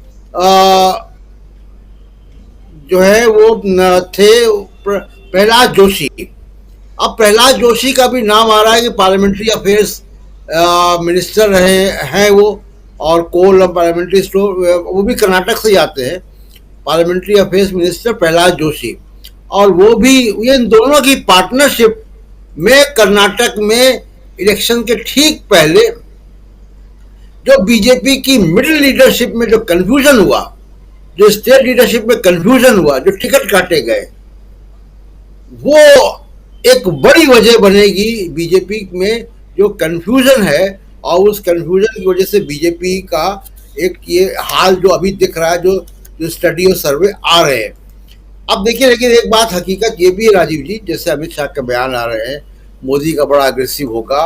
[SPEAKER 7] जो है वो थे प्रहलाद जोशी। अब प्रहलाद जोशी का भी नाम आ रहा है कि पार्लियामेंट्री अफेयर्स मिनिस्टर रहे हैं वो, और कोल और पार्लियामेंट्री स्टोर वो भी कर्नाटक से ही आते हैं, parliamentary affairs minister Prahlad Joshi. और वो भी इन दोनों की पार्टनरशिप में कर्नाटक में इलेक्शन के ठीक पहले जो बीजेपी की मिडिल लीडरशिप में जो कंफ्यूजन हुआ, जो स्टेट लीडरशिप में कंफ्यूजन हुआ, जो टिकट काटे गए, वो एक बड़ी वजह बनेगी बीजेपी में जो कंफ्यूजन है, और उस कंफ्यूजन की वजह से बीजेपी का एक ये हाल जो अभी दिख रहा है, जो स्टडी और सर्वे आ रहे हैं। अब देखिए, लेकिन एक बात हकीकत ये भी है राजीव जी, जैसे अमित शाह के बयान आ रहे हैं, मोदी का बड़ा अग्रेसिव होगा,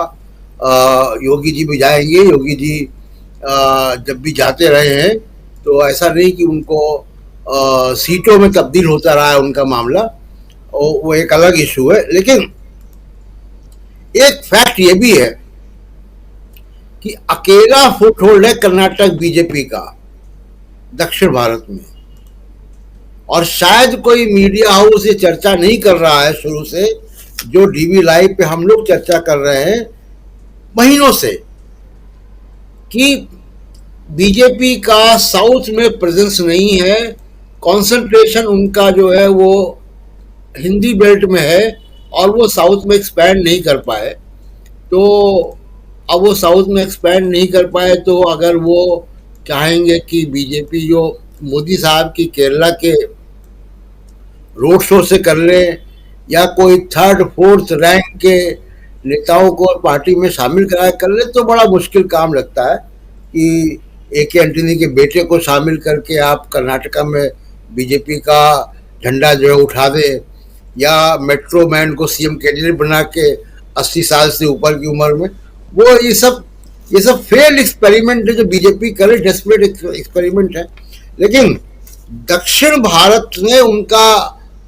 [SPEAKER 7] योगी जी भी जाएंगे, योगी जी जब भी जाते रहे हैं तो ऐसा नहीं कि उनको सीटों में तब्दील होता रहा है उनका मामला, और वो एक अलग इशू है। लेकिन एक फैक्ट ये भी है कि अकेला फुटहोल्ड है कर्नाटक बीजेपी का दक्षिण भारत में, और शायद कोई मीडिया हाउस ये चर्चा नहीं कर रहा है शुरू से, जो डीवी लाइव पे हम लोग चर्चा कर रहे हैं महीनों से, कि बीजेपी का साउथ में प्रेजेंस नहीं है, कंसंट्रेशन उनका जो है वो हिंदी बेल्ट में है, और वो साउथ में एक्सपैंड नहीं कर पाए। तो अब वो साउथ में एक्सपैंड नहीं कर पाए, तो अगर वो चाहेंगे कि बीजेपी जो मोदी साहब की केरला के रोड शो से कर ले, या कोई थर्ड फोर्थ रैंक के नेताओं को पार्टी में शामिल कराए कर ले, तो बड़ा मुश्किल काम लगता है कि AK एंटनी के बेटे को शामिल करके आप कर्नाटका में बीजेपी का झंडा जो है उठा दे, या मेट्रो मैन को CM कैंडिडेट बना के 80 साल से ऊपर की उम्र में, वो ये सब फेल्ड एक्सपेरिमेंट है जो बीजेपी करे, डेस्परेट एक्सपेरिमेंट है। लेकिन दक्षिण भारत में उनका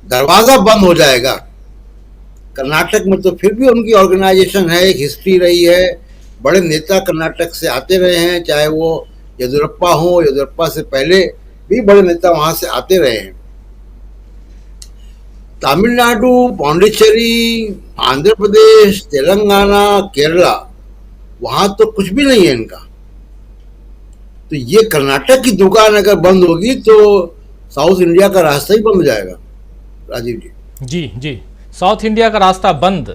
[SPEAKER 7] दरवाजा बंद हो जाएगा। कर्नाटक में तो फिर भी उनकी ऑर्गेनाइजेशन है, एक हिस्ट्री रही है, बड़े नेता कर्नाटक से आते रहे हैं, चाहे वो येदियुरप्पा हो, येदियुरप्पा से पहले भी बड़े नेता वहां से आते रहे हैं। तमिलनाडु, पौंडीचेरी, आंध्र प्रदेश, तेलंगाना, केरला, वहां तो कुछ भी नहीं है इनका। तो ये कर्नाटक की दुकान अगर बंद होगी तो साउथ इंडिया का रास्ता ही बंद हो जाएगा राजीव जी।
[SPEAKER 1] जी, साउथ इंडिया का रास्ता बंद,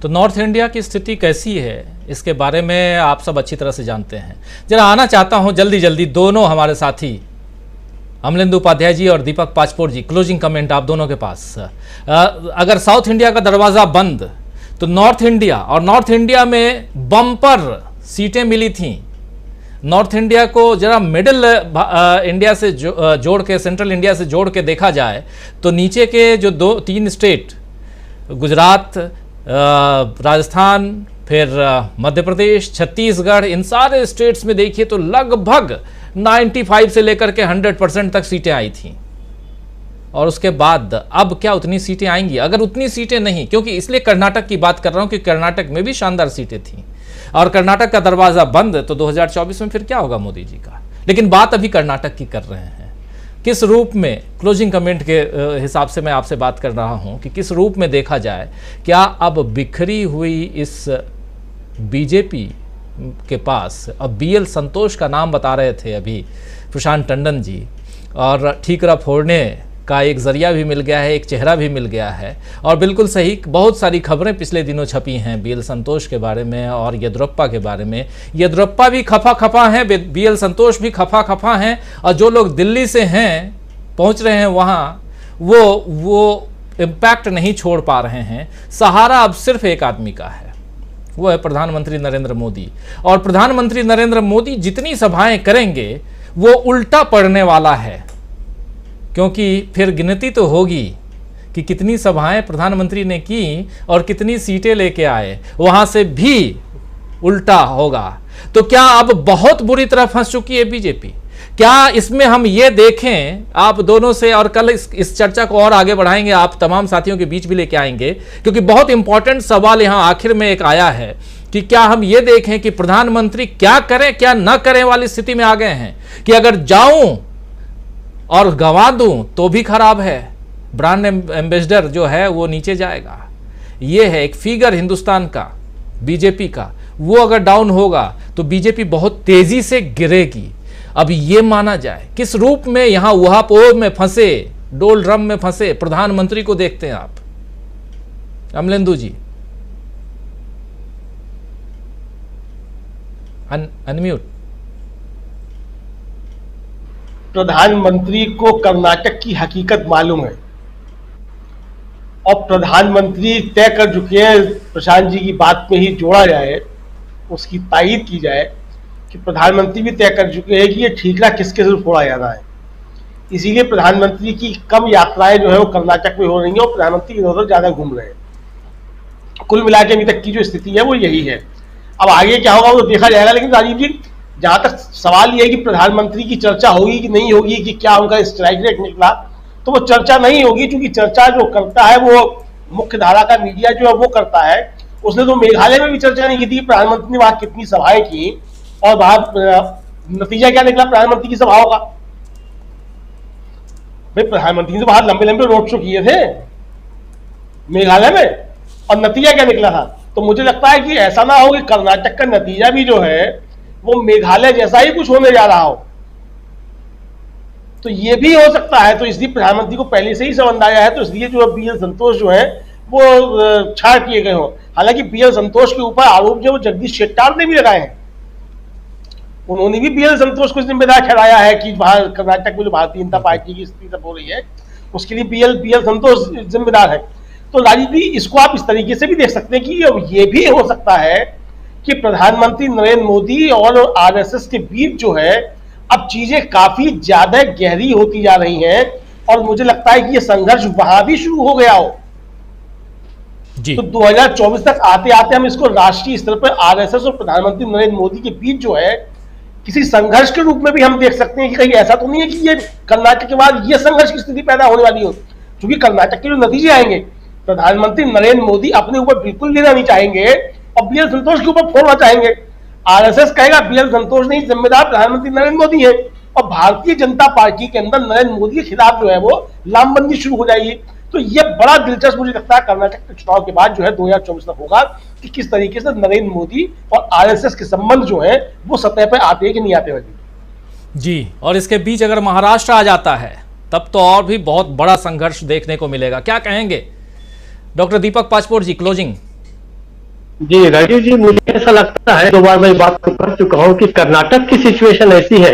[SPEAKER 1] तो नॉर्थ इंडिया की स्थिति कैसी है इसके बारे में आप सब अच्छी तरह से जानते हैं। जरा आना चाहता हूं जल्दी दोनों हमारे साथी अमलेंदु उपाध्याय जी और दीपक पाचपोर जी, क्लोजिंग कमेंट आप दोनों के पास। अगर साउथ इंडिया का दरवाज़ा बंद तो नॉर्थ इंडिया में बम्पर सीटें मिली थीं। नॉर्थ इंडिया को जरा मिडिल इंडिया से जोड़ के, सेंट्रल इंडिया से जोड़ के देखा जाए तो नीचे के जो 2-3 स्टेट, गुजरात, राजस्थान, फिर मध्य प्रदेश, छत्तीसगढ़, इन सारे स्टेट्स में देखिए तो लगभग 95 से लेकर के 100% तक सीटें आई थी। और उसके बाद अब क्या उतनी सीटें आएंगी? अगर उतनी सीटें नहीं, क्योंकि इसलिए कर्नाटक की बात कर रहा हूं कि कर्नाटक में भी शानदार सीटें थीं, और कर्नाटक का दरवाजा बंद, तो 2024 में फिर क्या होगा मोदी जी का? लेकिन बात अभी कर्नाटक की कर रहे हैं। किस रूप में, क्लोजिंग कमेंट के हिसाब से मैं आपसे बात कर रहा हूं कि किस रूप में देखा जाए, क्या अब बिखरी हुई इस बीजेपी के पास, अब BL संतोष का नाम बता रहे थे अभी प्रशांत टंडन जी, और ठीकरा फोड़ने का एक जरिया भी मिल गया है, एक चेहरा भी मिल गया है। और बिल्कुल सही, बहुत सारी खबरें पिछले दिनों छपी हैं BL संतोष के बारे में और येदियुरप्पा के बारे में। येदियुरप्पा भी खफा हैं, BL संतोष भी खफा हैं, और जो लोग दिल्ली से हैं, पहुंच रहे हैं वहाँ, वो इम्पैक्ट नहीं छोड़ पा रहे हैं। सहारा अब सिर्फ एक आदमी का है, वो है प्रधानमंत्री नरेंद्र मोदी। और प्रधानमंत्री नरेंद्र मोदी जितनी सभाएं करेंगे वो उल्टा पड़ने वाला है, क्योंकि फिर गिनती तो होगी कि कितनी सभाएं प्रधानमंत्री ने की और कितनी सीटें लेके आए, वहां से भी उल्टा होगा। तो क्या अब बहुत बुरी तरह फंस चुकी है बीजेपी? क्या इसमें हम ये देखें आप दोनों से, और कल इस चर्चा को और आगे बढ़ाएंगे, आप तमाम साथियों के बीच भी लेके आएंगे, क्योंकि बहुत इंपॉर्टेंट सवाल यहां आखिर में एक आया है कि क्या हम ये देखें कि प्रधानमंत्री क्या करें क्या न करें वाली स्थिति में आ गए हैं कि अगर जाऊं और गंवा दूं तो भी खराब है, ब्रांड एम्बेसडर जो है वो नीचे जाएगा। ये है एक फिगर हिंदुस्तान का, बीजेपी का, वो अगर डाउन होगा तो बीजेपी बहुत तेजी से गिरेगी। अब ये माना जाए किस रूप में यहां उहापोह में फंसे, डोल ड्रम में फंसे प्रधानमंत्री को देखते हैं आप? अमलेंदु जी, अनम्यूट।
[SPEAKER 9] प्रधानमंत्री को कर्नाटक की हकीकत मालूम है और प्रधानमंत्री तय कर चुके हैं, प्रशांत जी की बात में ही जोड़ा जाए, उसकी तायीद की जाए कि प्रधानमंत्री भी तय कर चुके हैं कि ये ठीकरा किसके सिर फोड़ा जाना है। इसीलिए प्रधानमंत्री की कम यात्राएं जो है वो कर्नाटक में हो रही हैं और प्रधानमंत्री इधर उधर ज्यादा घूम रहे हैं। कुल मिला के अभी तक की जो स्थिति है वो यही है। अब आगे क्या होगा वो देखा जाएगा। लेकिन राजीव जी, जहां तक सवाल ये है कि प्रधानमंत्री की चर्चा होगी कि नहीं होगी, कि क्या उनका स्ट्राइक रेट निकला, तो वो चर्चा नहीं होगी, क्योंकि चर्चा जो करता है वो मुख्य धारा का मीडिया जो है वो करता है। उसने तो मेघालय में भी चर्चा नहीं की थी, प्रधानमंत्री ने वहां कितनी सभाएं की और वहां नतीजा क्या निकला प्रधानमंत्री की सभाओं का। भाई प्रधानमंत्री ने बाहर लंबे लंबे रोड शो किए थे मेघालय में, और नतीजा क्या निकला था। तो मुझे लगता है कि ऐसा ना हो कि कर्नाटक का नतीजा भी जो है वो मेघालय जैसा ही कुछ होने जा रहा हो, तो ये भी हो सकता है। तो इसलिए प्रधानमंत्री को पहले से ही संबंध आया है, तो इसलिए जो BL संतोष जो है वो छाड़ किए गए हो। हालांकि BL संतोष के ऊपर आरोप जो जगदीश शेट्टार ने भी लगाए हैं, उन्होंने भी BL संतोष को जिम्मेदार ठहराया है कि वहां कर्नाटक में जो भारतीय जनता पार्टी की स्थिति सब हो रही है उसके लिए BL संतोष जिम्मेदार है। तो राजीव जी, इसको आप इस तरीके से भी देख सकते हैं कि ये भी हो सकता है कि प्रधानमंत्री नरेंद्र मोदी और RSS के बीच जो है अब चीजें काफी ज्यादा गहरी होती जा रही हैं, और मुझे लगता है कि ये संघर्ष वहां भी शुरू हो गया हो जी। तो 2024 तक आते आते हम इसको राष्ट्रीय स्तर पर RSS और प्रधानमंत्री नरेंद्र मोदी के बीच जो है किसी संघर्ष के रूप में भी हम देख सकते हैं कि कहीं ऐसा तो नहीं है कि ये कर्नाटक के बाद ये संघर्ष की स्थिति पैदा होने वाली हो। क्योंकि कर्नाटक के जो नतीजे आएंगे, प्रधानमंत्री नरेंद्र मोदी अपने ऊपर बिल्कुल लेना नहीं चाहेंगे और BL संतोष के ऊपर फोड़ना चाहेंगे। RSS कहेगा BL संतोष नहीं, जिम्मेदार प्रधानमंत्री नरेंद्र मोदी है, और भारतीय जनता पार्टी के अंदर नरेंद्र मोदी के खिलाफ जो है वो लामबंदी शुरू हो जाएगी। तो ये बड़ा दिलचस्प मुझे लगता है कर्नाटक के चुनाव के बाद जो है 2024 तक होगा कि किस तरीके से नरेंद्र मोदी और RSS के संबंध जो है वो सतह पर आते हैं कि नहीं आते हैं
[SPEAKER 1] जी। और इसके बीच अगर महाराष्ट्र आ जाता है तब तो और भी बहुत बड़ा संघर्ष देखने को मिलेगा। क्या कहेंगे डॉक्टर दीपक पाचपोर जी, क्लोजिंग?
[SPEAKER 8] जी राजीव जी, मुझे ऐसा लगता है, 2 बार मैं बात कर चुका हूं कि कर्नाटक की सिचुएशन ऐसी है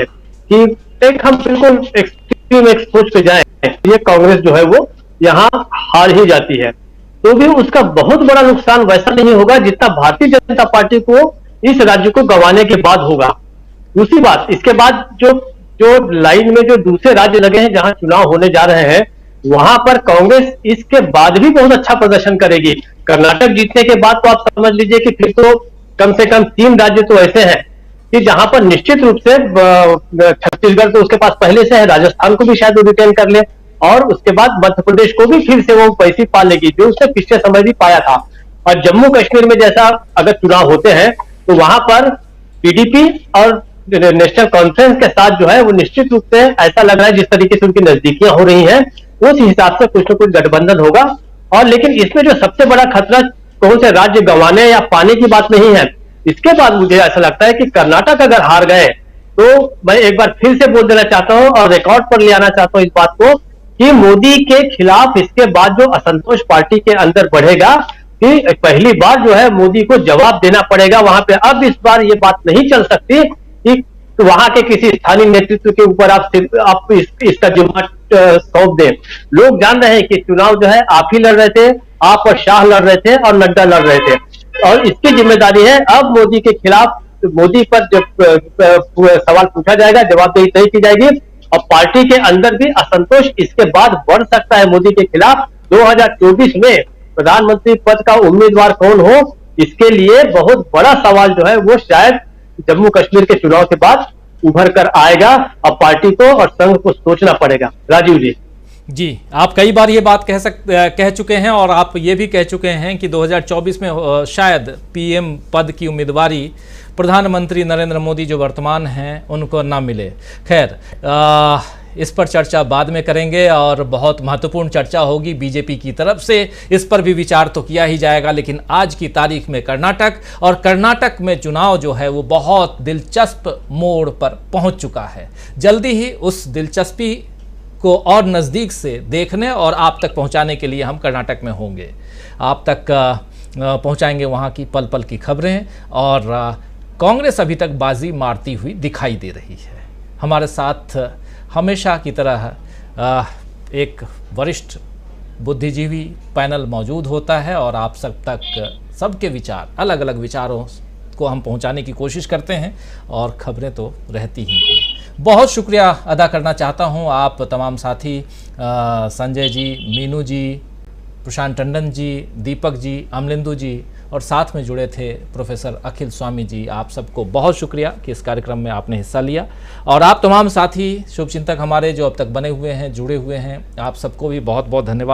[SPEAKER 8] कि एक हम बिल्कुल एक्सट्रीम एक्सपोज पे जाए, ये कांग्रेस जो है वो यहाँ हार ही जाती है, तो भी उसका बहुत बड़ा नुकसान वैसा नहीं होगा जितना भारतीय जनता पार्टी को इस राज्य को गंवाने के बाद होगा। दूसरी बात, इसके बाद जो लाइन में जो दूसरे राज्य लगे हैं जहां चुनाव होने जा रहे हैं, वहां पर कांग्रेस इसके बाद भी बहुत अच्छा प्रदर्शन करेगी। कर्नाटक जीतने के बाद तो आप समझ लीजिए कि फिर तो कम से कम 3 राज्य तो ऐसे हैं कि जहां पर निश्चित रूप से छत्तीसगढ़ तो उसके पास पहले से है, राजस्थान को भी शायद वो रिटेन कर ले, और उसके बाद मध्य प्रदेश को भी फिर से वो पैसे पा लेगी जो उसने पिछले समय भी पाया था। और जम्मू कश्मीर में जैसा अगर चुनाव होते हैं तो वहां पर PDP और नेशनल कॉन्फ्रेंस के साथ जो है वो निश्चित रूप से ऐसा लग रहा है जिस तरीके से उनकी नजदीकियां हो रही हैं उस हिसाब से कुछ न कुछ गठबंधन होगा। और लेकिन इसमें जो सबसे बड़ा खतरा कौन से राज्य गंवाने या पाने की बात नहीं है, इसके बाद मुझे ऐसा लगता है कि कर्नाटक अगर हार गए तो मैं एक बार फिर से बोल देना चाहता हूं और रिकॉर्ड पर ले आना चाहता हूं इस बात को कि मोदी के खिलाफ इसके बाद जो असंतोष पार्टी के अंदर बढ़ेगा कि पहली बार जो है मोदी को जवाब देना पड़ेगा वहां पे। अब इस बार ये बात नहीं चल सकती कि वहां के किसी स्थानीय नेतृत्व के ऊपर आप इसका जिम्मा सौंप दें। लोग जान रहे हैं कि चुनाव जो है आप ही लड़ रहे थे, आप और शाह लड़ रहे थे और नड्डा लड़ रहे थे, और इसकी जिम्मेदारी है अब मोदी के खिलाफ, मोदी पर जब सवाल पूछा जाएगा जवाबदेही तय की जाएगी। और पार्टी के अंदर भी असंतोष इसके बाद बढ़ सकता है मोदी के खिलाफ। 2024 में प्रधानमंत्री पद का उम्मीदवार कौन हो, इसके लिए बहुत बड़ा सवाल जो है वो शायद जम्मू कश्मीर के चुनाव के बाद उभर कर आएगा और पार्टी को और संघ को सोचना पड़ेगा। राजीव जी,
[SPEAKER 1] आप कई बार ये बात कह चुके हैं और आप ये भी कह चुके हैं कि 2024 में शायद PM पद की उम्मीदवारी प्रधानमंत्री नरेंद्र मोदी जो वर्तमान हैं उनको ना मिले। खैर, इस पर चर्चा बाद में करेंगे और बहुत महत्वपूर्ण चर्चा होगी बीजेपी की तरफ से, इस पर भी विचार तो किया ही जाएगा। लेकिन आज की तारीख में कर्नाटक में चुनाव जो है वो बहुत दिलचस्प मोड़ पर पहुंच चुका है। जल्दी ही उस दिलचस्पी को और नज़दीक से देखने और आप तक पहुंचाने के लिए हम कर्नाटक में होंगे, आप तक पहुंचाएंगे वहां की पल पल की खबरें। और कांग्रेस अभी तक बाजी मारती हुई दिखाई दे रही है। हमारे साथ हमेशा की तरह एक वरिष्ठ बुद्धिजीवी पैनल मौजूद होता है और आप सब तक सबके विचार, अलग अलग विचारों को हम पहुंचाने की कोशिश करते हैं और खबरें तो रहती ही हैं। बहुत शुक्रिया अदा करना चाहता हूं आप तमाम साथी, संजय जी, मीनू जी, प्रशांत टंडन जी, दीपक जी, अमलिंदु जी और साथ में जुड़े थे प्रोफेसर अखिल स्वामी जी। आप सबको बहुत शुक्रिया कि इस कार्यक्रम में आपने हिस्सा लिया। और आप तमाम साथी शुभचिंतक हमारे जो अब तक बने हुए हैं, जुड़े हुए हैं, आप सबको भी बहुत बहुत धन्यवाद।